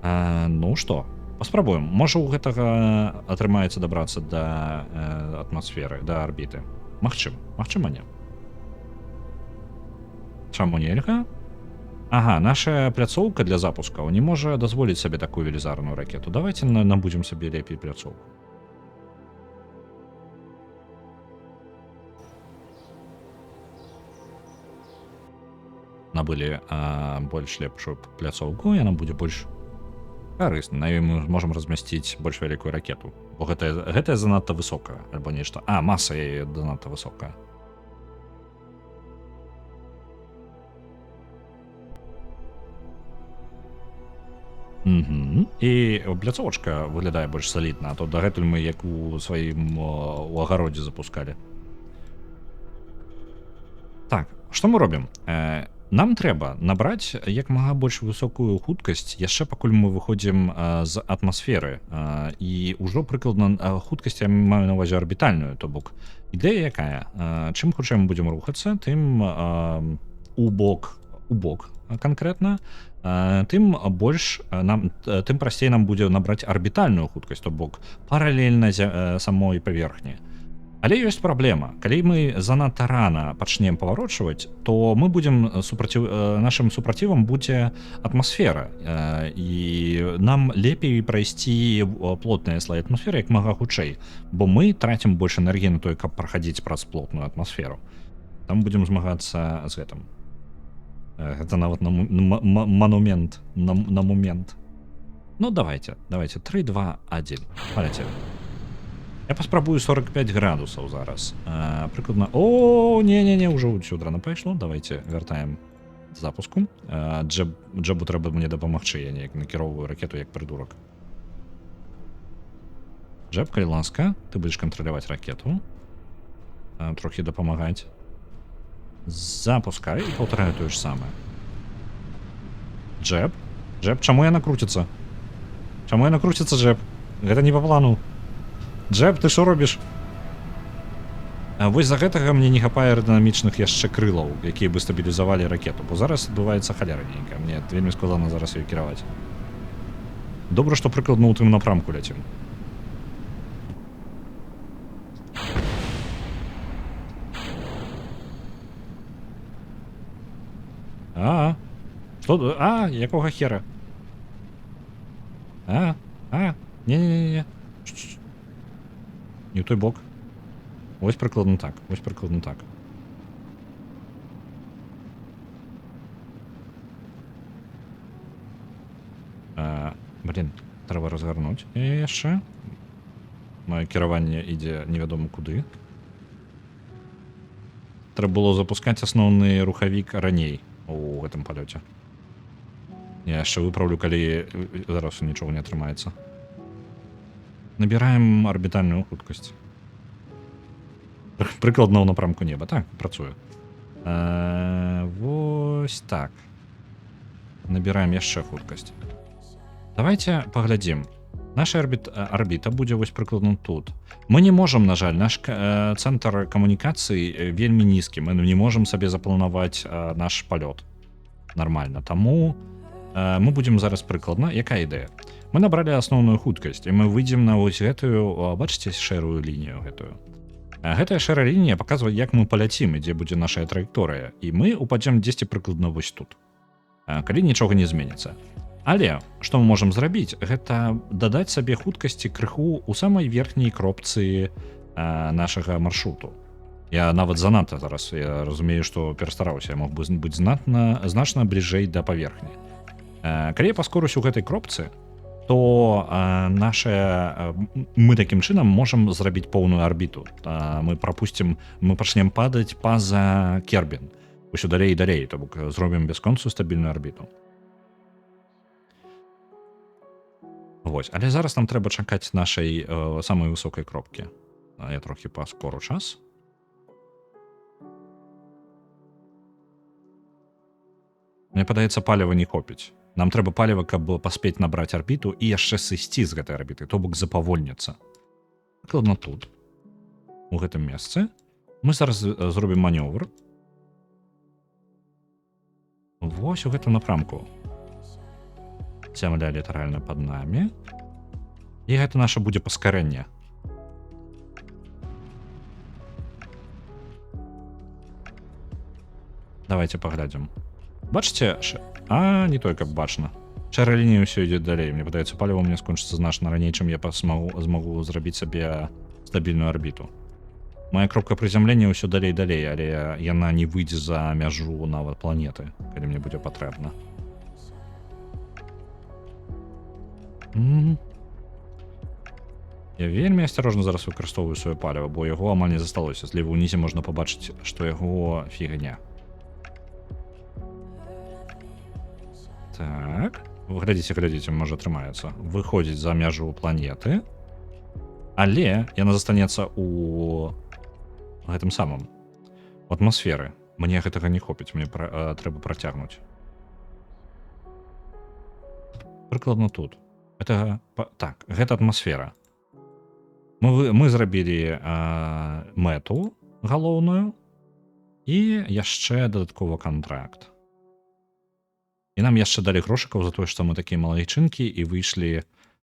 Ну што, паспрабуем. Можа, у гэтага атрымаецца дабрацца да атмасферы, да арбіты. Магчыма, не. Чаму нельга? Ага, наша пляцоўка для запускаў не можа дазволіць сабе такую велізарную ракету. Давайте набудзем сабе лепей пляцоўку. Набылі больш лепшую пляцоўку, яна будзе больш карысна. На ёй мы можам размясціць больш вялікую ракету. Бо гэтая занадта высокая, альбо нешта. Маса яе занадта высокая. І пляцовачка выглядае больш салідна, а то дагэтуль мы як у сваім у агародзе запускалі. Так, што мы робім? Нам трэба набраць як мага больш высокую хуткасць яшчэ пакуль мы выходзім з атмасферы. І ўжо прыкладна хуткасць я маю на ўвазе арбітальную, то бок ідэя якая? Чым хутчэй мы будзем рухацца, тым у бок канкрэтна, тым больш тым прасцей нам будзе набраць арбітальную хуткасць, то бок паралельна самой паверхні. Але ёсць праблема. Калі мы занадта рана пачнем паварочваць, то мы будзем нашым супрацівам будзе атмасфера. І нам лепей прайсці плотныя слоі атмасферы як мага хутчэй, бо мы трацім больш энергіі на тое, каб праходзіць праз плотную атмасферу. Там будзем змагацца з гэтым. Гэта нават монумент на момент. Ну давайте 3, 2, 1. Паляцелі. Я паспрабую 45 градусаў зараз. Прыкладна... О, не, ўжо сюды рано пайшло. Давайте вяртаем запуску. Джебу трэба мне дапамагчы. Я неяк накіроўваю ракету як прыдурак. Джеб, калі ласка, ты будзеш кантраляваць ракету. Трохі дапамагаць. Запускай і паўтараю тое ж самае. Джеб, чаму яна круціцца? Чаму яна круціцца, Джеб? Гэта не па плану. Джеб, ты што робіш? Вось за гэтага мне не хапае аэрадынамічных яшчэ крылаў, якія бы стабілізавалі ракету, бо зараз адбываецца халера нейкая. Мне вельмі складана зараз ёй кіраваць. Добра, што прыкладна ў тым напрамку ляцім. Што? Якога хера? Не. Не ў той бок. Вось прыкладна так. Блін, трэба разгарнуць яшчэ. Маё кіраванне ідзе невядома куды. Трэба было запускаць асноўны рухавік раней у гэтым палёце. Я яшчэ выпраўлю, калі зараз нічога не атрымаецца. Набіраем арбітальную хуткасць. Прыкладна ў напрамку неба. Так, працуе. Вось так. Набіраем яшчэ хуткасць. Давайте паглядзім. Наша арбіта будзе вось прыкладна тут. Мы не можам, на жаль, наш цэнтр камунікацыі вельмі нізкі. Мы не можам сабе запланаваць наш палёт нармальна. Таму мы будзем зараз прыкладна. Якая ідэя? Мы набралі асноўную хуткасць, і мы выйдзем на вось гэтую, бачыце, шэрую лінію гэтую. Гэтая шэрая лінія паказвае, як мы паляцім, і дзе будзе наша траекторыя. І мы упадзем дзесьці прыкладна вось тут. Калі нічога не зменіцца. Але, што мы можам зрабіць, гэта дадаць сабе хуткасці крыху ў самай верхняй кропцы нашага маршруту. Я нават занадта зараз, я разумею, што перастараўся, я мог бы быць значна бліжэй да паверхні. Калі я паскорусь у гэтай кропцы, то мы такім чынам можам зрабіць поўную арбіту. Мы пачнем падаць па-за Кербін. Усё далей і далей, то бок зробім бясконцую стабільную арбіту. Вось, але зараз нам трэба чакаць нашай самай высокай кропкі. Я трохі паскору час. Мне падаецца, паліва не хопіць. Нам трэба паліва, каб паспець набраць арбіту і яшчэ сысці з гэтай арбіты, то бок запавольніцца. Прыкладна тут, у гэтым месцы. Мы зараз зробім манёвр. Вось у гэтым напрамку. Зямля літаральна пад намі. І гэта наша будзе паскарэнне. Давайте паглядзім. Бачыце? Не той, каб бачна. Шэрая лінія ўсё ідзе далей. Мне падаецца, паліва у меня скончыцца значна раней, чым я змагу зрабіць сабе стабільную арбіту. Моя кропка прызямлення ўсё далей, але яна не выйдзе за мяжу нават планеты, калі мне будзе патрэбна. Я вельмі асцярожна зараз выкарыстоўваю сваё паліва, бо яго амаль не засталося. Злева ўнізе можна пабачыць, што яго фігня. Так, глядзіце, можа атрымаецца. Выходзіць за мяжу планеты, але яна застанецца у гэтым самым, у атмасферы. Мне гэтага не хопіць, мне трэба працягнуць. Прыкладна тут. Так, гэта атмасфера. Мы зрабілі мэту галоўную і яшчэ дадаткова кантракт. І нам яшчэ далі грошыкаў за тое, што мы такія малайчынкі і выйшлі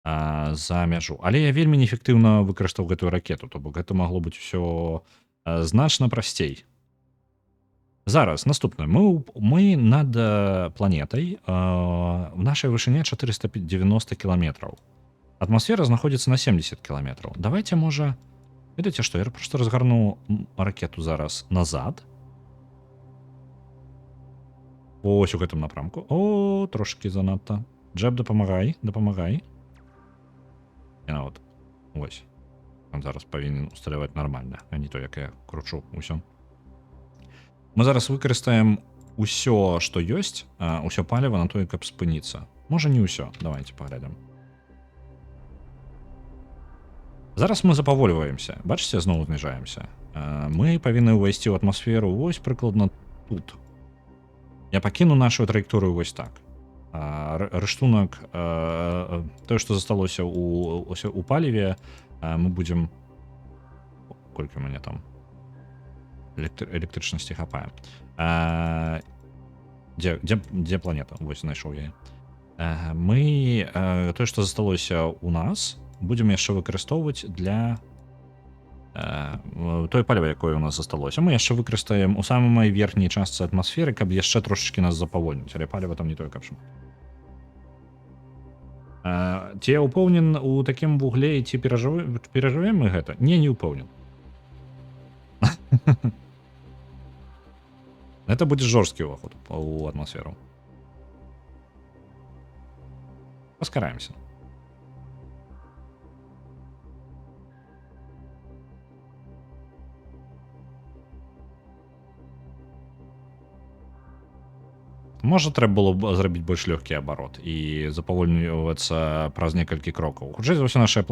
за мяжу. Але я вельмі неэфектыўна выкарыстаў гэтую ракету, то бок гэта магло быць усё значна прасцей. Зараз наступнае. Мы над планетай, в нашай вышыні 490 кіламетраў. Атмасфера знаходзіцца на 70 кіламетраў. Давайте, можа, ведаеце што, я просто разгарну ракету зараз назад. Ось у гэтым напрамку. О, трошкі занадта. Джеб, дапамагай. Яна от. Ось. Он зараз павінен усталяваць нармальна, а не то, як я кручу усё. Мы зараз выкарыстаем усё, што ёсць, усё паліва на тое, каб спыніцца. Можа, не ўсё. Давайте паглядзім. Зараз мы запавольваемся. Бачыце, зноў зніжаемся. Мы павінны ўвайсці ў атмасферу вось прыкладна тут. Я пакіну нашу траекторыю вось так. Рыштунак, тое, што засталося у паліве, мы будзем... Колькі мяне там электрычнасці хапае. Дзе планета? Вось, знайшоў я. Мы тое, што засталося у нас, будзем яшчэ выкарыстоўваць для той паліва, якое у нас засталося. Мы яшчэ выкарыстаем у самай верхняй частцы атмасферы, каб яшчэ трошачкі нас запавольніць, але паліва там не тое, каб шмат. Ці я ўпэўнен у такім вугле, ці перажывем мы гэта? Не ўпэўнен. Это будзе жорсткі ўваход у атмасферу. Паскараемся. Можа, трэба было б зрабіць больш лёгкі абарот і запавольнівацца праз некалькі крокаў. Хутчэй за ўсё, наша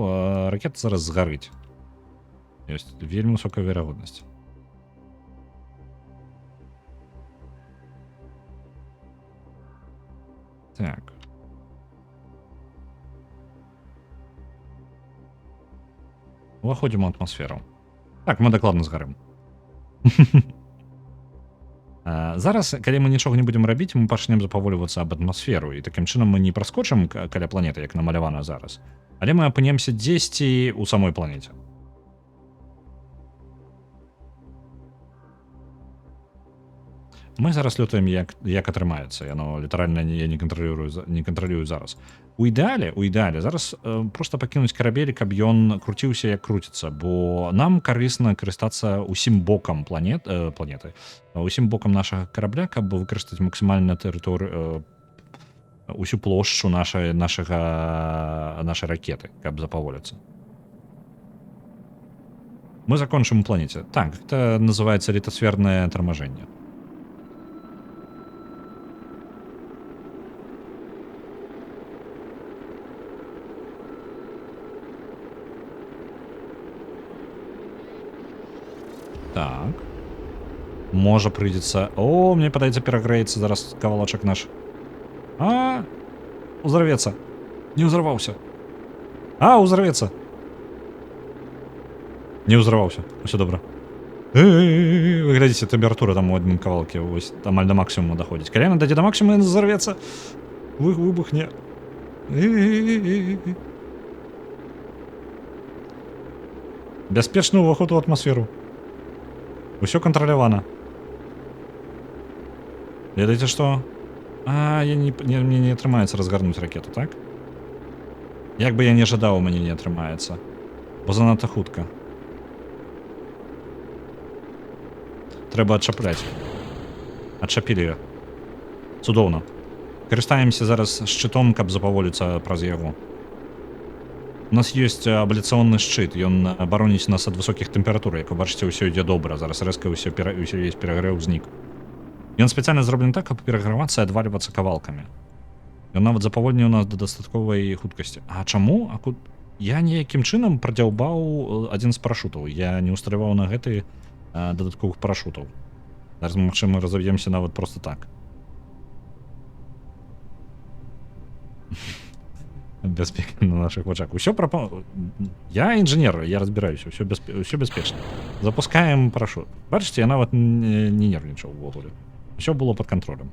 ракета зараз згарыць. Ёсць вельмі высокая верагоднасць. Так. Уваходзім у атмасферу. Так, мы дакладна згарым. Зараз, калі мы нічога не будзем рабіць, мы пачнем запавольвацца аб атмасферу, і такім чынам мы не праскочым каля планеты, як намалявана зараз, але мы апынемся дзесьці ў самой планеце. Мы зараз лётаем, як атрымаецца. Яно літаральна я не кантралюю зараз. У ідэале зараз проста пакінуць карабель, каб ён круціўся, як круціцца, бо нам карысна карыстацца усім бокам планеты, усім бокам нашага карабля, каб выкарыстаць максімальна тэрыторыю, усю плошчу нашай ракеты, каб запаволіцца. Мы закончым у планеце. Так, гэта называецца літасфернае тармажэнне. Так. Можа прыйдзецца... О, мне падаецца перагрэецца зараз кавалачак наш. Узарвецца. Не ўзарваўся. Узарвецца. Не ўзарваўся. Усё добра. Вы глядзіце, тэмпература там у адным кавалке вось амаль да максімуму даходзіць. Калі яна дадзе да максімуму, яна зарвецца. Выбухне. Бяспечны ўваход у атмасферу. Усё кантралявана. Ведаеце што? Мне не атрымаецца разгарнуць ракету, так? Як бы я не жадаў, мне не атрымаецца. Бо занадта хутка. Трэба адчапляць. Адчапілі яе. Цудоўна. Карыстаемся зараз шчытом, каб запаволіцца праз яго. У нас ёсць абляцыонны шчыт, ён абароніць нас ад высокіх тэмператур, як вы бачыце, ўсё ідзе добра, зараз рэзка ўвесь перагрэў знік. Ён спецыяльна зроблены так, каб перагравацца і адвальвацца кавалкамі. Ён нават запавольніў нас да дастатковай хуткасці. А чаму? Я ніякім чынам прадзяўбаў адзін з парашутаў. Я не ўсталяваў на гэты дадатковых парашутаў. Зараз, магчыма, разав'емся нават проста так. Бяспека на наших вачах. Усё Я інжынер, я разбіраюся, ўсё бяспечна. Запускаем парашут. Бачыце, я нават не нервнічаў увогуле. Усё было пад кантролем.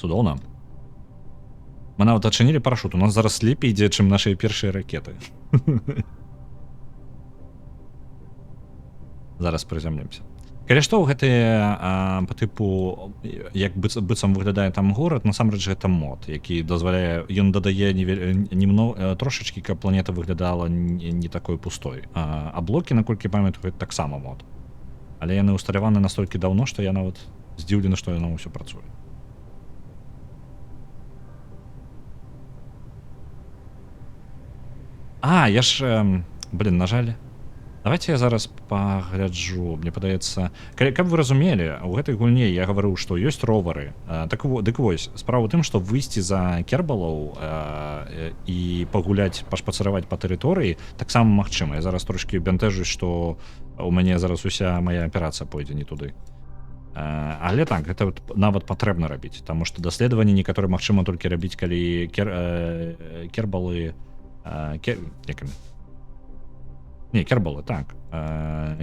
Цудоўна. Мы нават адчынілі парашут. У нас зараз лепей ідзе, чым нашыя першыя ракеты. Зараз прызямлімся. Калі што, гэтыя па тыпу, як быццам выглядае там горад, насамрэч гэта мод, які дазваляе, ён дадае трошачкі, каб планета выглядала не такой пустой. А блокі, наколькі памятаю, гэта таксама мод. Але яны усталяваны настолькі даўно, што я нават здзіўлены, што яно ўсё працуе. Я ж, на жаль, давайте я зараз пагляджу, мне падаецца, каб вы разумелі, у гэтай гульне я гаварыў, што ёсць ровары. Дык вось, справа ў тым, што выйсці за Кербалаў і пагуляць, пашпацыраваць па тэрыторыі таксама магчыма. Я зараз трошкі бянтэжусь, што у мяне зараз уся мая аперацыя пойдзе не туды. Але так, гэта нават патрэбна рабіць, таму што даследаванні некаторыя магчыма толькі рабіць, калі Кербалы... Кербалы, так.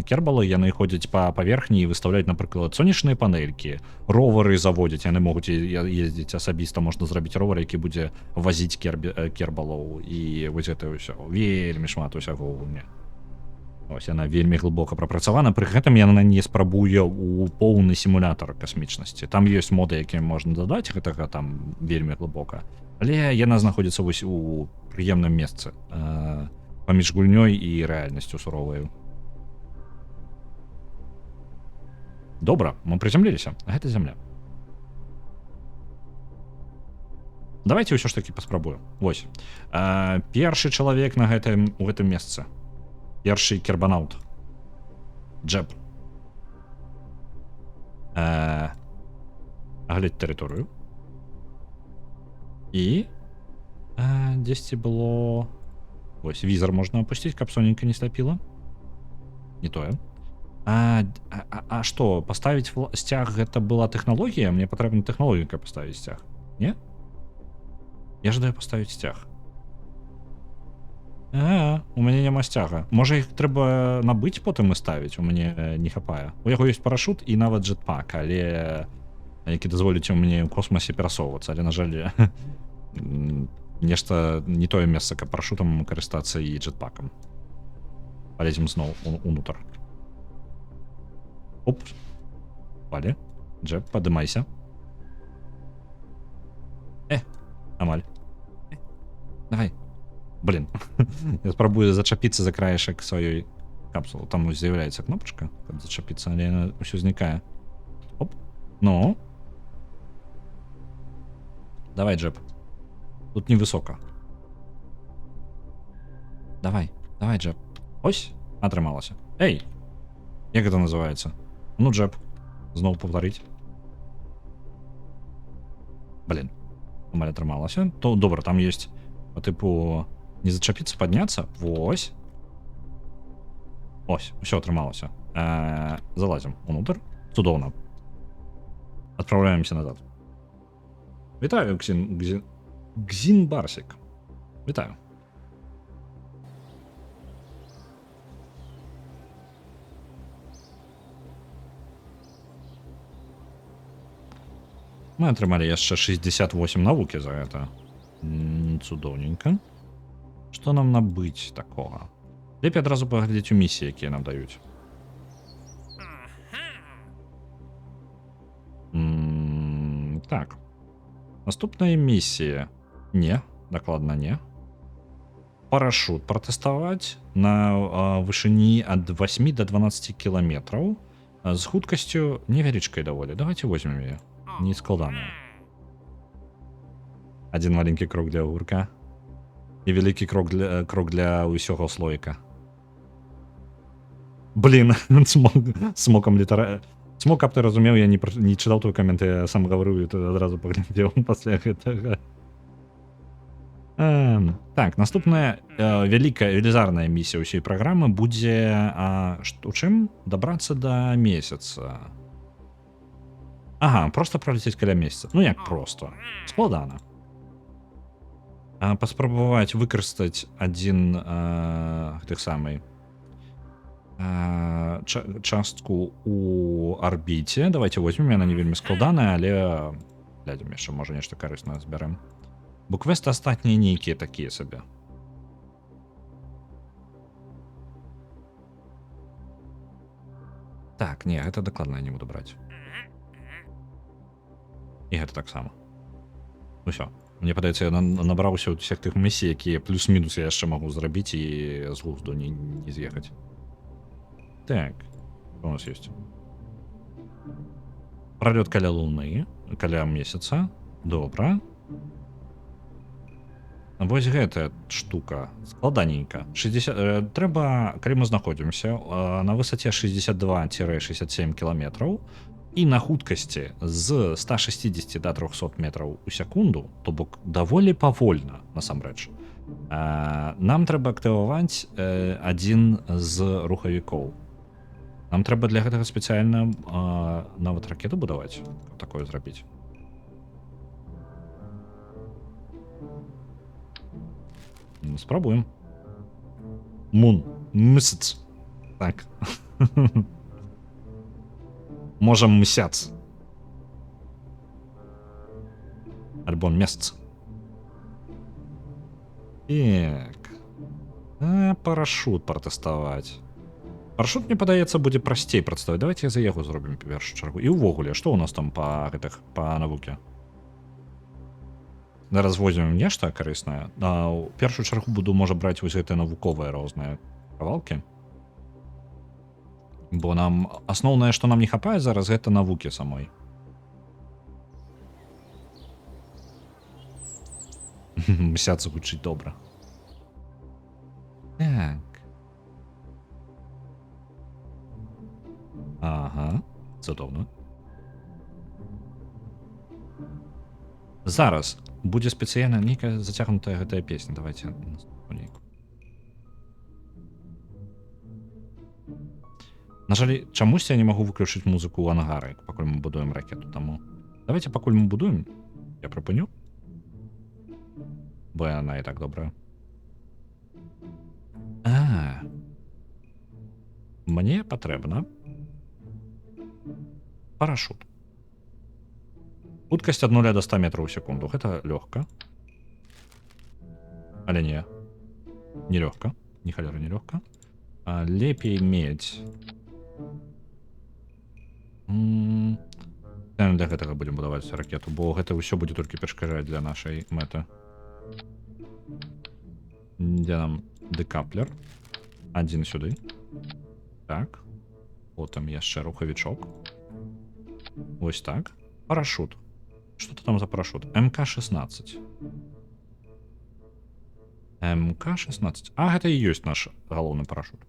Кербалы, яны ходзяць па паверхні і выстаўляюць, напрыклад, сонечныя панелькі, ровары заводзяць, яны могуць ездзіць асабіста, можна зрабіць ровар, які будзе вазіць кербалаў, і вось гэта ўсё. Вельмі шмат усяго ў гульне. Ось яна вельмі глыбока прапрацавана, пры гэтым яна не спрабуе ў поўны сімулятар касмічнасці. Там ёсць моды, якія можна дадаць гэтага там вельмі глыбока. Але яна знаходзіцца вось у прыемным месцы паміж гульнёй і рэальнасцю суроваю. Добра, мы прызямліліся. Гэта зямля. Давайте ўсё ж такі паспрабуем. Вось. Першы чалавек у гэтым месцы. Першы кербанаут. Джеб. Аглядь тэрыторыю. І дзесьці было... Вось, візор можна опусціць, каб соненька не слепіла. Не тое. Што, паставіць сцяг гэта была тэхналогія? Мне патрэбна тэхналогія, каб паставіць сцяг. Не? Я жадаю паставіць сцяг. У мяне няма сцяга. Можа, іх трэба набыць потым і ставіць, у мяне не хапае. У яго ёсць парашут і нават джетпак, але які дазволіць у мяне ў космосе перасоўвацца, але, на жаль, нешта не тое месца, каб парашутам карыстацца і джетпакам. Палезем зноў унутр. Оп. Палі. Джеб, падымайся. Амаль. Давай. Блин. Я спрабую зачапіцца за краешак сваёй капсулы. Там з'яўляецца кнопачка, каб зачапіцца, але яна ўсё знікае. Оп. Ну. Давай, Джеб. Тут невысока. Давай, Джеб. Ось, атрымалася. Эй! Як гэта называецца? Ну, Джеб. Зноў паўтарыць. Блин. Амаль атрымалася. То добра, там ёсць по тыпу не зачапіцца, падняцца. Вось. Ось, усё атрымалася. Залазім унутр. Цудоўна. Адпраўляемся назад. Вітаю, Гзін Барсик. Вітаю. Мы атрымалі яшчэ 68 навукі за гэта. Цудоўненька. Што нам набыць такога? Лепей адразу паглядзець у місіі, якія нам даюць. Так. Наступная місія. Не, дакладна не. Парашут пратэставаць на вышыні ад 8 до 12 кіламетраў з хуткасцю невялічкай даволі. Давайте возьмем яе. Не складаная. Один маленькі крок для огурка і вялікі крок для ўсёго слоіка. Блин, смокам літара... Смок, каб ты разумеў, я не чытаў твой камент, я сам гаварыў, і ты адразу паглядзеў пасля гэтага. Так, наступная вялікая, велізарная місія ўсёй праграмы будзе у чым? Дабрацца да месяца. Ага, просто пролететь каля месяца. Ну як просто? Складана. Паспрабаваць выкарыстаць адзін тых самай частку у арбіце. Давайте возьмем, яна не вельмі складаная, але Глядзім яшчэ, можа нешта карыснае збярэм. Бо квесты астатнія нейкія такія сабе. Так, не, гэта дакладна не буду браць. І гэта таксама. Усё. Мне падаецца, я набраўся ўсіх тых місій, якія плюс-мінус я яшчэ магу зрабіць і з глузду не з'ехаць. Так, што у нас ёсць? Пролёт каля луны, каля месяца. Добра. Вось гэтая штука складаненька. 60, трэба, калі мы знаходзімся на высоце 62-67 кіламетраў і на хуткасці з 160 до 300 метраў у секунду, то бок даволі павольна, насамрэч. Нам трэба актываваць адзін з рухавікоў. Нам трэба для гэтага спецыяльна нават ракету будаваць, каб такое зрабіць. Спробуем. Мун. Месяц. Так. Можем месяц. Альбо месяц. Так. Парашют пратэставаць. Парашют, мне падаецца, будзе прасцей прадставаць. Давайте за яго зробім першую чаргу. І ўвогуле, што ў нас там па навуке? Зараз возьмем нешта карыснае. У першую чаргу буду, можа, браць вось гэтыя навуковыя розныя кавалкі. Бо нам асноўнае, што нам не хапае зараз, гэта навукі самой. Месяц гучыць добра. Так. Ага, цудоўна. Зараз будзе спецыяльна нейкая зацягнутая гэтая песня. Давайте нейку. На жаль, чамусь я не магу выключыць музыку ў ангары, пакуль мы будуем ракету. Таму давайте, пакуль мы будуем, я прыпыню. Бо яна і так добрая. Мне патрэбна парашут. Хуткасць ад 0 до 100 метраў у секунду. Гэта лёгка. Але не. Не лёгка. Ні халера не лёгка. Лепей мець. Для гэтага будзем будаваць ракету, бо гэта ўсё будзе толькі перашкаджаць для нашай мэты. Дзе нам дэкаплер? Адзін сюды. Так. Потым яшчэ рухавічок. Вось так. Парашут. Что то там за парашют? МК-16. МК-16. А, гэта і ёсць наш галоўны парашут.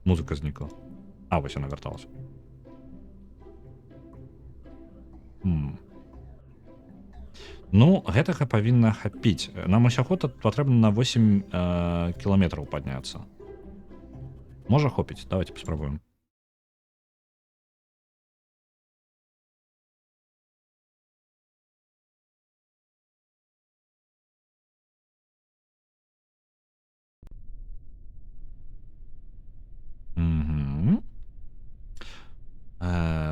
Музыка знікла. А, вось яна вярталася. Ну, гэтага павінна хапіць. Нам усяго тут патрэбна на 8 кіламетраў падняцца. Можа хопіць? Давайте паспрабуем.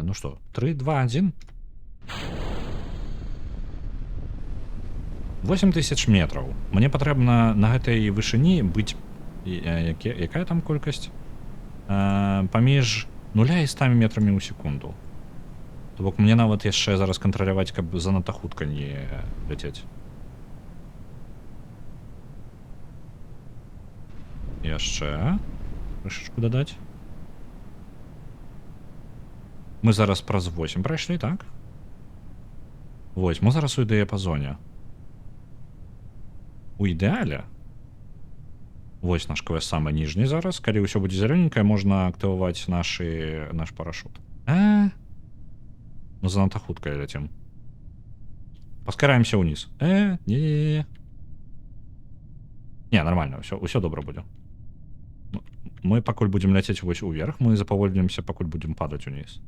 Ну что, 3, 2, 1. 8000 метраў. Мне патрэбна на гэтай вышыні быць... Якая там колькасць? Паміж 0 і 100 метрамі ў секунду. То бок мне нават яшчэ зараз кантраляваць, каб занадта хутка не ляцець. Яшчэ крышачку дадаць. Мы зараз праз 8 прайшлі, так? Вось, мы зараз у дыяпазоне. У ідэале. Вось наш квест самы ніжні зараз. Калі ўсё будзе зялёненькае, можна актываваць наш парашут. Ну занадта хутка ляцім. Паскараемся ўніз. Не. Не, нормально, ўсё добра будзе. Мы пакуль будзем ляцець вось уверх, мы запавольнімся, пакуль будзем падаць уніз.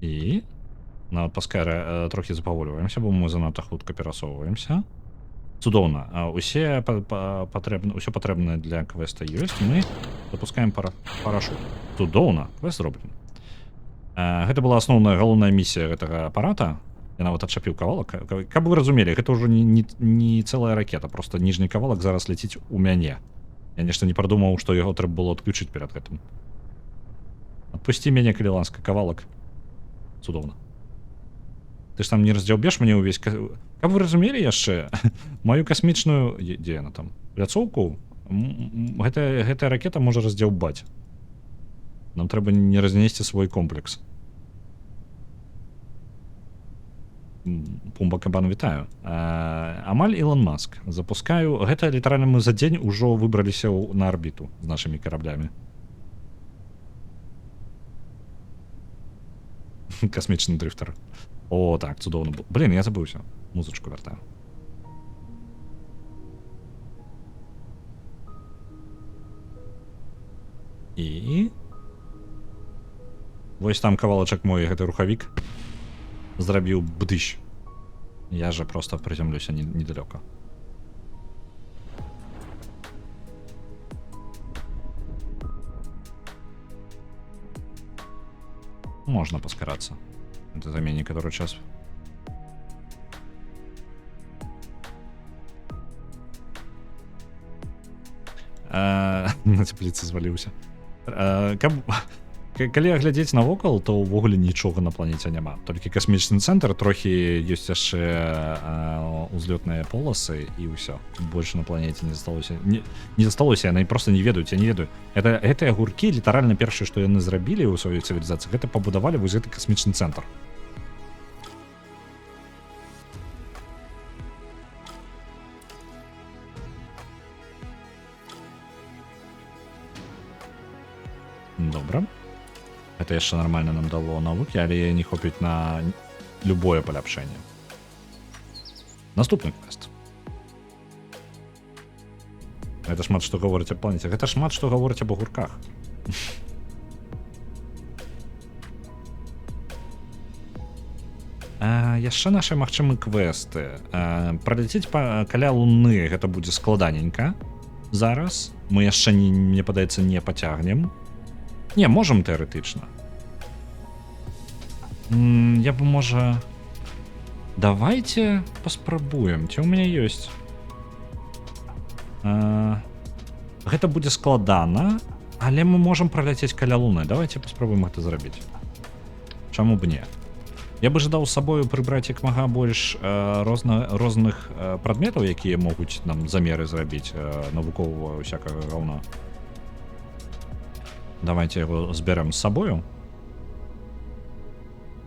І нават паскай трохі запавольваемся, бо мы занадта хутка перасоўваемся. Цудоўна. Усе ўсё патрэбнае для квеста ёсць. Мы запускаем парашут. Цудоўна, квест зроблены. Гэта была асноўная галоўная місія гэтага апарата. Я нават адчапіў кавалак. Каб вы разумелі, гэта ўжо не цэлая ракета, просто ніжні кавалак зараз ляціць у мяне. Я нешта не прадумаў, што яго трэба было адключыць перад гэтым. Адпусці мяне, калі ласка, кавалак. Цудоўна. Ты ж там не раздзяўбеш мне ўвесь... Каб вы разумелі яшчэ, маю касмічную... Дзе яна там? Пляцоўку? Гэтая ракета можа раздзяўбаць. Нам трэба не разнесці свой комплекс. Пумба Кабан, вітаю. Амаль Ілон Маск. Запускаю... Гэта літаральна мы за дзень ужо выбраліся на арбіту з нашымі караблямі. Касмічны дрыфтер. О, так, цудоўна. Блін, я забыўся. Музычку вяртаю. І... Вось там кавалачак мой, гэты рухавік зрабіў бдыщ. Я же просто прызямлюся недалёка. Можно поскараться. Это заменник, который сейчас... На тепліцы зваліўся. Калі глядзець навокал, то ўвогуле нічога на планеце няма. Толькі касмічны цэнтр, трохі ёсць яшчэ узлётныя поласы і ўсё. Больш на планеце не засталося. Не засталося, яны проста не ведаюць, я не ведаю. Гэтыя гуркі літаральна першае, што яны зрабілі ў сваёй цывілізацыі, гэта пабудавалі вось гэты касмічны цэнтр. Добра. Это яшчэ нармальна нам дало навукі, але не хопіць на любое паляпшэнне. Наступны квест. Гэта шмат што гаворыць аб планеце. Гэта шмат што гаворыць аб агурках. Яшчэ нашы магчымы квесты. Праляцець каля Луны гэта будзе складаненька. Зараз мы яшчэ, мне падаецца, не пацягнем. Не, можем теоретично. Я бы, можа... Давайте паспрабуем. Ці ў мяне ёсць. Гэта будзе складана, але мы можам праляцець каля Луны. Давайте паспрабуем гэта зрабіць. Чаму б не? Я бы жадаў з сабою прыбраць як мага больш розных прадметаў, якія могуць нам замеры зрабіць, навукового всякага гаўна. Давайте его зберем з сабою.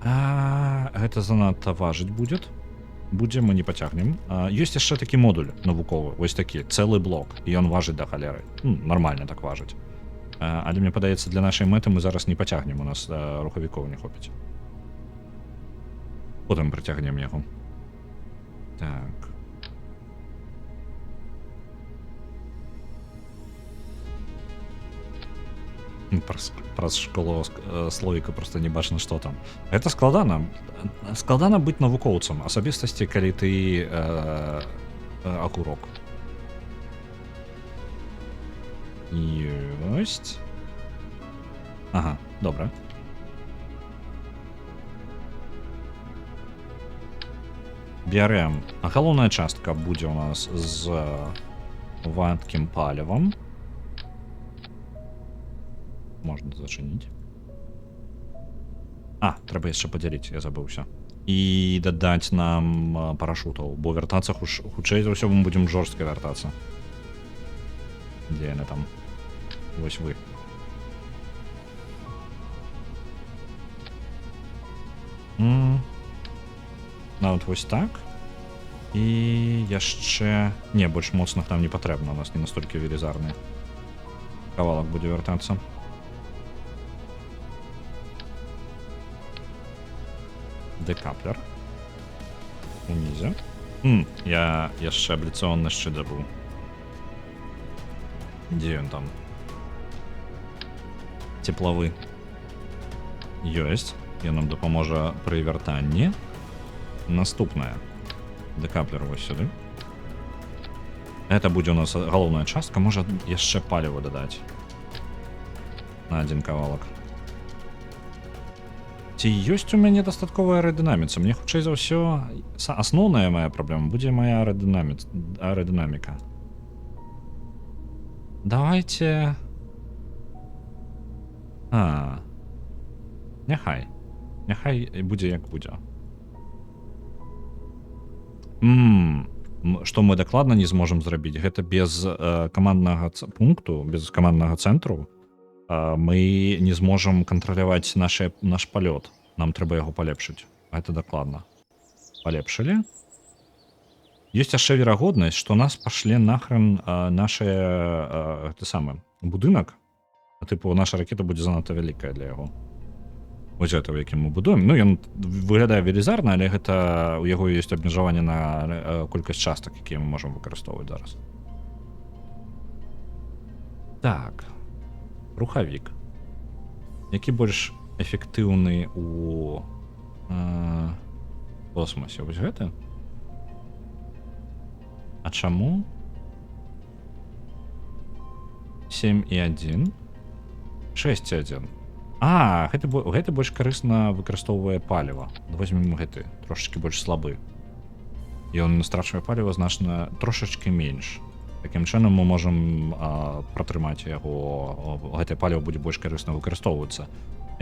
Гэта занадта важыць будет. Будзе, мы не пацягнем. Ёсць яшчэ такі модуль навуковы, вось такі, цэлы блок, і ён важыць да халеры. Нармальна так важыць. Але мне падаецца, для нашай мэты мы зараз не пацягнем, у нас рухавікоў не хопіць. Потым прыцягнем яго. Так. Праз школу слоіка просто не бачна, што там. Гэта складана. Складана быць навукоўцам, асабістасці, калі ты агурок. Ёсць. Ага, добра. Бярем. А галоўная частка будзе ў нас з вадкім палівам. Можна зачыніць. Трэба яшчэ падзяліць, я забыўся. І дадаць нам парашутаў, бо вяртацца хутчэй за ўсё мы будзем жорстка вяртацца. Дзе яны там? Вось вы. Нават вось так. І яшчэ... Не, больш моцных нам не патрэбна, у нас не настолькі велізарны. Кавалак будзе вяртацца. Декаплер. Унізе. Я яшчэ абляцыонны шчыт забыў. Дзе ён там? Теплавы. Ёсць. Ён нам дапаможа пры вяртанні. Наступнае. Декаплер вось сюды. Это будзе у нас галоўная частка, можа яшчэ паліва дадаць на адзін кавалак. Ці ёсць у мяне дастатковая аэрадынаміца? Мне хутчэй за ўсё асноўная моя праблема будзе моя аэрадынаміка. Давайте... Няхай будзе як будзе. Што мы дакладна не зможам зрабіць, гэта без каманднага пункту, без каманднага цэнтру мы не зможам кантраляваць наш палёт. Нам трэба яго палепшыць. Гэта дакладна. Палепшылі. Ёсць яшчэ верагоднасць, што нас пашле нахрен наша будынак. Тыпу, наша ракета будзе занадта вялікая для яго. Вось гэта, у якім мы будуем. Ну, ён выглядае велізарна, але гэта у яго ёсць абмежаванне на колькасць частак, якія мы можам выкарыстоўваць зараз. Так. Рухавік. Які больш эфектыўны у космосе? Вось гэта? А чаму? 7,1. 6,1. Гэты больш карысна выкарыстоўвае паліва. Возьмем гэты, трошачкі больш слабы. Ён страчвае паліва значна трошачкі менш. Такім чынам мы можам пратрымаць яго, гэтае паліва будзе больш карысна выкарыстоўвацца.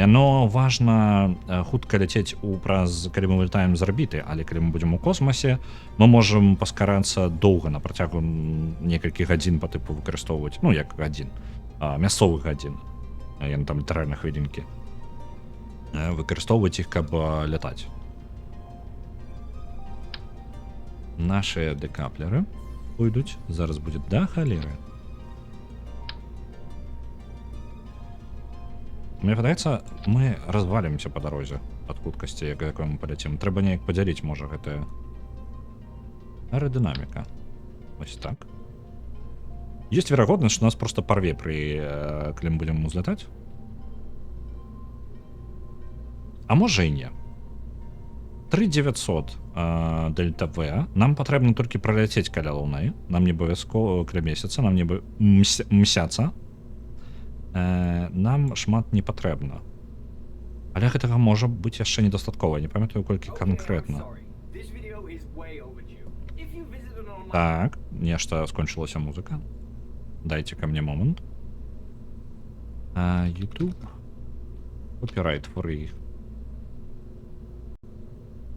Яно важна хутка ляцець калі мы вылетаем з арбіты, але калі мы будзем у космосе, мы можам паскарацца доўга на працягу некалькіх гадзін па тыпу выкарыстоўваць, ну як гадзін, мясцовых гадзін. Яны там літаральна хвілінкі. Выкарыстоўваць іх, каб лятаць. Нашыя дэкаплеры пойдуць. Зараз будзе да халеры. Мне падаецца, мы развалімся па дарозе ад хуткасці, якой мы паляцім. Трэба неяк падзяліць, можа, гэтая аэрадынаміка. Вось так. Есть верагоднасць, што нас проста парве калі мы будзем узлятаць. А можа і не. 3900 дельта В. Нам патрэбна толькі праляцець каля Луны. Нам не абавязкова каля месяца, нам не мсяца. Нам шмат не патрэбна. Але гэтага можа быць яшчэ недастаткова. Не памятаю, колькі канкрэтна. Так, нешта скончылася музыка. Дайте ко мне момент. YouTube. Copyright free.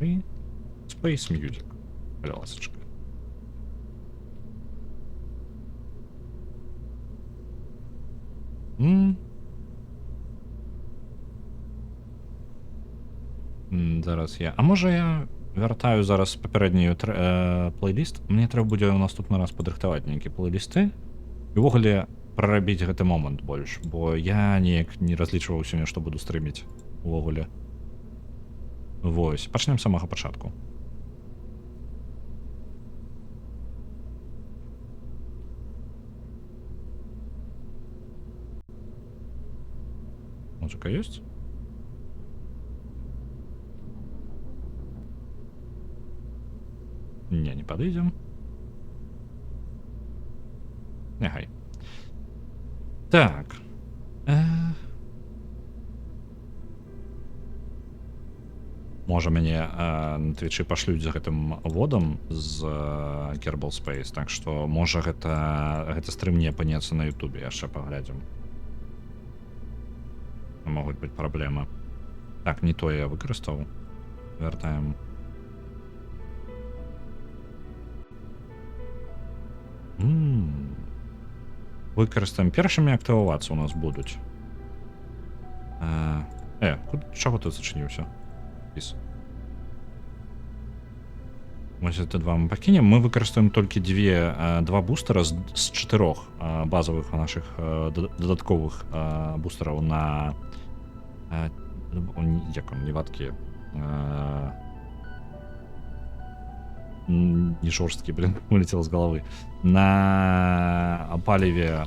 И Space Music. Ласочка. Зараз я... А можа я вяртаю зараз папярэднюю плейліст? Мне трэба будзе ў наступны раз падрыхтаваць нейкія плейлісты. І ўвогуле прарабіць гэты момант больш, бо я неяк не разлічваў сёння, што буду стрыміць увогуле. Вось, пачнем з самага пачатку. Музыка ёсць? Не падыдзем. Няхай. Так. Можа мяне на твічы пашлюць за гэтым водам з Kerbal Space, так што можа гэта стрым не апынецца на Ютубе, яшчэ паглядзім. Могуць быць праблемы. Так, не тое я выкарыстаў. Вяртаем. Выкарыстаем першымі актывавацца у нас будуць. Чаго ты зачыніўся? Вось это два мы пакінем. Мы выкарыстаем толькі два бустера з 4 базавых нашых дадатковых бустераў на як он, не вадкі, не жорсткі, вылетел з головы, на паліве,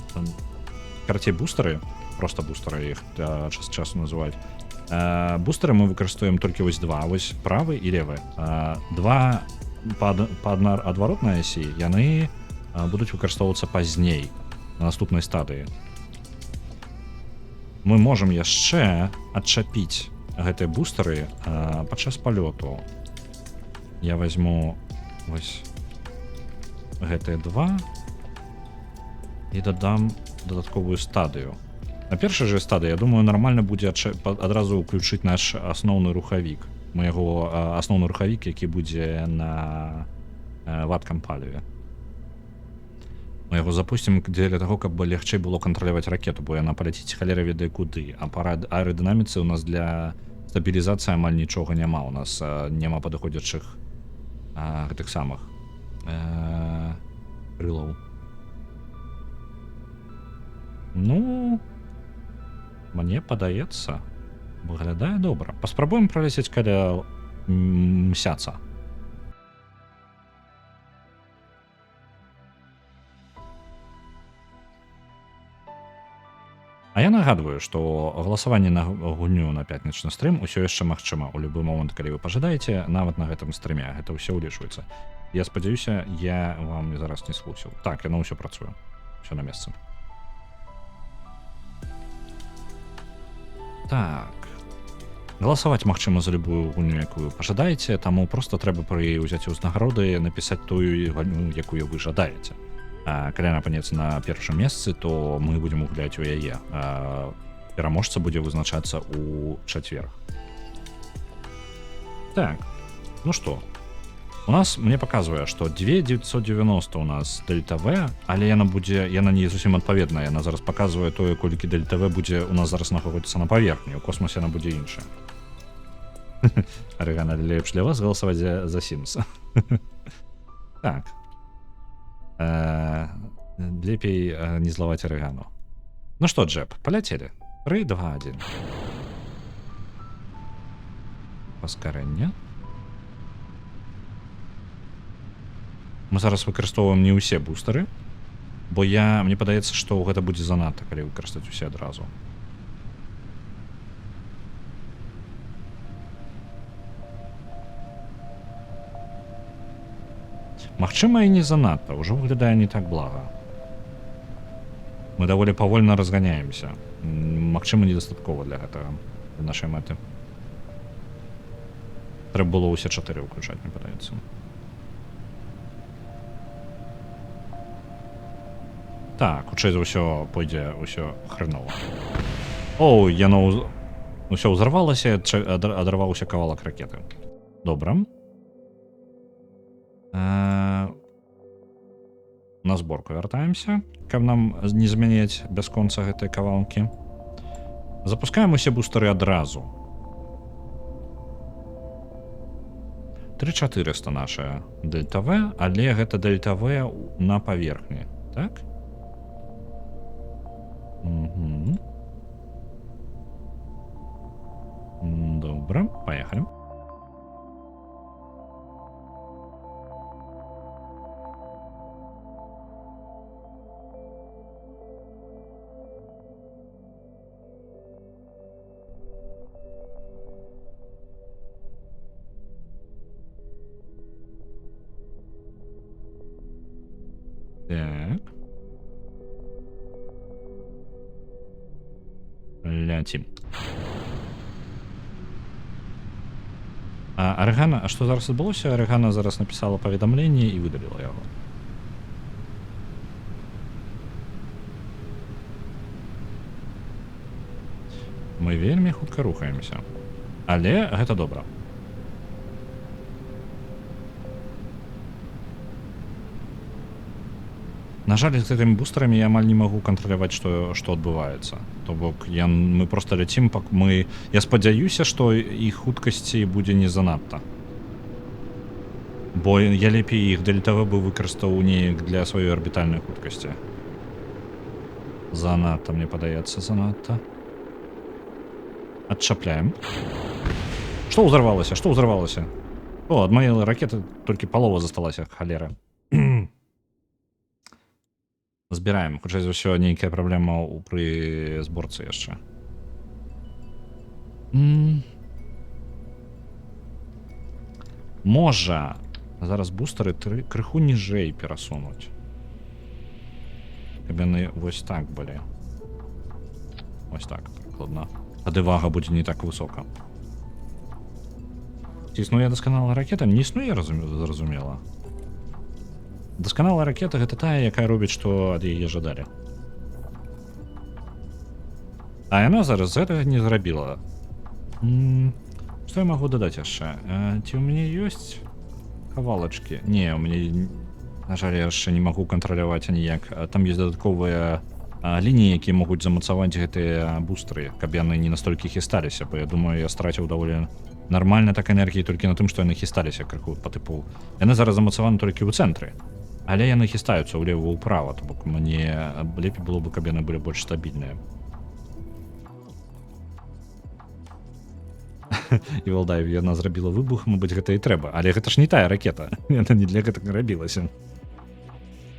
карацей, бустеры, просто бустеры іх час часу называюць. Бустеры мы выкарыстаем толькі вось два, вось правы і левы. Два па адваротнай асі, яны будуць выкарыстоўвацца пазней, на наступнай стадыі. Мы можам яшчэ адчапіць гэтыя бустары падчас палёту. Я возьму вось гэтыя два і дадам дадатковую стадыю. На першай жа стадыі, я думаю, нармальна будзе адразу ўключыць наш асноўны рухавік. Мы яго асноўны рухавік, які будзе на вадкам паліве. Мы яго запусцім дзеля таго, каб лягчэй было кантраляваць ракету, бо яна паляціць халера ведае куды. А па аэрадынаміцы ў нас для стабілізацыі амаль нічога няма. У нас няма падыходзячых гэтых самых крылаў. Ну, мне падаецца, выглядае добра. Паспрабуем праляцець каля мсяца. А я нагадваю, што галасаванне на гульню на пятнічны стрым усё яшчэ магчыма ў любы момант, калі вы пажадаеце, нават на гэтым стрыме. Гэта ўсё ўлічваецца. Я спадзяюся, я вам зараз не схлусіў. Так, яно ўсё працуе. Усё на месцы. Так. Галасаваць магчыма за любую гульню, якую пажадаеце, таму проста трэба пры яе ўзяць ўзнагароды, напісаць тую гульню, якую вы жадаеце. Калі яна апынецца на першым месцы, то мы будзем гуляць у яе. Пераможца будзе вызначацца ў чацвер. Так, ну што, у нас мне паказвае, што 2990 у нас Дельта В, але яна не зусім адпаведная. Яна зараз паказвае тое, колькі Дельта В будзе у нас зараз знаходзіцца на паверхні. У космосе яна будзе іншая. Арыгана, лепш для вас галасаваць за Sims. Так. Лепей не злаваць арыгану. Ну што, Джеб, паляцелі. 3, 2, 1. Паскарэнне. Мы зараз выкарыстоўваем не ўсе бустары, бо мне падаецца, што гэта будзе занадта, калі выкарыстаць усе адразу. Магчыма, і не занадта, ўжо выглядае не так блага. Мы даволі павольна разганяемся. Магчыма, недастаткова для гэтага, для нашай мэты. Трэба было ўсе 4 ўключаць, мне падаецца. Так, хутчэй за ўсё пойдзе ўсё хрэнова. О, яно ўсё ўзарвалася, адарваўся кавалак ракеты. Добра. На зборку вяртаемся, каб нам не змяняць бясконца гэтыя кавалкі. Запускаем усе бустары адразу. 3400 наша Дельта В, але гэта Дельта В на паверхні, так? Угу. Добра, поехали. Так. Ляцім. Арыгана, а што зараз адбылося? Арыгана зараз напісала паведамленне і выдаліла яго. Мы вельмі хутка рухаемся. Але гэта добра. На жаль, з гэтымі бустарамі я амаль не магу кантраляваць, што адбываецца. То бок, мы проста ляцім, я спадзяюся, што іх хуткасці будзе не занадта. Бо я лепей іх Дельта В бы выкарыстаў неяк для сваёй арбітальнай хуткасці. Занадта, мне падаецца, занадта. Адчапляем. Што ўзарвалася? Што ўзарвалася? О, ад мае ракеты толькі палова засталася, халера. Збіраем, хутчэй за ўсё нейкая праблема пры зборцы яшчэ. Можа зараз бустары крыху ніжэй перасунуць. каб яны вось так былі. Ось так, прыкладна. Тады вага будзе не так высока. Ці існуе дасканалая ракета? Не існуе, зразумела. Дасканалая ракета гэта тая, якая робіць, што ад яе жадалі. А яна зараз гэтага не зрабіла. Што я магу дадаць яшчэ? Ці ў мяне ёсць кавалачкі? Не, у мяне, на жаль, я яшчэ не магу кантраляваць аніяк. Там ёсць дадатковыя лініі, якія могуць замацаваць гэтыя бустры, каб яны не настолькі хісталіся, бо я думаю, я страціў даволі нармальна так энергіі толькі на тым, што яны хісталіся крыху па тыпу. Яны зараз замацаваны толькі ў цэнтры, але яны хістаюцца ўлева-ўправа, то бок мне лепей было бы, каб яны былі больш стабільныя. І Валдаев, яна зрабіла выбух, мабыць, гэта і трэба. Але гэта ж не тая ракета. Яна не для гэтага рабілася.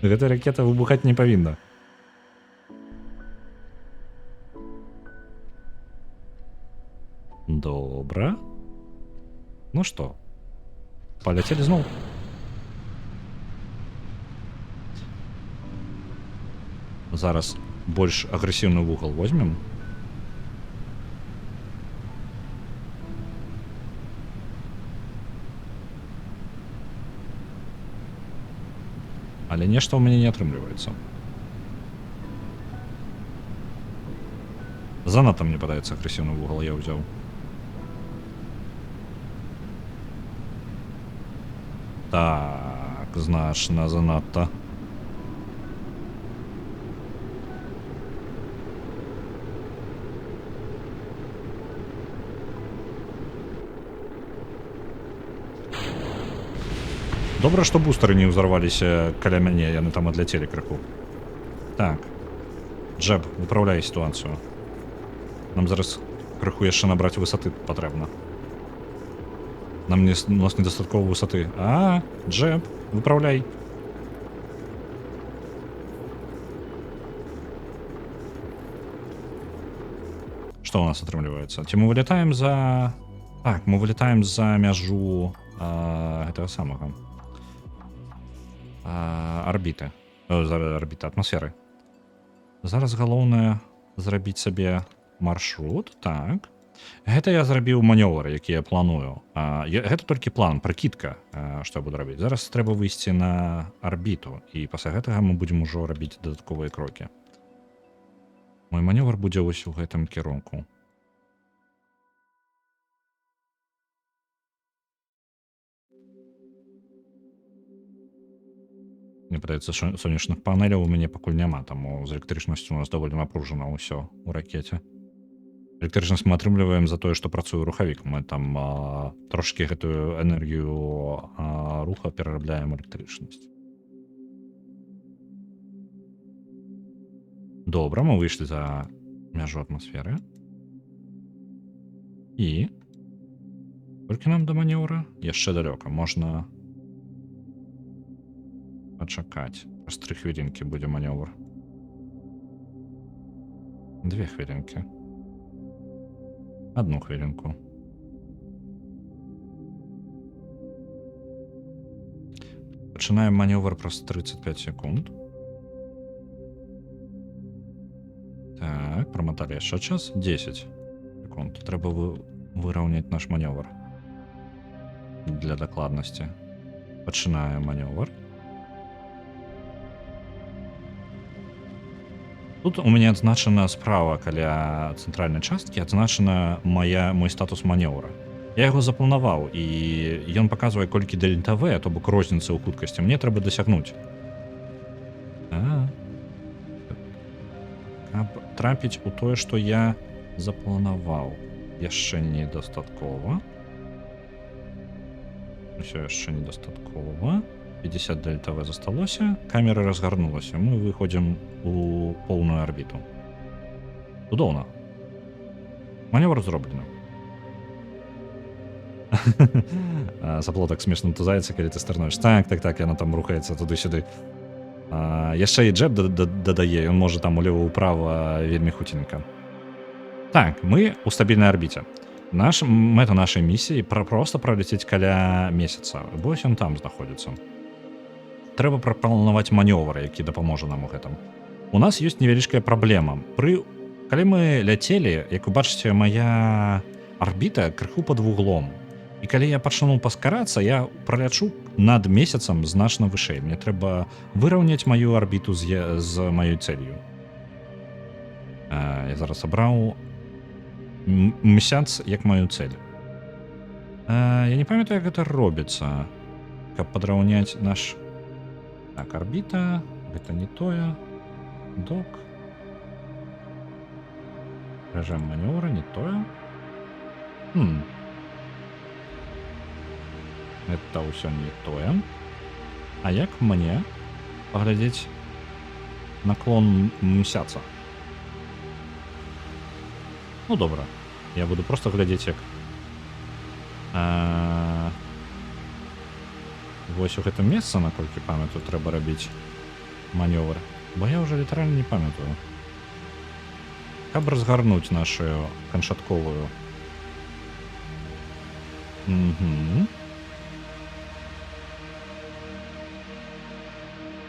Гэта ракета выбухаць не павінна. Добра. Ну што, паляцелі зноў. Зараз больш агрэсіўны вугал возьмем. Але нешта ў мяне не атрымліваецца. Занадта, мне падаецца, агрэсіўны вугал я ўзяў. Так, значна занадта. Добра, што бустары не ўзарваліся каля мяне, яны там адляцелі крыху. Так. Джеб, выпраўляй сітуацыю. Нам зараз крыху яшчэ набраць высоты патрэбна. У нас недастаткова высоты. Джеб, выпраўляй. Што ў нас атрымліваецца? Ці мы вылетаем за... Так, мы вылетаем за мяжу гэтага самага. Арбіты. Арбіты, атмасферы. Зараз галоўнае зрабіць сабе маршрут. Так. Гэта я зрабіў манёвр, які я планую. Гэта толькі план, пракідка, што я буду рабіць. Зараз трэба выйсці на арбіту, і пасля гэтага мы будзем ужо рабіць дадатковыя крокі. Мой манёвр будзе вось у гэтым кірунку. Мне падаецца, сонечных панеляў у мяне пакуль няма, таму з электрычнасцю у нас даволі напружана ўсё ў ракеце. Электрычнасць мы атрымліваем за тое, што працуе рухавік. Мы там трошкі гэтую энергію руха перарабляем электрычнасць. Добра, мы выйшлі за мяжу атмасферы. І толькі нам да манеўра яшчэ далёка. Можна пачакаць. Праз 3 хвілінкі будзе манеўр. 2 хвілінкі. 1 хвілінку. Пачынаем манеўр праз 35 секунд. Так, прамоталі яшчэ час. 10 секунд. Трэба выраўняць наш манеўр. Для дакладнасці. Пачынаем манеўр. Тут у мяне адзначана справа каля цэнтральнай часткі, адзначана мой статус манеўра. Я яго запланаваў, і ён паказвае колькі дельта-В, то бок розніцы ў хуткасці. Мне трэба дасягнуць. Каб трапіць у тое, што я запланаваў. Яшчэ недастаткова. Усё яшчэ недастаткова. 50 дельта-В засталося, камера разгарнулася. Мы выходзім у поўную арбіту. Цудоўна. Маневр зроблены. Запло так смешна тузаецца, калі ты старнуеш. Так, яна там рухаецца туды-сюды. Яшчэ і джеб дадае, ён можа там улева-ўправа вельмі хуценька. Так, мы ў стабільнай арбіце. Мэта нашай місіі проста праляцець каля месяца. Вось ён там знаходзіцца. Трэба прапланаваць манёвр, які дапаможа нам у гэтым. у нас ёсць невялічкая праблема. Калі мы ляцелі, як вы бачыце, мая арбіта крыху пад вуглом. І калі я пачну паскарацца, я пралячу над месяцам значна вышэй. Мне трэба выраўняць маю арбіту з маёй цэлью. Я зараз абраў месяц як маю цэль. Я не памятаю, як гэта робіцца, каб падраўняць наш... Так, арбіта, гэта не тое. Док. Рэжым манёвра, не тое. Это ўсё не тое. А як мне паглядзець наклон месяца? Ну, добра. Я буду просто глядзець, як... Вось у гэтым месцы, наколькі памятаю, трэба рабіць манёвр. Бо я ўжо літаральна не памятаю. Каб разгарнуць нашу канчатковую.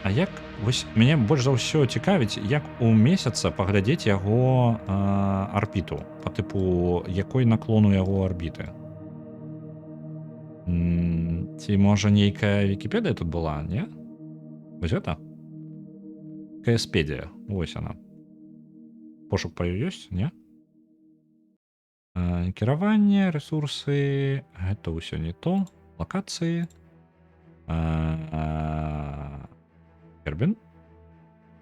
А як... Вось мяне больш за ўсё цікавіць, як у месяца паглядзець яго арбіту, па тыпу, якой наклон у яго арбіты. Ці, можа, нейкая Вікіпедыя тут была, не? Вось гэта? КСпедія, вось яна. Пошук па ёй ёсць, не? Кіраванне, рэсурсы, гэта ўсё не то. Лакацыі. Кербін.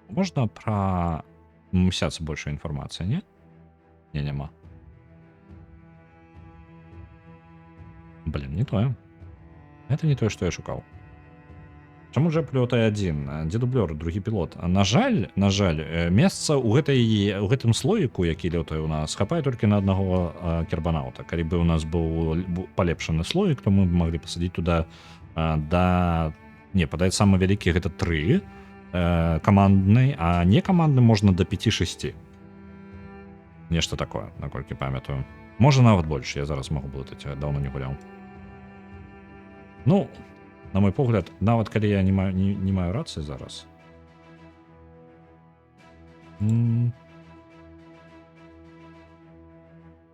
Можна пра месяц большая інфармацыя, не? Не, няма. Блин, не тое. Это не тое, што я шукаў. Чаму ж плётай адзін? Дзе дублёр, другі пілот? На жаль, месца ў гэтым слоіку, які лётае ў нас, хапае толькі на аднаго кербанаўта. Калі бы у нас быў палепшаны слоік, то мы маглі пасадзіць туда Не, падаецца, самы вялікі гэта 3 камандны, а не камандны можна да 5-6. Нешта такое, наколькі памятаю. Можа, нават больш, я зараз магу блытаць, даўно не гуляў. Ну, на мой погляд, нават калі я не маю рацыі зараз.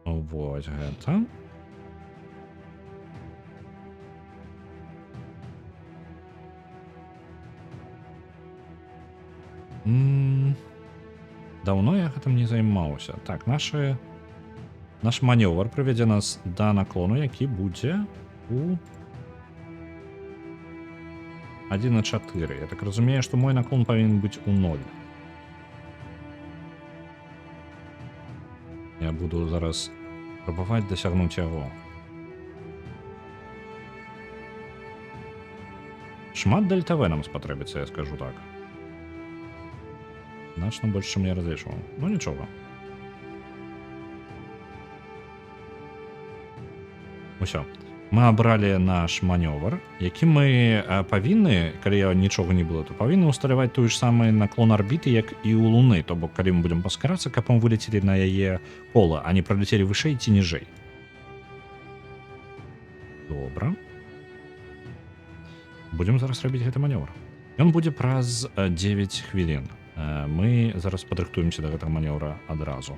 Вось гэта. Даўно я гэтым не займаўся. Так, наш манёвр прывядзе нас да наклону, які будзе у 1,4. Я так разумею, што мой наклон павінен быць у 0. Я буду зараз прабаваць дасягнуць яго. Шмат дельта В нам спатрэбіцца, я скажу так. Значна больш, чым я разлічваў. Ну, нічога. Усё. Мы абралі наш манёвр, які мы павінны, калі я нічога не было, то павінны ўсталяваць той ж самы наклон арбіты, як і ў Луны. То бок, калі мы будзем паскарацца, каб мы вылецелі на яе кола, а не праляцелі вышэй ці ніжэй. Добра. Будзем зараз рабіць гэты манёвр. Ён будзе праз 9 хвілін. Мы зараз падрыхтуемся да гэтага манёвра адразу.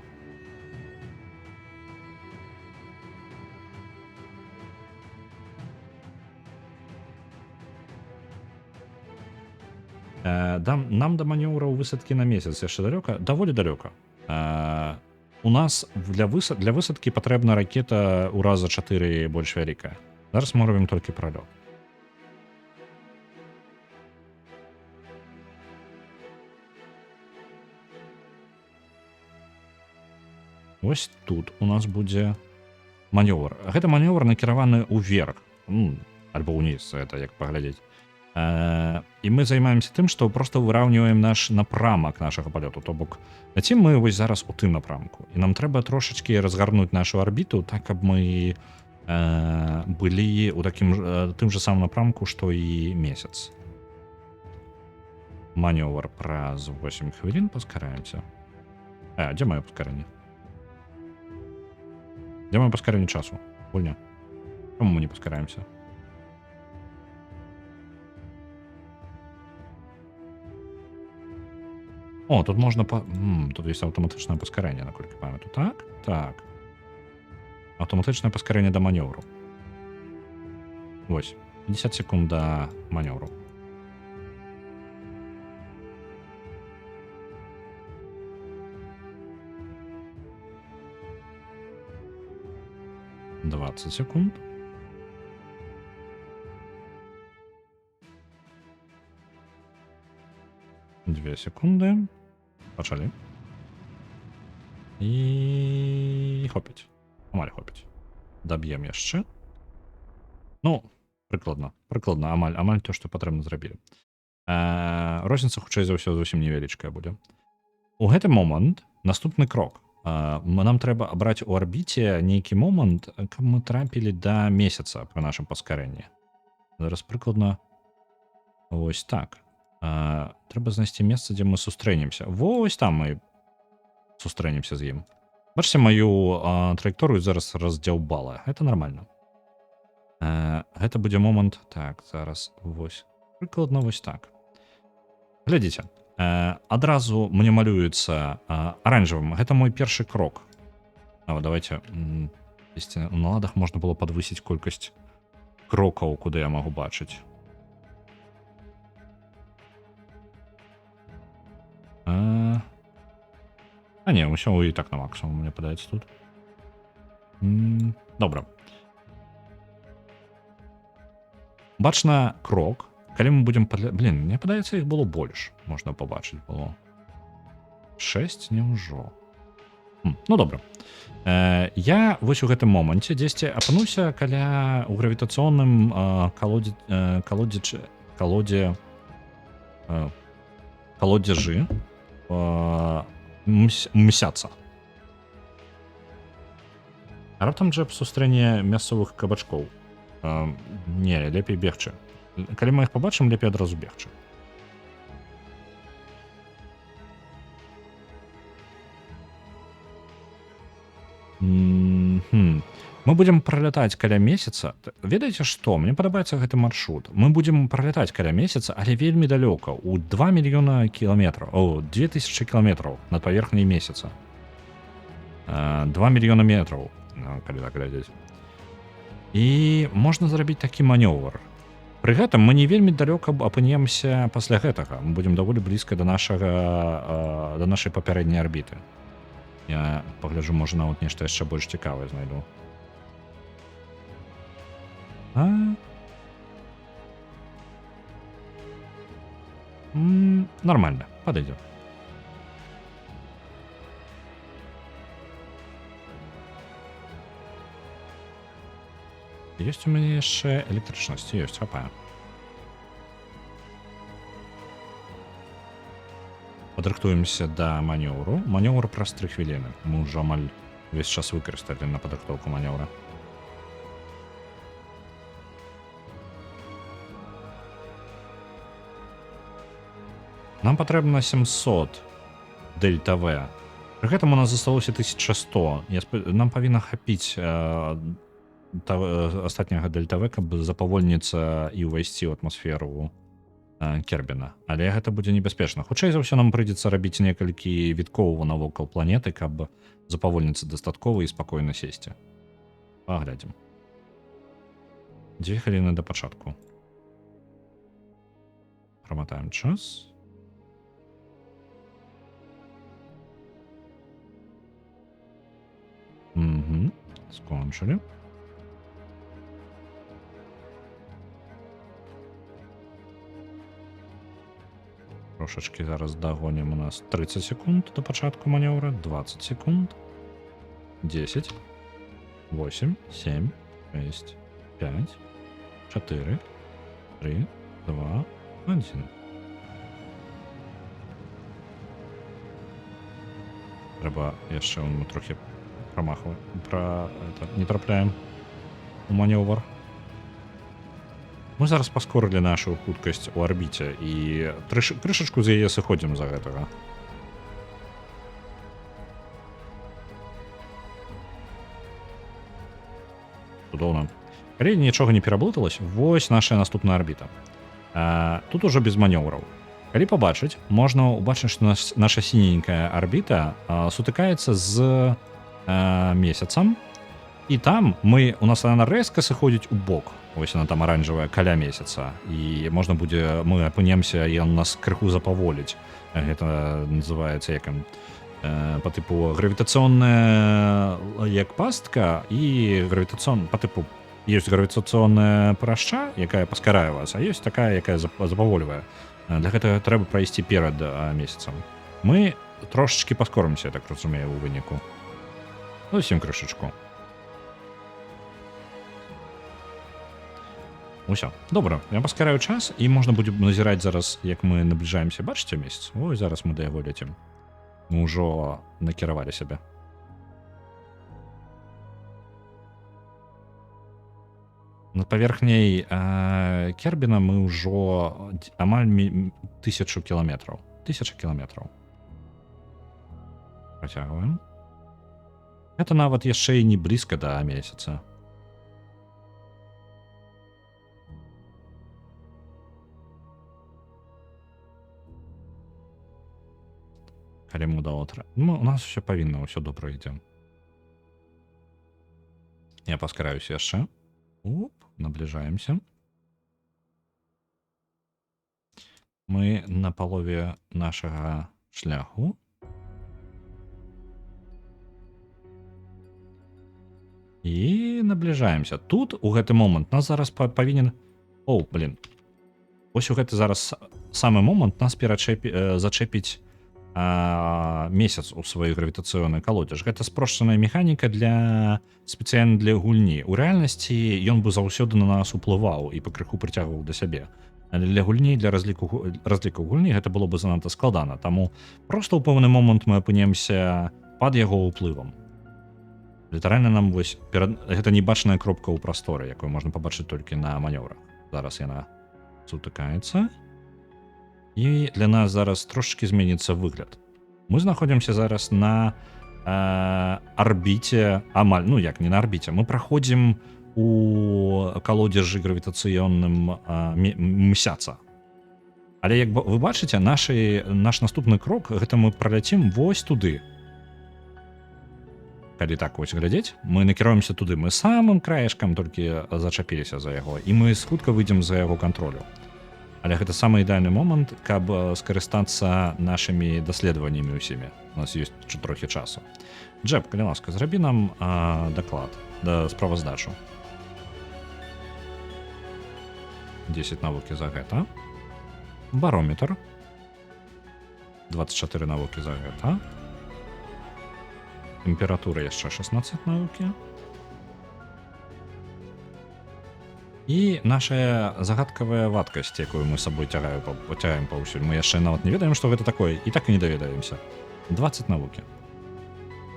Нам да манёвраў высадкі на месяц яшчэ далёка, даволі далёка. У нас для высадкі патрэбна ракета ў раза 4 больш вялікая. Зараз мы робім толькі пралёт. Вось тут у нас будзе манёвр. Гэта манёвр накіраваны ўверх, альбо ўніз, это як паглядзець. І мы займаемся тым, што проста выраўніваем наш напрамак нашага палёту. То бок, ляцім мы вось зараз у тым напрамку. І нам трэба трошачкі разгарнуць нашу арбіту, так, каб мы былі ў тым же самым напрамку, што і месяц. Манёвр праз 8 хвілін, паскараемся. Дзе маё паскаранне? Дзе маё паскаранне часу? Гульня. Чаму мы не паскараемся? О, тут можна тут є автоматичне паскарення, наколькі пам'ятаю. Так? Так. Автоматичне паскарення до маневру. Ось. 50 секунд до маневру. «20 секунд. Две секунди. Почали. І хопить. Амаль хопить. Доб'ємо яшчэ. Ну, прыкладна. Прыкладна. Амаль то, што патрэбна зрабілі. Розніца, хутчэй за ўсё, зусім невялічкая будзе. У гэты момант наступны крок. Нам трэба абраць у арбіце нейкі момант, каб мы трапілі да месяца пры нашым паскарэнні. Зараз прыкладна вось так. Трэба знайсці месца, дзе мы сустрэнемся. Вось там мы сустрэнемся з ім. Бачыце маю траекторыю зараз раздзяўбала. Гэта нармальна. Гэта будзе момант. Так, зараз вось. Прыкладна вось так. Глядзіце. Адразу мне малюецца аранжавым. Гэта мой першы крок. Давайте. У наладах можна было падвысіць колькасць крокаў, куды я магу бачыць. Не, ўсё і так на максимум, мне падаецца тут. Добра. Бачна крок. Калі мы будзем... Блін, мне падаецца, іх было больш. Можна пабачыць было. 6? Няўжо. Ну, добра. Я вось у гэтым моманце дзесьці апынуўся каля ў гравітацыйным колодзежы мсяца. Раптам жа сустрэне мясцовых кабачкоў. Не, лепей бегчы. Калі мы іх пабачым, лепей адразу бегчы. Мы будем пролятаць каля месяца. Ведаеце што? Мне падабаецца гэты маршрут. Мы будем пролятаць каля месяца, але вельмі далёка. У 2 мільёна кіламетраў. О, 2000 кіламетраў над паверхняй месяца. 2 мільёна метраў, калі так глядзець. І можна зрабіць такі манёвр. Пры гэтым мы не вельмі далёка апынемся пасля гэтага. Мы будзем даволі блізка да нашай папярэдняй арбіты. Я пагляджу, можа, нават нешта яшчэ больш цікавае знайду. Нормально, подойдет. Есть у меня яшчэ электрычнасць, ёсць, хапае. Падрыхтуемся да манёўру. Манёўр праз 3 хвіліны. Мы ўжо амаль увесь час выкарысталі на падрыхтоўку манёўра. Нам патрэбна 700 дельта В. Пры гэтым у нас засталося 1100. Нам павінна хапіць астатняга дельта В, каб запавольніцца і ўвайсці ў атмасферу Кербіна. Але гэта будзе небяспечна. Хутчэй за ўсё нам прыйдзецца рабіць некалькі віткоў навокал планеты, каб запавольніцца дастаткова і спакойна сесці. Паглядзім. 2 хвіліны да пачатку. Праматаем час. Скончылі. Трошачки зараз дагонім. У нас 30 секунд до пачатку маневра, 20 секунд, 10, 8, 7, 6, 5, 4, 3, 2, 1. Треба яшчэ мы трохи не трапляем у маневр. Мы зараз паскорылі нашу хуткасць у арбіце і крышачку з яе сыходзім за гэтага. Цудоўна. Калі нічога не пераблыталась, вось наша наступная арбіта. Тут ужо без манёўраў. Калі пабачыць, можна ўбачыць, што наша сіненькая арбіта сутыкаецца з месяцам, і там у нас яна рэзка сыходзіць у бок. Вось она там аранжавая каля месяца, і можна будзе, мы апынемся, і ён нас крыху запаволіць. Гэта называецца якам по типу гравітацыйная як пастка і гравітацыйна по типу ёсць гравітацыйная прашча, якая паскарае вас, а ёсць такая, якая запавольвае. Для гэтага трэба прайсці перад месяцам. Мы трошачкі паскоримся, я так разумею, у выніку. Зусім крышачку. Усё. Добра, я паскараю час, і можна будзе назіраць зараз, як мы набліжаемся. Бачыце месяц? Ой, зараз мы да яго ляцім. Мы ўжо накіравалі сябе. Над паверхняй Кербіна мы ўжо амаль 1000 кіламетраў. 1000 кіламетраў. Працягваем. Гэта нават яшчэ і не блізка да месяца. Калі мы удало, у нас все павінна, ўсё добра ідзе. Я паскараюся яшчэ. Оп, наближаемся. Мы на палове нашага шляху. І наближаемся. Тут у гэты момант нас зараз павінен... О, блин. Ось у гэты зараз самы момант нас зачэпіць месяц у сваёй гравітацыйнай калодзе. Гэта спрошчаная механіка спецыяльна для гульні. У рэальнасці ён бы заўсёды на нас уплываў і пакрыху прыцягваў да сябе. Але для гульні, для разліку гульні гэта было бы занадта складана. Таму проста ў пэўны момант мы апынемся пад яго ўплывам. Літаральна нам вось гэта небачная кропка ў прасторы, якую можна пабачыць толькі на манёврах. Зараз яна сутыкаецца. І для нас зараз трошечки зменіцца выгляд. Мы знаходзімся зараз на арбіце, амаль, ну як не на арбіце, мы праходзім у калодзежы гравітацыйным месяца. Але як вы бачыце, наш наступны крок, гэта мы праляцім вось туды. Калі так вось глядзець, мы накіруемся туды, мы самым краешкам толькі зачапіліся за яго, і мы хутка выйдзем за яго кантролю. Але гэта самы ідэальны момант, каб скарыстацца нашымі даследаваннямі ўсімі. У нас ёсць трохі часу. Джеб, калі ласка, зрабі нам даклад, справаздачу. 10 навукі за гэта. Барометр. 24 навукі за гэта. Тэмпература яшчэ 16 навукі. І наша загадкавая вадкасць, якую мы сабой цягаем паўсюль. Мы яшчэ нават не ведаем, што гэта такое, і так і не даведаемся. 20 навукі.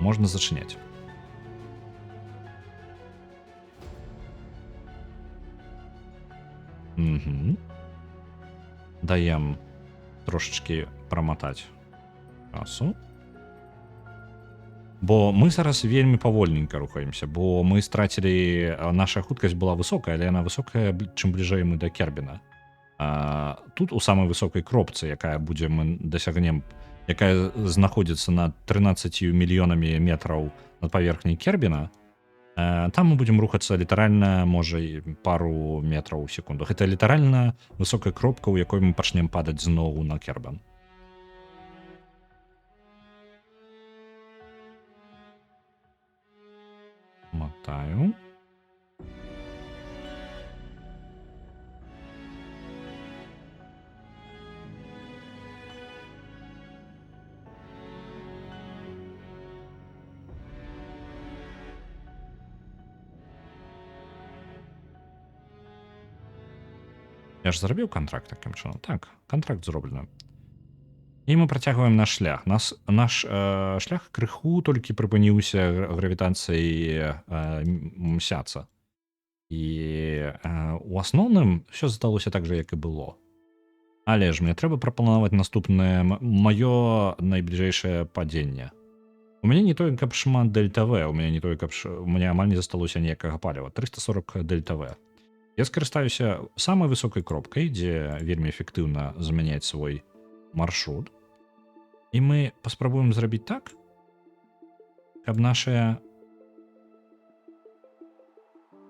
Можна зачыняць. Даем трошечки праматаць часу. Бо мы зараз вельмі павольненька рухаемся, бо мы страцілі, наша хуткасць была высокая, але яна высокая, чым бліжэй мы да Кербіна. Тут у самай высокай кропцы, якая будзе мы дасягнем, якая знаходзіцца над 13 мільёнамі метраў над паверхняй Кербіна, там мы будзем рухацца літаральна, можа, пару метраў у секунду. Гэта літаральна высокая кропка, у якой мы пачнем падаць зноў на Кербін. Мотаю. Я ж зрабіў кантракт таким чынам. Так, кантракт зроблена. І мы працягваем наш шлях. Наш шлях крыху толькі прыпыніўся гравітацыяй месяца. І у асноўным все засталося так же, як і было. Але ж мне трэба прапанаваць наступнае маё найбліжэйшае падзенне. У мяне не тое, каб шмат дельта-В, у мяне не тое, каб у мяне амаль не засталося ніякага паліва. 340 дельта-В. Я скарыстаюся самай высокай кропкай, дзе вельмі эфектыўна замяняць свой маршрут. І мы паспрабуем зрабіць так, каб нашая...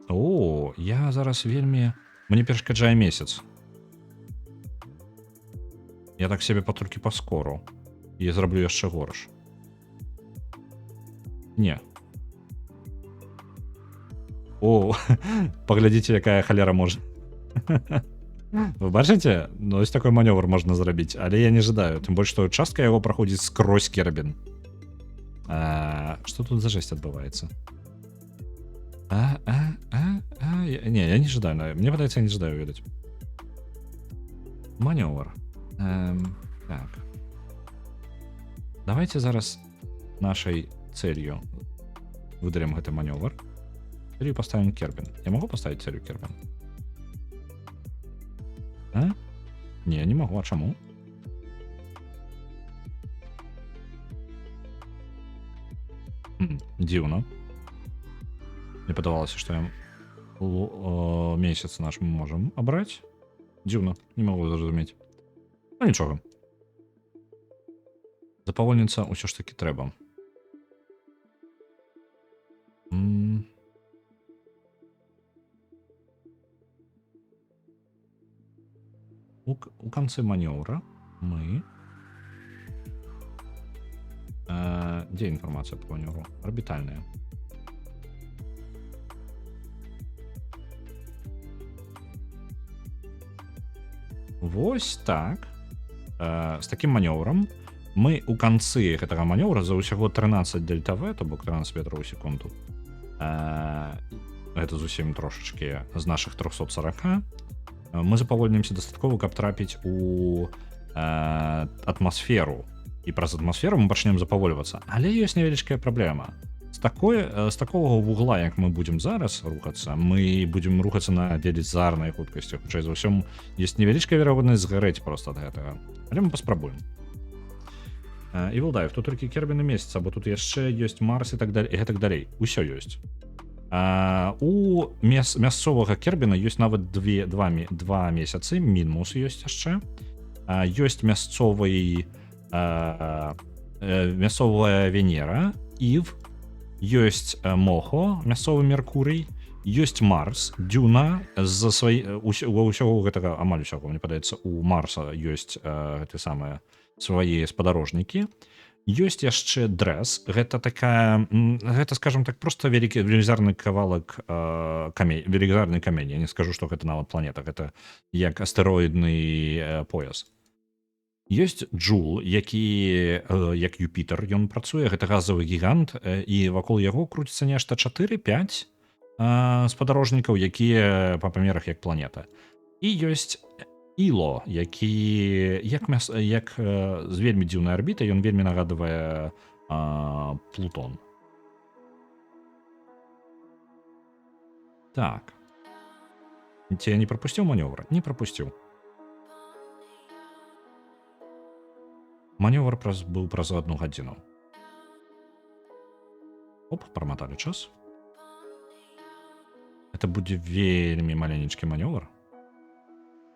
О, я зараз вельмі... Мне перашкаджае месяц. Я так себе патолькі паскору. І зраблю яшчэ горш. Не. О, паглядзіце, якая халера можа. Вы бачыце? Ну, ось такой манёвр можна зрабіць, але я не жадаю. Тым больш, што частка яго праходзіць скрозь Кербін. Што тут за жесть адбываецца? Не, я не жадаю. Мне падаецца, я не жадаю ведаць. Манёвр. Так. Давайте зараз нашай целью выдарым гэты манёвр. Целью поставим Кербін. Я могу поставить целью Кербін? Не, не могу. А чаму? Дзіўна. Мне падавалася, што месяц наш мы можем абраць. Дзіўна, не могу зразумець. Ну нічога. Запавольніцца ўсё ж таки трэба. У канцы манёвра мы... Дзе інфармацыя по манёвру? Арбітальная. Вось так. З такім манёврам мы у канцы гэтага манёвра за ўсяго 13 дельта-В, то бок 13 метраў у секунду. Гэта зусім трошачкі з нашых 340. Мы запавольнимся дастаткова, каб трапіць у атмасферу. І праз атмасферу мы пачнем запавольвацца. Але ёсць невялічкая праблема. З такога вугла, як мы будзем зараз рухацца, мы будзем рухацца на велізарнай хуткасці. Хутчэй за ўсё, ёсць невялічкая верагоднасць згарэць проста ад гэтага. Але мы паспрабуем. І Вілдаев, тут толькі Кербін і месяц, бо тут яшчэ ёсць Марс і так далей. Усё ёсць. У мясцовага Кербіна ёсць нават два месяцы, мінус ёсць яшчэ. Ёсць мясцовая Венера, Ів, ёсць Мохо, мясцовы Меркурый, ёсць Марс, Дюна, ўсяго гэтага, амаль усяго, мне падаецца, у Марса ёсць гэты самыя свае спадарожнікі. Ёсць яшчэ Дрэс, гэта такая, гэта, скажем так, просто велізарны кавалак велізарны камень. Я не скажу, што гэта нават планета, гэта як астэроідны пояс. Ёсць Джул, які, як Юпітер, ён працуе, гэта газавы гігант, і вакол яго круціцца нешта 4-5 спадарожнікаў, якія па памерах як планета. І ёсць Іло, які як з вельмі дзіўнай арбітай, ён вельмі нагадвае Плутон. Так. Ці я не прапусціў манёвр? Не прапусціў. Манёвр быў праз 1 гадзіну. Оп, праматалі час. Это будзе вельмі маленечкі манёвр.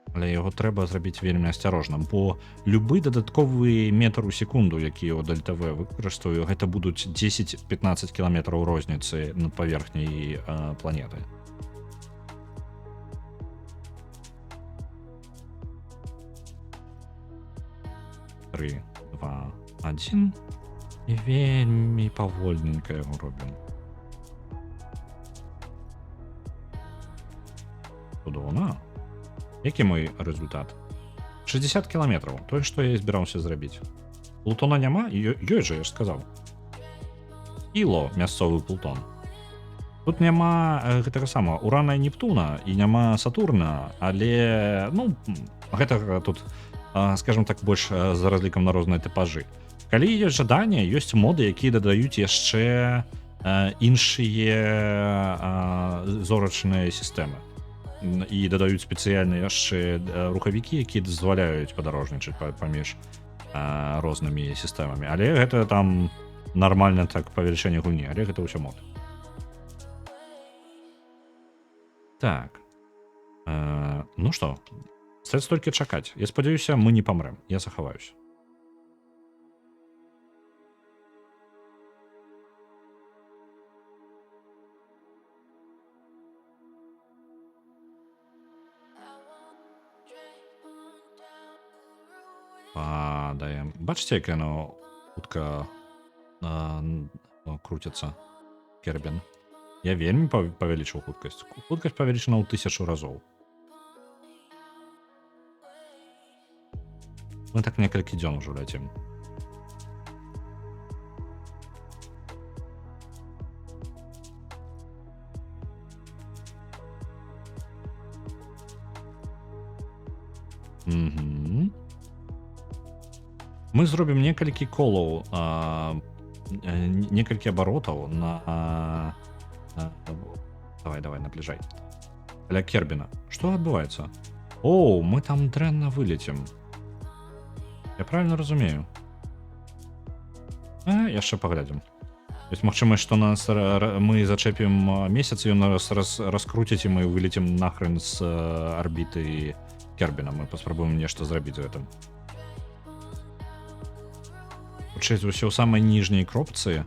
Але яго трэба зрабіць вельмі асцярожна, бо любы дадатковы метр у секунду, які ў дельта-В выкарыстаю, гэта будуць 10-15 кіламетраў розніцы над паверхняй планеты. Три, 2, 1. І вельмі павольненька яго робім. Цудоўна. Які мой результат? 60 кіламетраў, тое, што я і збіраўся зрабіць. Плутона няма? Ёсць жа, я ж сказаў. Іло, мясцовы Плутон. Тут няма гэтага самага Урана і Нептуна, і няма Сатурна, але, ну, гэта тут, скажем так, больш з разлікам на розныя тыпажы. Калі ёсць жаданне, ёсць моды, якія дадаюць яшчэ іншыя зорачныя сістэмы. І дадаюць спецыяльна яшчэ рухавікі, якія дазваляюць падарожнічаць паміж рознымі сістэмамі. Але гэта там нармальна так павелічэнне гульні, але гэта ўсё мод. Так. Ну што, стаецца толькі чакаць. Я спадзяюся, мы не памрэм. Я захаваюся. Падаем. Бачыце, як яно хутка круціцца кербін. Я вельмі павялічыў хуткасць. Хуткасць павялічана ў 1000 разоў. Мы так некалькі дзён ужо ляцім. Мы зробім некалькі колаў, некалькі абаротаў на... Давай, набліжай. Каля кербіна. Што адбываецца? О, мы там дрэнна вылецім. Я правильно разумею? Яшчэ паглядзім. Ёсць магчымасць, што нас мы зачэпім месяц, і ён нас раскруціць, і мы вылецім нахрен з арбіты кербіна. Мы паспрабуем нешта зрабіць з гэтым. Хутчэй за ўсё ў самай ніжняй кропцы.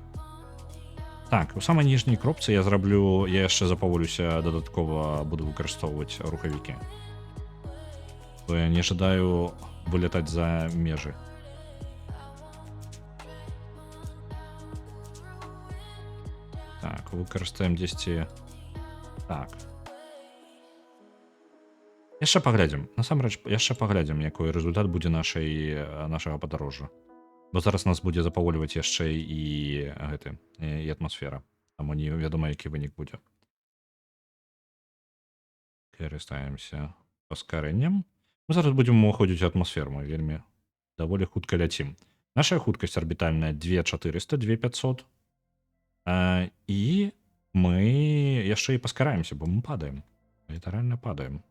Так, у самай ніжняй кропцы я зраблю, я яшчэ запаволюся, дадаткова буду выкарыстоўваць рухавікі. Бо я не жадаю вылетаць за межы. Так, выкарыстаем дзесьці... Так. Яшчэ паглядзім. Насамрэч, яшчэ паглядзім, якой рэзультат будзе нашага падарожжа. Бо зараз нас будзе запаволіваць яшчэ і гэты, і атмасфера. Таму невядома, які вынік будзе. Карыстаемся паскарэннем. Мы зараз будзем уваходзіць у атмасферу, мы вельмі даволі хутка ляцім. Наша хуткасць арбітальная 2400, 2500. І мы яшчэ і паскараемся, бо мы падаем. Літаральна падаем.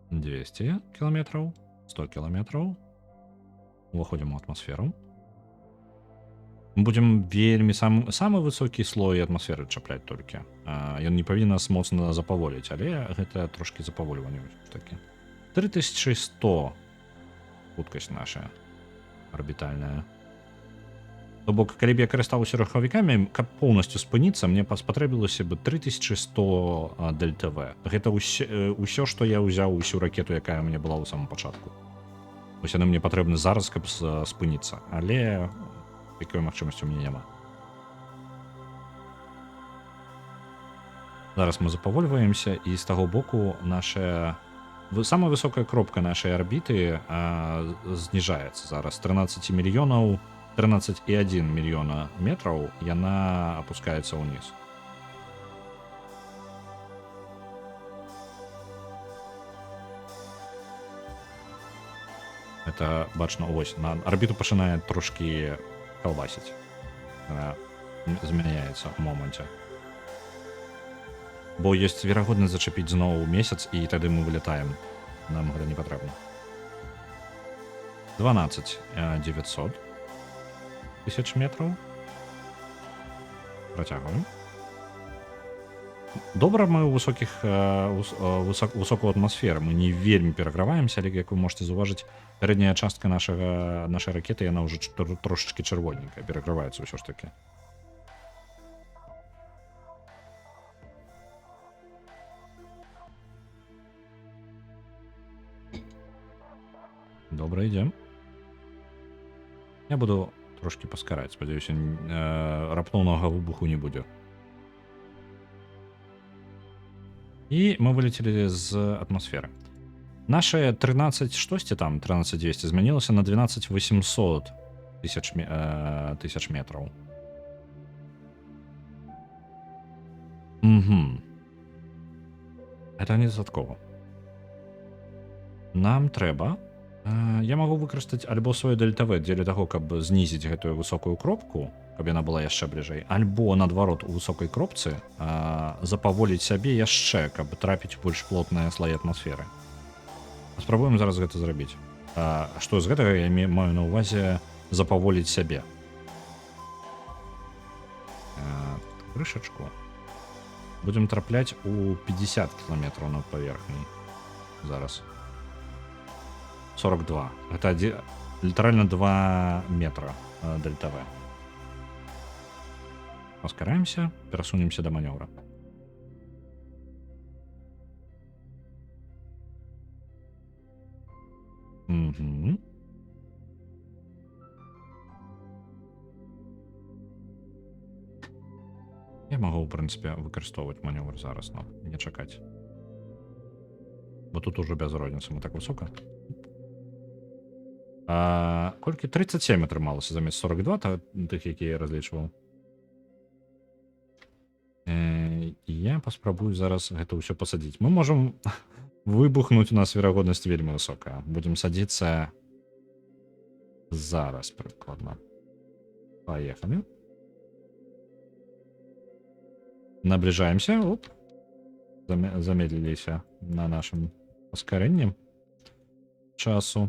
— 200 километров, 100 километров. Уваходим у атмосферу. Будем вельмі самы высокі слой атмасферы чапляць толькі. Ён не павінен нас моцна запаволіць, але гэта трошкі запаволіванне такі. 3100 хуткасць наша арбітальная. То бок, калі б я карыстаўся рухавікамі, каб поўнасцю спыніцца, мне спатрэбілася бы 3100 ДЛТВ. Гэта ўсё, што я ўзяў, усю ракету, якая мне была ў самом пачатку. Вось яны мне патрэбны зараз, каб спыніцца, але такой магчымасці у мяне няма. Зараз мы запавольваемся, і з таго боку наша... Самая высокая кропка нашай арбіты зніжаецца зараз. 13 мільёнаў, 13,1 мільёна метраў яна апускаецца ўніз. Это бачна, ось, на арбіту пачынае трошкі калбасіць. Она змяняецца ў моманце. Бо ёсць верагоднасць зачапіць зноў месяц, і тады мы вылетаем. Нам гэта не патрэбна. 12 900 тысяч метраў. Працягваем. Добра, мы ў высокую атмасферу. Мы не вельмі пераграваемся, але, як вы можете заўважыць, пярэдняя частка нашай ракеты, яна ўжо трошачкі чырвоненькая, пераграваецца ўсё ж такі. Добра, ідзем. Я буду трошки паскараць, спадзяюся, раптоўнага выбуху не будзе. І мы вылецелі з атмасферы. Наша 13 штосьці там, 13200, змянілася на 12800 тысяч метраў. Это не дадатково. Нам трэба... Я магу выкарыстаць альбо свой ДЛТВ дзеля таго, каб знізіць гэтую высокую кропку, каб яна была яшчэ бліжэй, альбо, наадварот, у высокай кропцы запаволіць сябе яшчэ, каб трапіць у больш плотныя слаі атмасферы. Спрабуем зараз гэта зрабіць. Што з гэтага я маю на ўвазе запаволіць сябе. Крышачку. Будзем трапляць у 50 кіламетраў над паверхняй. Зараз. 42. Это літаральна 2 метра ДЛТВ. Паскараемся, перасунемся да манёвра. Угу. Я магу, ў прынцыпе, выкарыстоўваць манёвр зараз, но не чакаць. Бо тут ужо без розніцы, мы так высока. Колькі? 37 атрымалася замест 42, тых, якія я разлічваў. Я паспрабую зараз гэта ўсё пасадзіць. Мы можам выбухнуць, у нас верагоднасць вельмі высокая. Будзем садзіцца зараз, прыкладна. Паехалі. Набліжаемся. Оп. Замедліліся на нашым паскарэнні часу.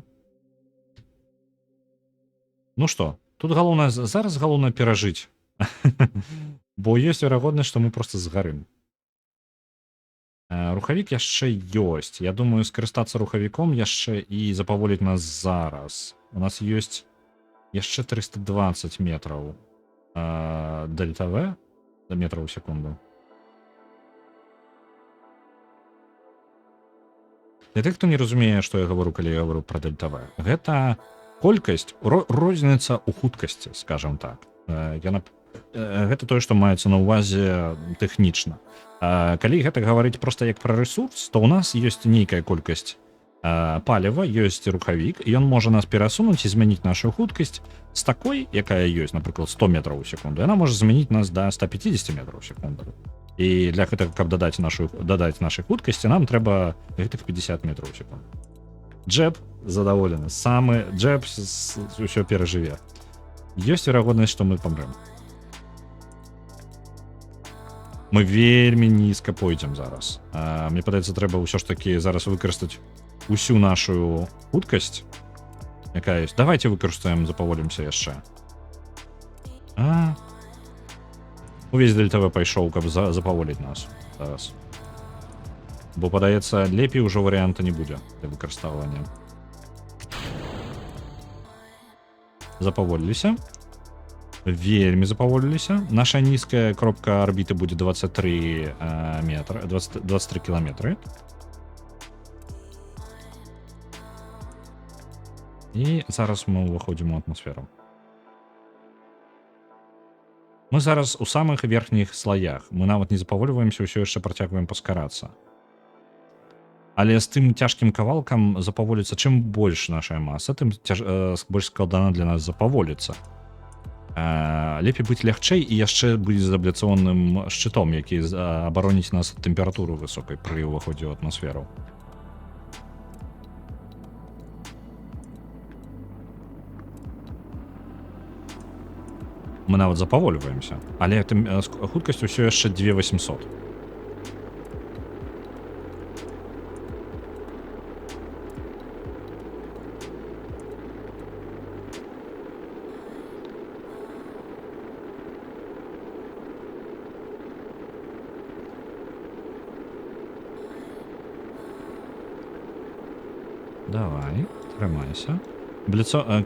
Ну што, тут галоўнае, зараз галоўнае перажыць. Бо ёсць верагоднасць, што мы проста згарым. Рухавік яшчэ ёсць. Я думаю, скарыстацца рухавіком яшчэ і запаволіць нас зараз. У нас ёсць яшчэ 320 метраў дельта В, метраў у секунду. Для тых, хто не разумее, што я гавару, калі я гавару пра дельта В. Гэта колькасць, розніца ў хуткасці, скажам так. Гэта тое, што маецца на ўвазе тэхнічна. Калі гэта гаварыць проста як пра рэсурс, то ў нас ёсць нейкая колькасць паліва, ёсць рухавік, і ён можа нас перасунуць і змяніць нашу хуткасць з такой, якая ёсць, напрыклад, 100 метраў у секунду. Яна можа змяніць нас да 150 метраў у секунду. І для гэтага, каб дадаць нашай хуткасці, нам трэба гэтых 50 метраў у секунду. Джеб задаволены. Самы джеб ўсё перажыве. Ёсць верагоднасць, што мы памрем. Мы вельмі нізка пойдзем зараз. Мне падаецца, трэба ўсё ж такі зараз выкарыстаць усю нашу хуткасць, якая ёсць. Давайте выкарыстаем, запаволімся яшчэ. Увесь дельта В пайшоў, каб запаволіць нас зараз. Бо, падаецца, лепей ужо варыянта не будзе для выкарыстоўвання. Запаволіліся. Вельмі запаволіліся. Наша нізкая кропка арбіты будзе 23 кіламетры. І зараз мы ўваходзім у атмасферу. Мы зараз у самых верхніх слаях. Мы нават не запавольваемся, ўсё яшчэ працягваем паскарацца. Але з тым цяжкім кавалкам запаволіцца, чым больш нашая маса, тым больш складана для нас запаволіцца. Лепей быць лягчэй і яшчэ быць изоляцыйным шчытом, які абароніць нас ад тэмпературы высокай пры ўваходзе ў атмасферу. Мы нават запавольваемся, але хуткасць усё яшчэ 2800. Давай, трымайся.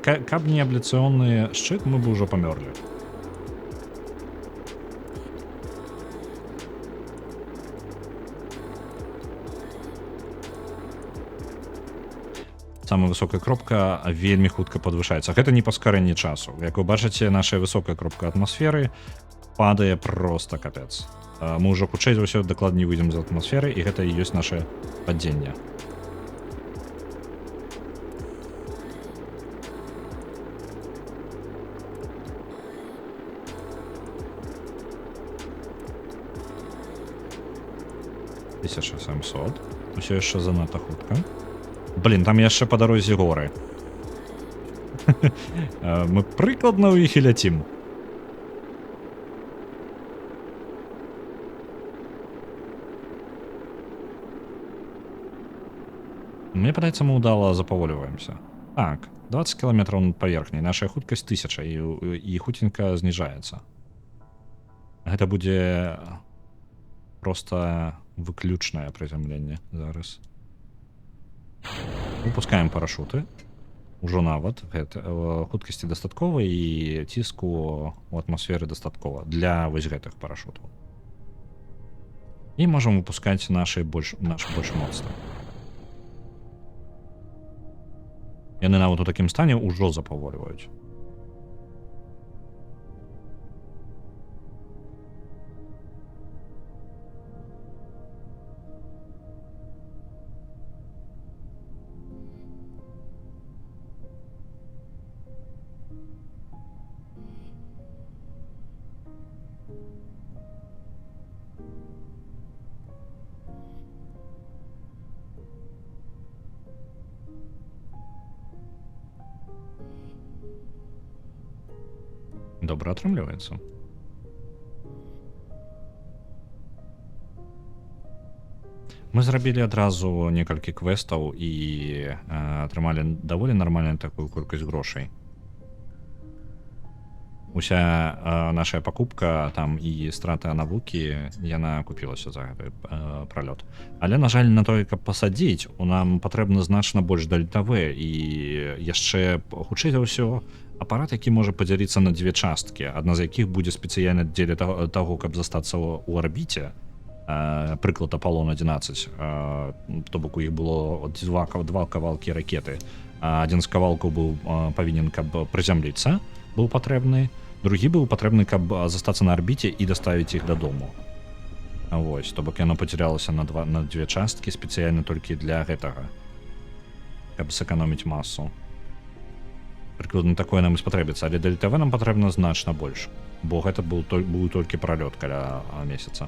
Каб не абляцыённы шчыт, мы бы ўжо памёрлі. Самая высокая кропка вельмі хутка падвышаецца. Гэта не паскарэнне часу. Як вы бачыце, наша высокая кропка атмасферы падае проста капец. Мы ўжо хутчэй за ўсё дакладней выйдзем з атмасферы, і гэта і ёсць наше падзенне. Усё яшчэ занадта хутка. Блин, там яшчэ па дарозе горы. Мы прыкладна ў іх і ляцім. Мне падаецца, мы ўдала запаволіваемся. Так, 20 кіламетраў над паверхняй. Наша хуткасць 1000, і хуценька зніжаецца. Гэта будзе проста выключнае прызямленне зараз. Выпускаем парашуты. Ужо нават хуткасці дастаткова і ціску у атмасферы дастаткова для вось гэтых парашутаў. І можам выпускаць наш больш моцны. Яны нават у такім стане ўжо запавольваюць. Добра атрымліваецца. Мы зрабілі адразу некалькі квестаў і атрымалі даволі нармальную такую колькасць грошай. Уся наша пакупка там і страта навукі, яна купілася за гэты пралёт. Але, на жаль, на тое, каб пасадзіць, нам патрэбна значна больш дальтавы і яшчэ, хутчэй за ўсё, апарат, які можа падзяліцца на дзве часткі, адна з якіх будзе спецыяльна дзеля таго, каб застацца ў арбіце. Прыклад Аполлон 11, то бок у іх было два кавалкі ракеты, адзін з кавалкаў быў павінен, каб прызямліцца, быў патрэбны, другі быў патрэбны, каб застацца на арбіце і даставіць іх дадому. Вось, то бок яно паціралася на дзве часткі спецыяльна толькі для гэтага, каб сэканоміць масу. Прыкладна такое нам і спатрэбіцца, але для ЛТВ нам патрэбна значна больш, бо гэта быў толькі пралёт каля месяца.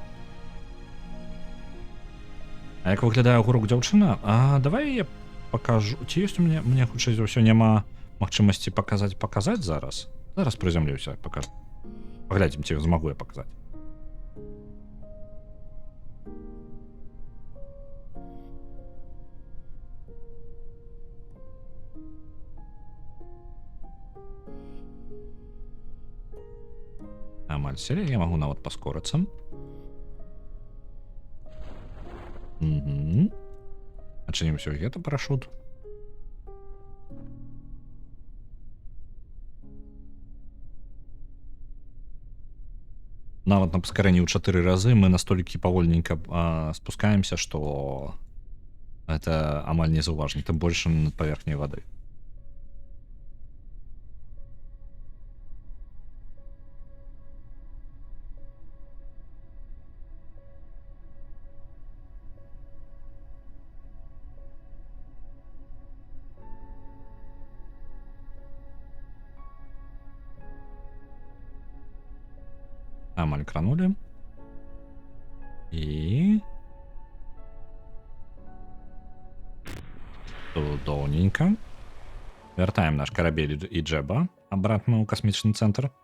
А як выглядае гурок дзяўчына? Давай я пакажу. Ці ёсць у мне хутчэй за ўсё няма магчымасці паказаць зараз? Зараз прызямлюся, пакажу. Паглядзім, ці змагу я паказаць. Амаль серія, я магу нават паскорыцца. Адчынім усё гэта парашут. Нават на паскарэнні ў 4 разы мы настолькі павольненька спускаемся, што гэта амаль незаўважна, тым больш над паверхняй вады. Амаль кранули. И удобненько. Вяртаем наш корабель и Джеба обратно ў касмічны цэнтр. —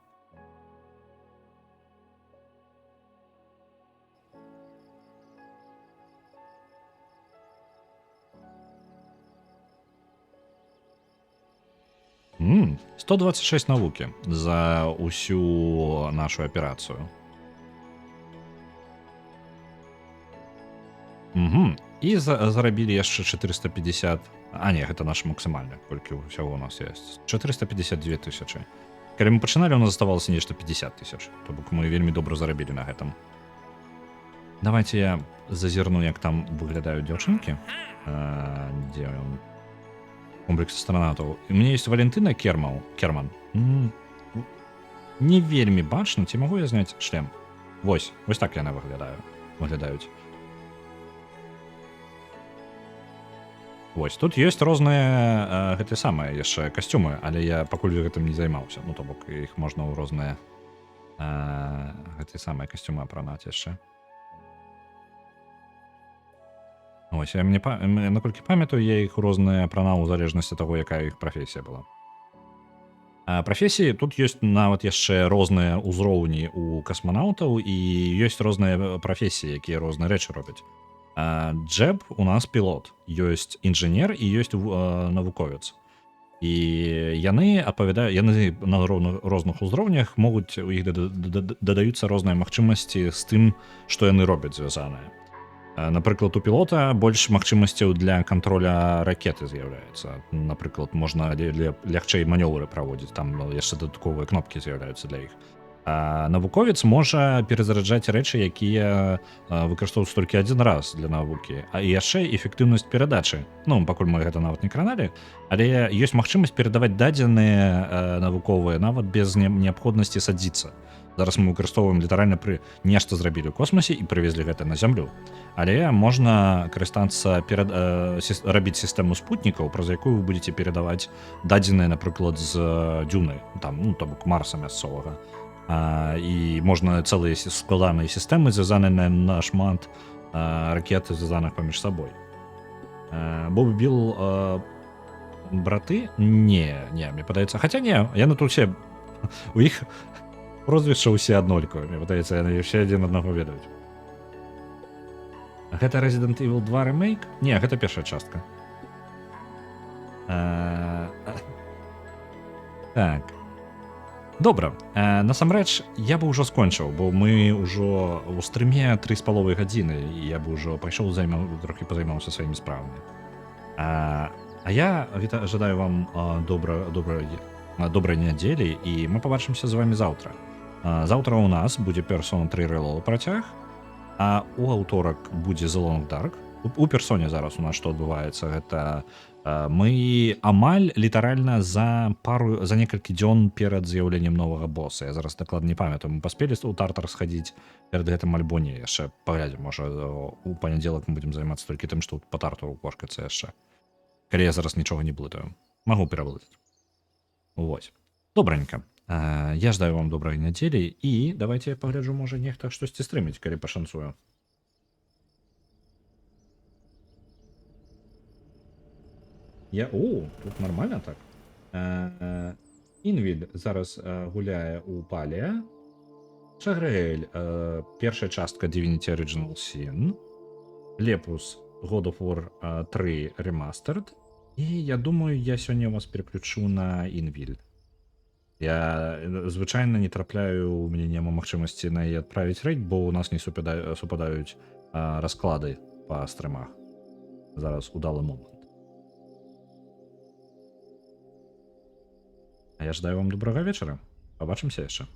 126 навукі за усю нашу аперацыю. І зарабілі яшчэ 450. Не, гэта наш максімальны, колькі ўсяго у нас ёсць. 452 тысячы. Калі мы пачыналі, у нас заставалася нешта 50 тысяч. То бок мы вельмі добра зарабілі на гэтым. Давайте я зазірну, як там выглядаюць дзяўчынкі. Дзе ён? Комплекс астранаўтаў. У мяне ёсць Валентына Керман. Не вельмі бачна, ці магу я зняць шлем? Вось так яны выглядаюць. Вось, тут ёсць розныя гэтыя самыя яшчэ касцюмы, але я пакуль гэтым не займаўся. Ну, то бок іх можна ў розныя гэтыя самыя касцюмы апранаць яшчэ. Ось, наколькі памятаю, я іх розныя апранаў у залежнасці таго, якая іх прафесія была. Прафесіі тут ёсць нават яшчэ розныя ўзроўні у касманаўтаў і ёсць розныя прафесіі, якія розныя рэчы робяць. Джеб у нас пілот, ёсць інжынер і ёсць навуковец. І яны на розных узроўнях могуць, у іх дадаюцца розныя магчымасці з тым, што яны робяць звязаныя. Напрыклад, у пілота больш магчымасцяў для кантроля ракеты з'яўляецца. Напрыклад, можна лягчэй манёвры праводзіць, там яшчэ дадатковыя кнопкі з'яўляюцца для іх. Навуковец можа перазараджаць рэчы, якія выкарыстоўваюцца толькі адзін раз для навукі, а і яшчэ эфектыўнасць перадачы. Ну, пакуль мы гэта нават не краналі, але ёсць магчымасць перадаваць дадзеныя навуковыя нават без неабходнасці садзіцца. Зараз мы выкарыстоўваем літаральна нешта зрабілі ў космосе і прывезлі гэта на зямлю. Але можна карыстацца рабіць сістэму спутнікаў, праз якую вы будзеце перадаваць дадзеныя, напрыклад, з дзюны, там, ну, то бок Марса мясцовага. І можна цэлыя складаныя сістэмы, звязаныя на шмат ракет, звязаных паміж сабой. Боб Біл браты? Не, мне падаецца. Хаця не, яны тут усе, у іх прозвішча ўсе аднолькавыя, мне падаецца, яны ўсе адзін аднаго ведаюць. Гэта Resident Evil 2 ремейк? Не, гэта першая частка. Так. Добра, насамрэч, я бы ўжо скончыў, бо мы ўжо ў стрыме 3,5 гадзіны, і я бы ўжо пайшоў трохі пазаймаўся сваімі справамі. А я жадаю вам добрай нядзелі, і мы пабачымся з вами заўтра. Заўтра ў нас будзе Persona 3 Reload працяг, а у аўторак будзе The Long Dark. У персоне зараз у нас што адбываецца, гэта мы амаль літаральна за некалькі дзён перад з'яўленнем новага боса. Я зараз дакладна не памятаю, мы паспелі ў Тартар схадзіць перад гэтым альбо не, яшчэ паглядзім, можа у панядзелак мы будзем займацца толькі тым, што па Тартару кошкацца яшчэ. Калі я зараз нічога не блытаю. Магу пераблытаць. Вось. Добраненька. Я жадаю вам добрай нядзелі і давайте я пагляджу, можа нехта штосьці стрыміць, калі пашанцую. Тут нормально так. Інвіль зараз гуляе у Палія. Шаграэль, першая частка Divinity Original Sin. Лепус God of War 3 Remastered. І я думаю, я сёння вас переключу на Інвіль. Я звычайна не трапляю, у мяне няма магчымасці на яе адправіць рэйд, бо у нас не супадаюць расклады па стрымах. Зараз удалы момант. А я жадаю вам добрага вечара. Пабачымся яшчэ.